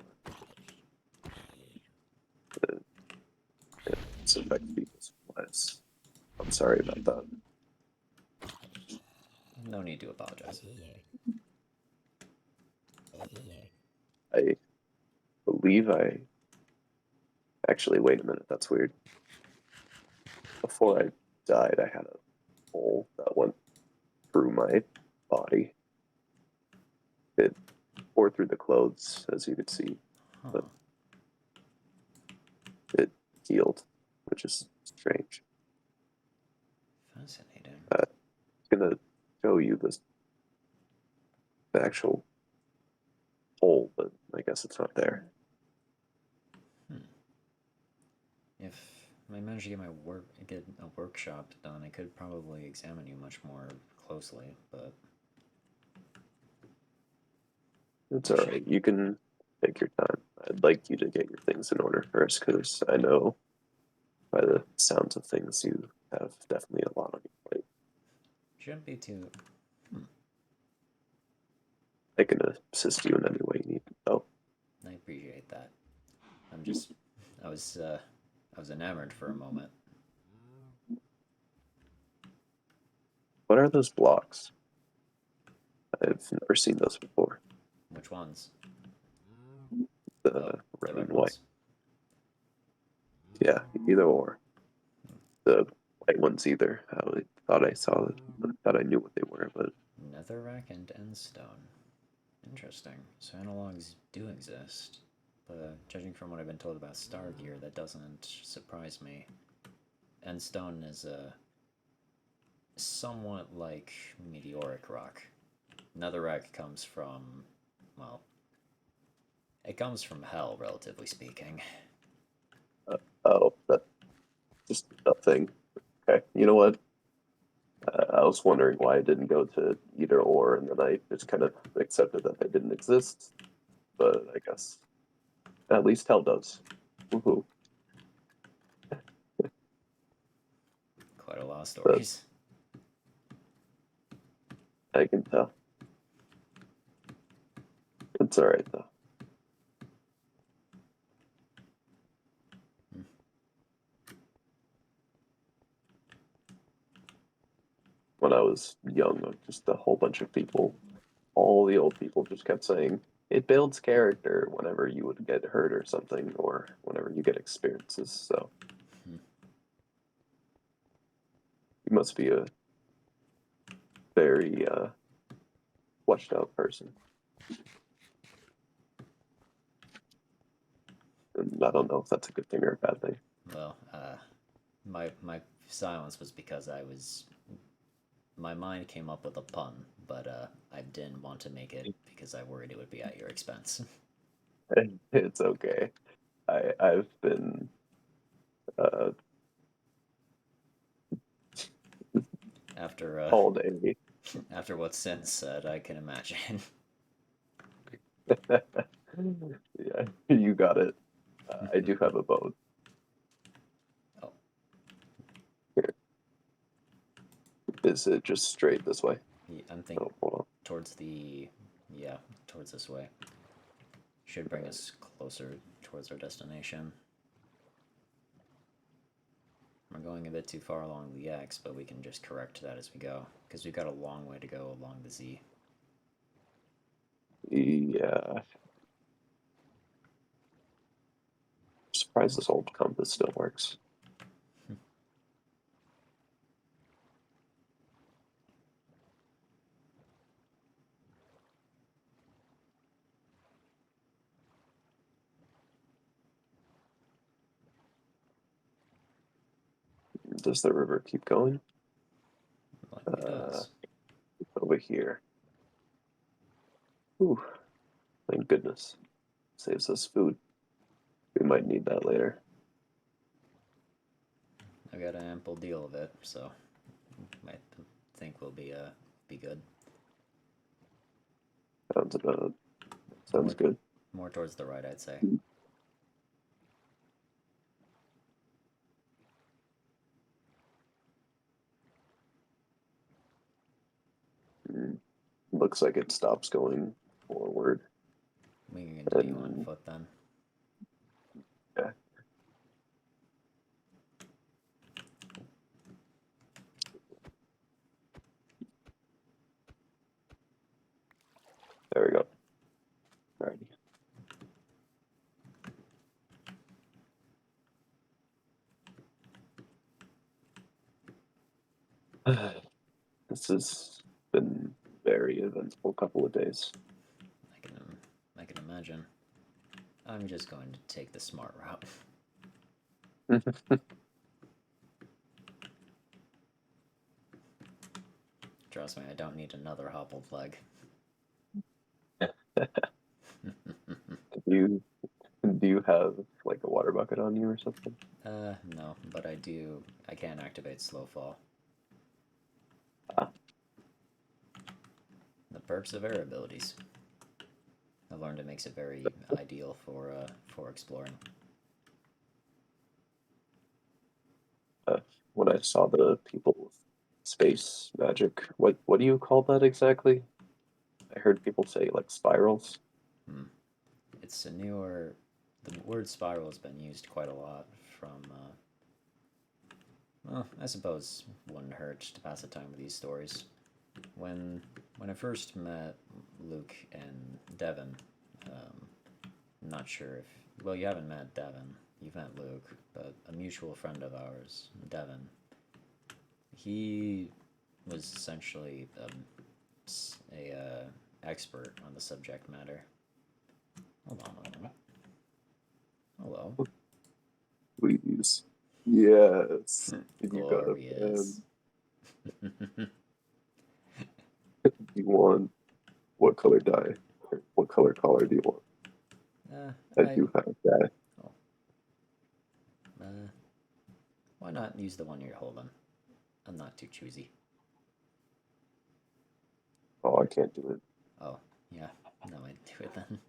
It's affected people's lives. I'm sorry about that. No need to apologize. I believe I... Actually, wait a minute, that's weird. Before I died, I had a hole that went through my body. It tore through the clothes, as you could see, but it healed, which is strange. Fascinating. I'm gonna show you the actual hole, but I guess it's not there. If I manage to get a workshop done, I could probably examine you much more closely, but It's alright, you can take your time. I'd like you to get your things in order first, because I know by the sounds of things you have definitely a lot on your plate. Shouldn't be too... I can assist you in any way you need. Oh. I appreciate that. I was enamored for a moment. What are those blocks? I've never seen those before. Which ones? The red and white. Ones? Yeah, either or. The white ones either. I thought I saw it. I thought I knew what they were, but... Netherrack and Endstone. Interesting. So analogs do exist. But judging from what I've been told about Stargear, that doesn't surprise me. Endstone is somewhat like meteoric rock. Netherrack comes from, well, it comes from hell, relatively speaking. Oh, that's just a thing. Okay, you know what? I was wondering why I didn't go to either or, and then I just kind of accepted that they didn't exist. But I guess at least hell does. Woohoo. Quite a lot of stories. I can tell. It's alright, though. When I was young, just a whole bunch of people, all the old people just kept saying, it builds character whenever you would get hurt or something, or whenever you get experiences. So you must be a very fleshed out person. And I don't know if that's a good thing or a bad thing. Well, my silence was because my mind came up with a pun, but I didn't want to make it because I worried it would be at your expense. It's okay. I've been After all day. After what Sin said, I can imagine. Yeah, you got it. I do have a boat. Oh. Here. Is it just straight this way? Yeah, I'm thinking hold on. towards this way. Should bring us closer towards our destination. We're going a bit too far along the X, but we can just correct that as we go, because we've got a long way to go along the Z. Yeah. I'm surprised this old compass still works. Does the river keep going? Like it does. Over here. Ooh, thank goodness. Saves us food. We might need that later. I got an ample deal of it, so I think we'll be good. Sounds good. More towards the right, I'd say. Looks like it stops going forward. We can continue on foot then. Yeah. There we go. Alrighty. This has been very eventful couple of days. I can imagine. I'm just going to take the smart route. Trust me, I don't need another hobbled leg. Do you have like a water bucket on you or something? No, but I can activate slow fall. The perks of air abilities. I've learned it makes it very ideal for exploring. When I saw the people with space magic, what do you call that exactly? I heard people say like spirals. It's a newer. The word spiral has been used quite a lot from. Well, I suppose wouldn't hurt to pass the time with these stories. When I first met Luke and Devin, I'm not sure if you haven't met Devin, you've met Luke, but a mutual friend of ours, Devin, he was essentially a expert on the subject matter. Hold on a moment. Hello. Please. Yes. Glorious. You want what color dye? What color collar do you want? I do have that. Oh. Why not use the one you're holding? I'm not too choosy. Oh, I can't do it. Oh, yeah. No, I do it then.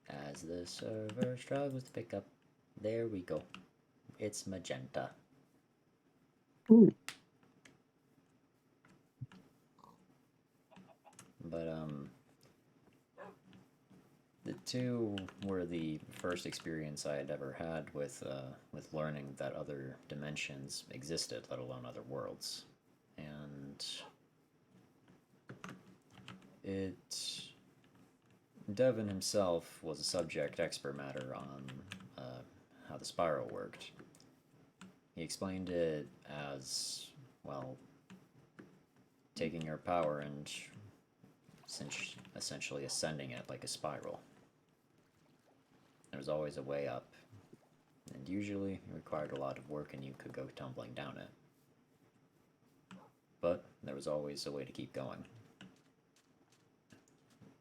As the server struggles to pick up, there we go. It's magenta. But the two were the first experience I had ever had with learning that other dimensions existed, let alone other worlds. And Devin himself was a subject expert matter on how the spiral worked. He explained it as, well, taking your power and essentially ascending it like a spiral. There was always a way up, and usually it required a lot of work and you could go tumbling down it. But there was always a way to keep going.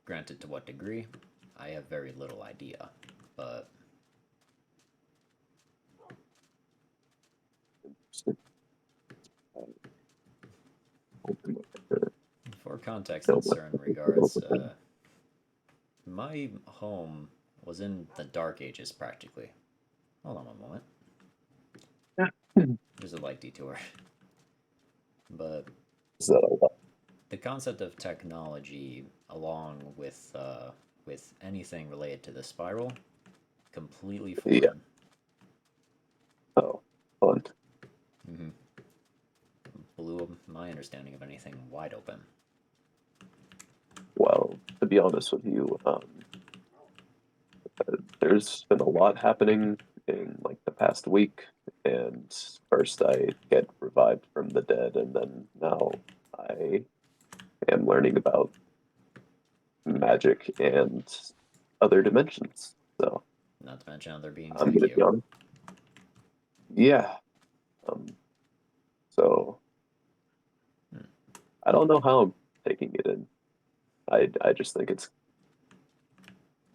Granted, to what degree, I have very little idea, but for context in certain regards, my home was in the Dark Ages practically. Hold on one moment. There's a light detour. But Is that a lot? The concept of technology, along with anything related to the spiral, completely foreign. Yeah. Oh, fun. Mm-hmm. Blew my understanding of anything wide open. Well, to be honest with you, there's been a lot happening in like the past week, and first I get revived from the dead, and then now I am learning about magic and other dimensions. So, not to mention other beings I'm like gonna be you. honest. Yeah. So I don't know how I'm taking it in. I just think it's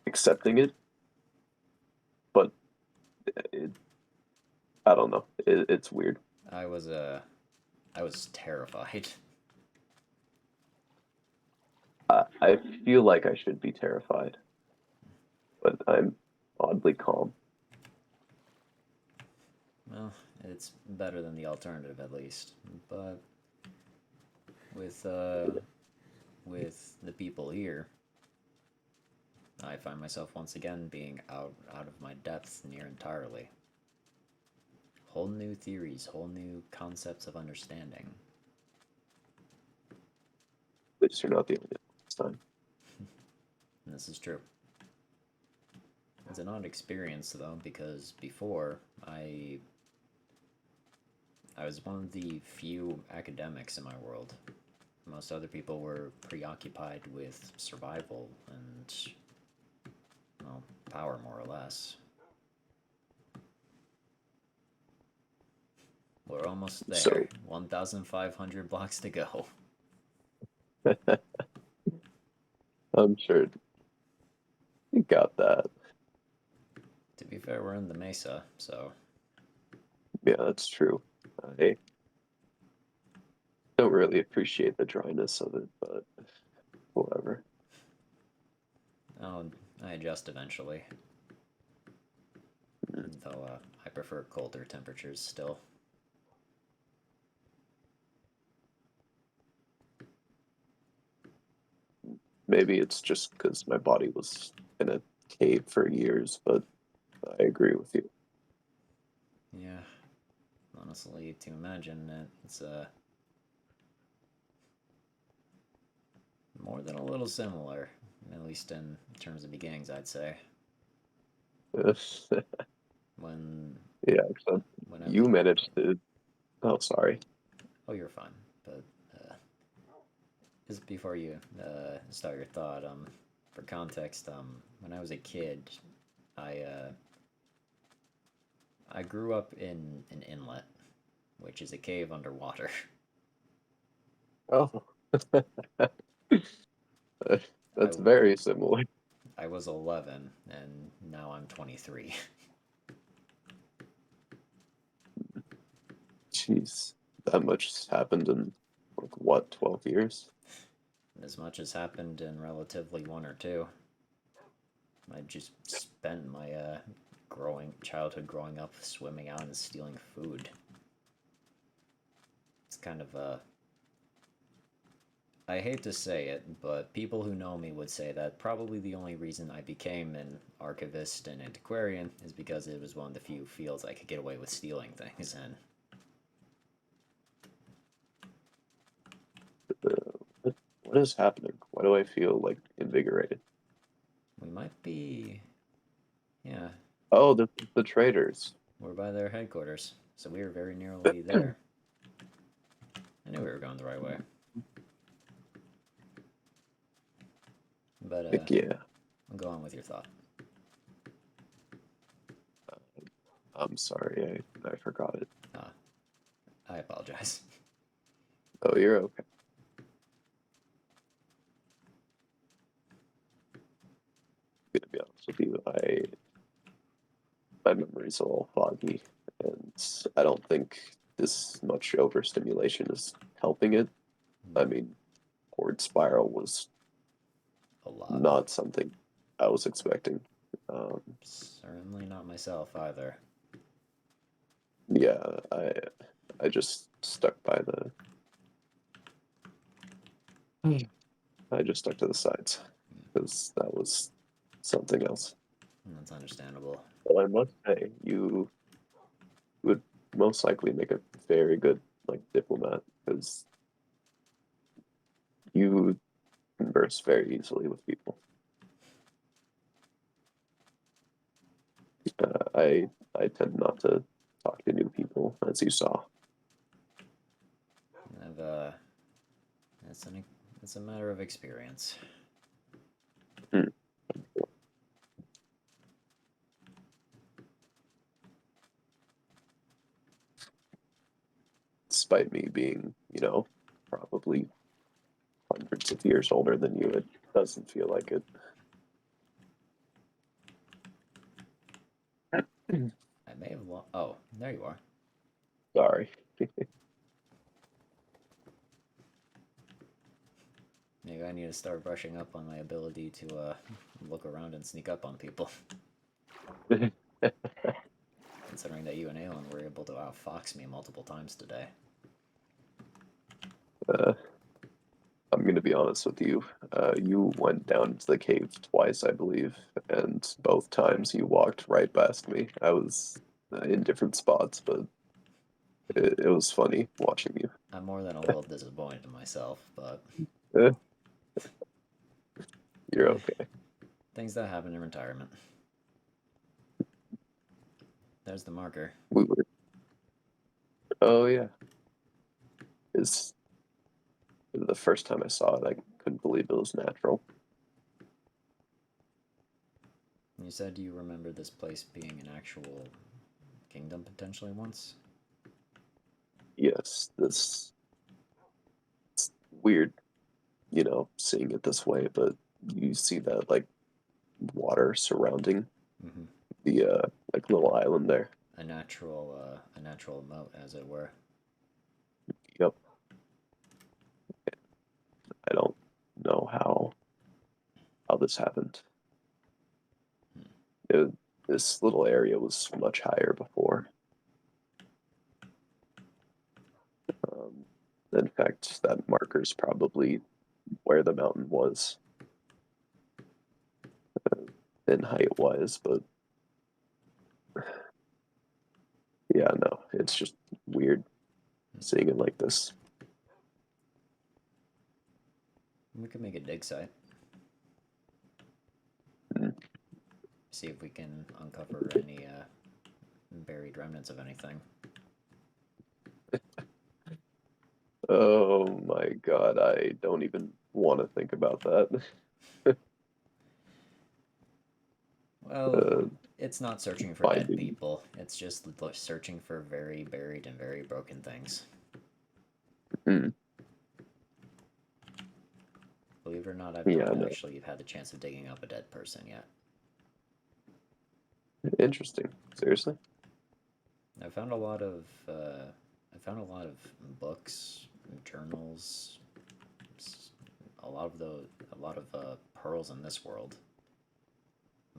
accepting it, but I don't know. It's weird. I was terrified. I feel like I should be terrified, but I'm oddly calm. Well, it's better than the alternative at least. But with the people here, I find myself once again being out of my depth near entirely. Whole new theories, whole new concepts of understanding. At least you're not the only one this time. And this is true. It's an odd experience though, because before I was one of the few academics in my world. Most other people were preoccupied with survival and, well, power more or less. We're almost there. So 1,500 blocks to go. I'm sure you got that. To be fair, we're in the mesa, so. Yeah, that's true. I don't really appreciate the dryness of it, but whatever. Oh, I adjust eventually. Though I prefer colder temperatures still. Maybe it's just because my body was in a cave for years, but I agree with you. Yeah. Honestly, to imagine it, it's more than a little similar, at least in terms of beginnings, I'd say. When Yeah, except you managed to. Oh, sorry. Oh, you're fine. But just before you start your thought, for context, when I was a kid, I grew up in an inlet, which is a cave underwater. Oh, that's very similar. I was 11, and now I'm 23. Jeez, that much has happened in, like, what, 12 years? As much has happened in relatively 1 or 2. I just spent my childhood growing up swimming out and stealing food. It's kind of I hate to say it, but people who know me would say that probably the only reason I became an archivist and antiquarian is because it was one of the few fields I could get away with stealing things in. What is happening? Why do I feel like invigorated? We might be. Yeah, Oh, the traders. we're by their headquarters, so we were very nearly there. I knew we were going the right way. But, Heck yeah. go on with your thought. I'm sorry, I forgot it. I apologize. Oh, you're okay. Gonna be honest with you, my memory's a little foggy, and I don't think this much overstimulation is helping it. I mean, Horde Spiral was A lot. not something I was expecting. Certainly not myself either. Yeah, I just stuck by I just stuck to the sides because that was something else. That's understandable. Well, I must say, you would most likely make a very good diplomat because you converse very easily with people. I tend not to talk to new people, as you saw. It's a matter of experience. Despite me being, probably hundreds of years older than you, it doesn't feel like it. I may have oh, there you are. Sorry. Maybe I need to start brushing up on my ability to look around and sneak up on people. Considering that you and Aelin were able to outfox me multiple times today. I'm going to be honest with you. You went down to the cave twice, I believe, and both times you walked right past me. I was in different spots, but it was funny watching you. I'm more than a little disappointed in myself, but you're okay. Things that happen in retirement. There's the marker. We were. Oh yeah. It's the first time I saw it, I couldn't believe it was natural. You said you remember this place being an actual kingdom potentially once? Yes, it's weird, seeing it this way, but you see that water surrounding the little island there. A natural moat, as it were. Yep. I don't know how this happened. This little area was much higher before. In fact, that marker's probably where the mountain was in height-wise, but yeah, no, it's just weird seeing it like this. We could make a dig site. See if we can uncover any buried remnants of anything. Oh my god, I don't even want to think about that. Well, it's not searching for dead people. It's just searching for very buried and very broken things. Believe it or not, I've not actually had the chance of digging up a dead person yet. Interesting. Seriously? I found a lot of books, journals, a lot of pearls in this world,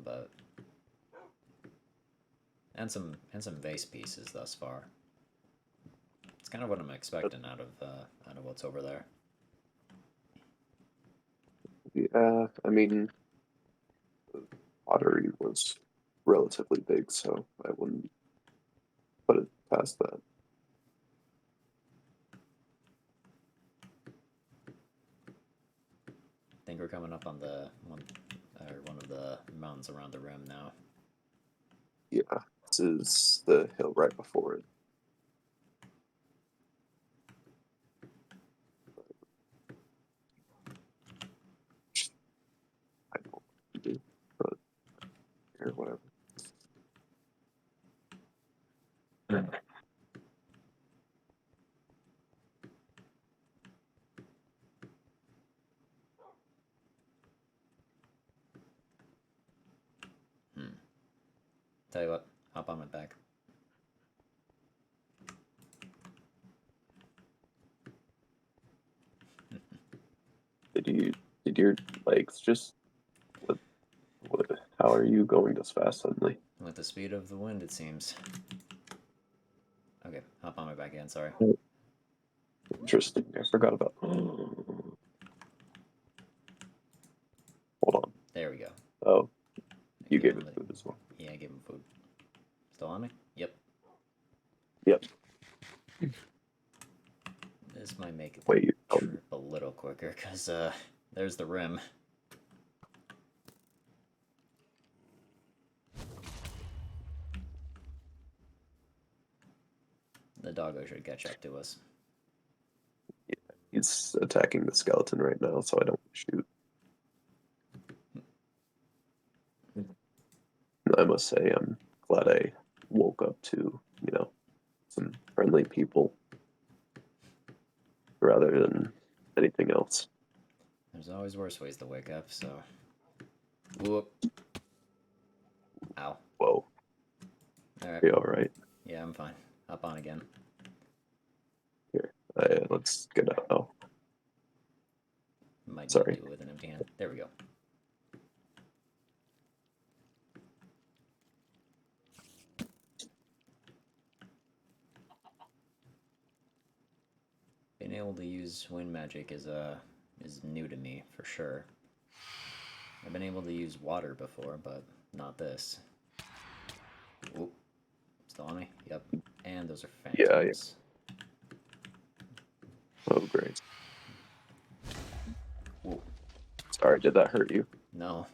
but and some vase pieces thus far. It's kind of what I'm expecting out of what's over there. Yeah, I mean, pottery was relatively big, so I wouldn't put it past that. we're coming up on the one of the mountains around the rim now. Yeah, this is the hill right before it. I don't know what to do, but here, whatever. Tell you what, hop on my back. Did your legs just what how are you going this fast suddenly? With the speed of the wind, it seems. Okay, hop on my back again, sorry. Interesting. I forgot about hold on. There we go. Oh. You Give gave him it food as well. Yeah, I gave him food. Still on me? Yep. Yep. This might make it Wait, trip a little quicker, because there's the rim. The doggo should catch up to us. Yeah, he's attacking the skeleton right now, so I don't shoot. I must say, I'm glad I woke up to, some friendly people rather than anything else. There's always worse ways to wake up, so... Whoop. Ow. Whoa. Alright. You alright? Yeah, I'm fine. Hop on again. Here, let's get out. Oh. Might Sorry. do it with an empty hand. There we go. Being able to use wind magic is new to me, for sure. I've been able to use water before, but not this. Oop. Still on me? Yep. And those are phantoms. Yeah. Oh, great. Ooh. Sorry, did that hurt you? No.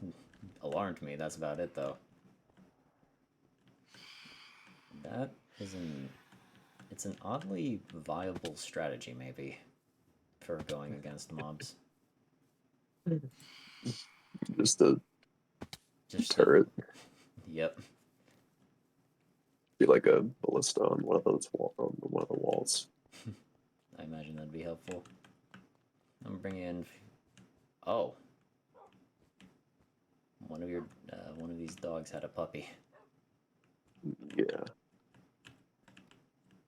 Alarmed me, that's about it, though. That is it's an oddly viable strategy, maybe, for going against mobs. Just a turret. Yep. Be like a ballista on one of the walls. I imagine that'd be helpful. I'm bringing in. Oh. One of these dogs had a puppy. Yeah.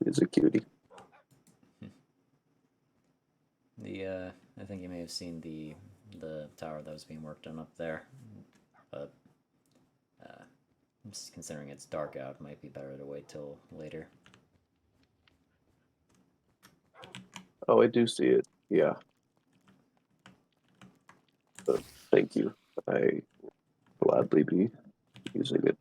He's a cutie. I think you may have seen the tower that was being worked on up there, but just considering it's dark out, it might be better to wait till later. Oh, I do see it. Yeah. But thank you. I gladly be using it.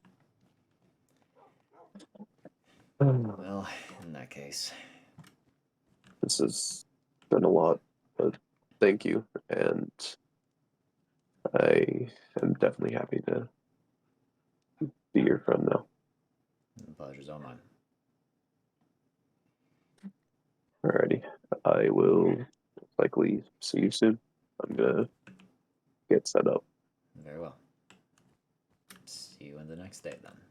Well, in that case, this has been a lot, but thank you, and I am definitely happy to be your friend now. the pleasure's all mine. Alrighty, I will likely see you soon. I'm gonna get set up. Very well. See you in the next day then.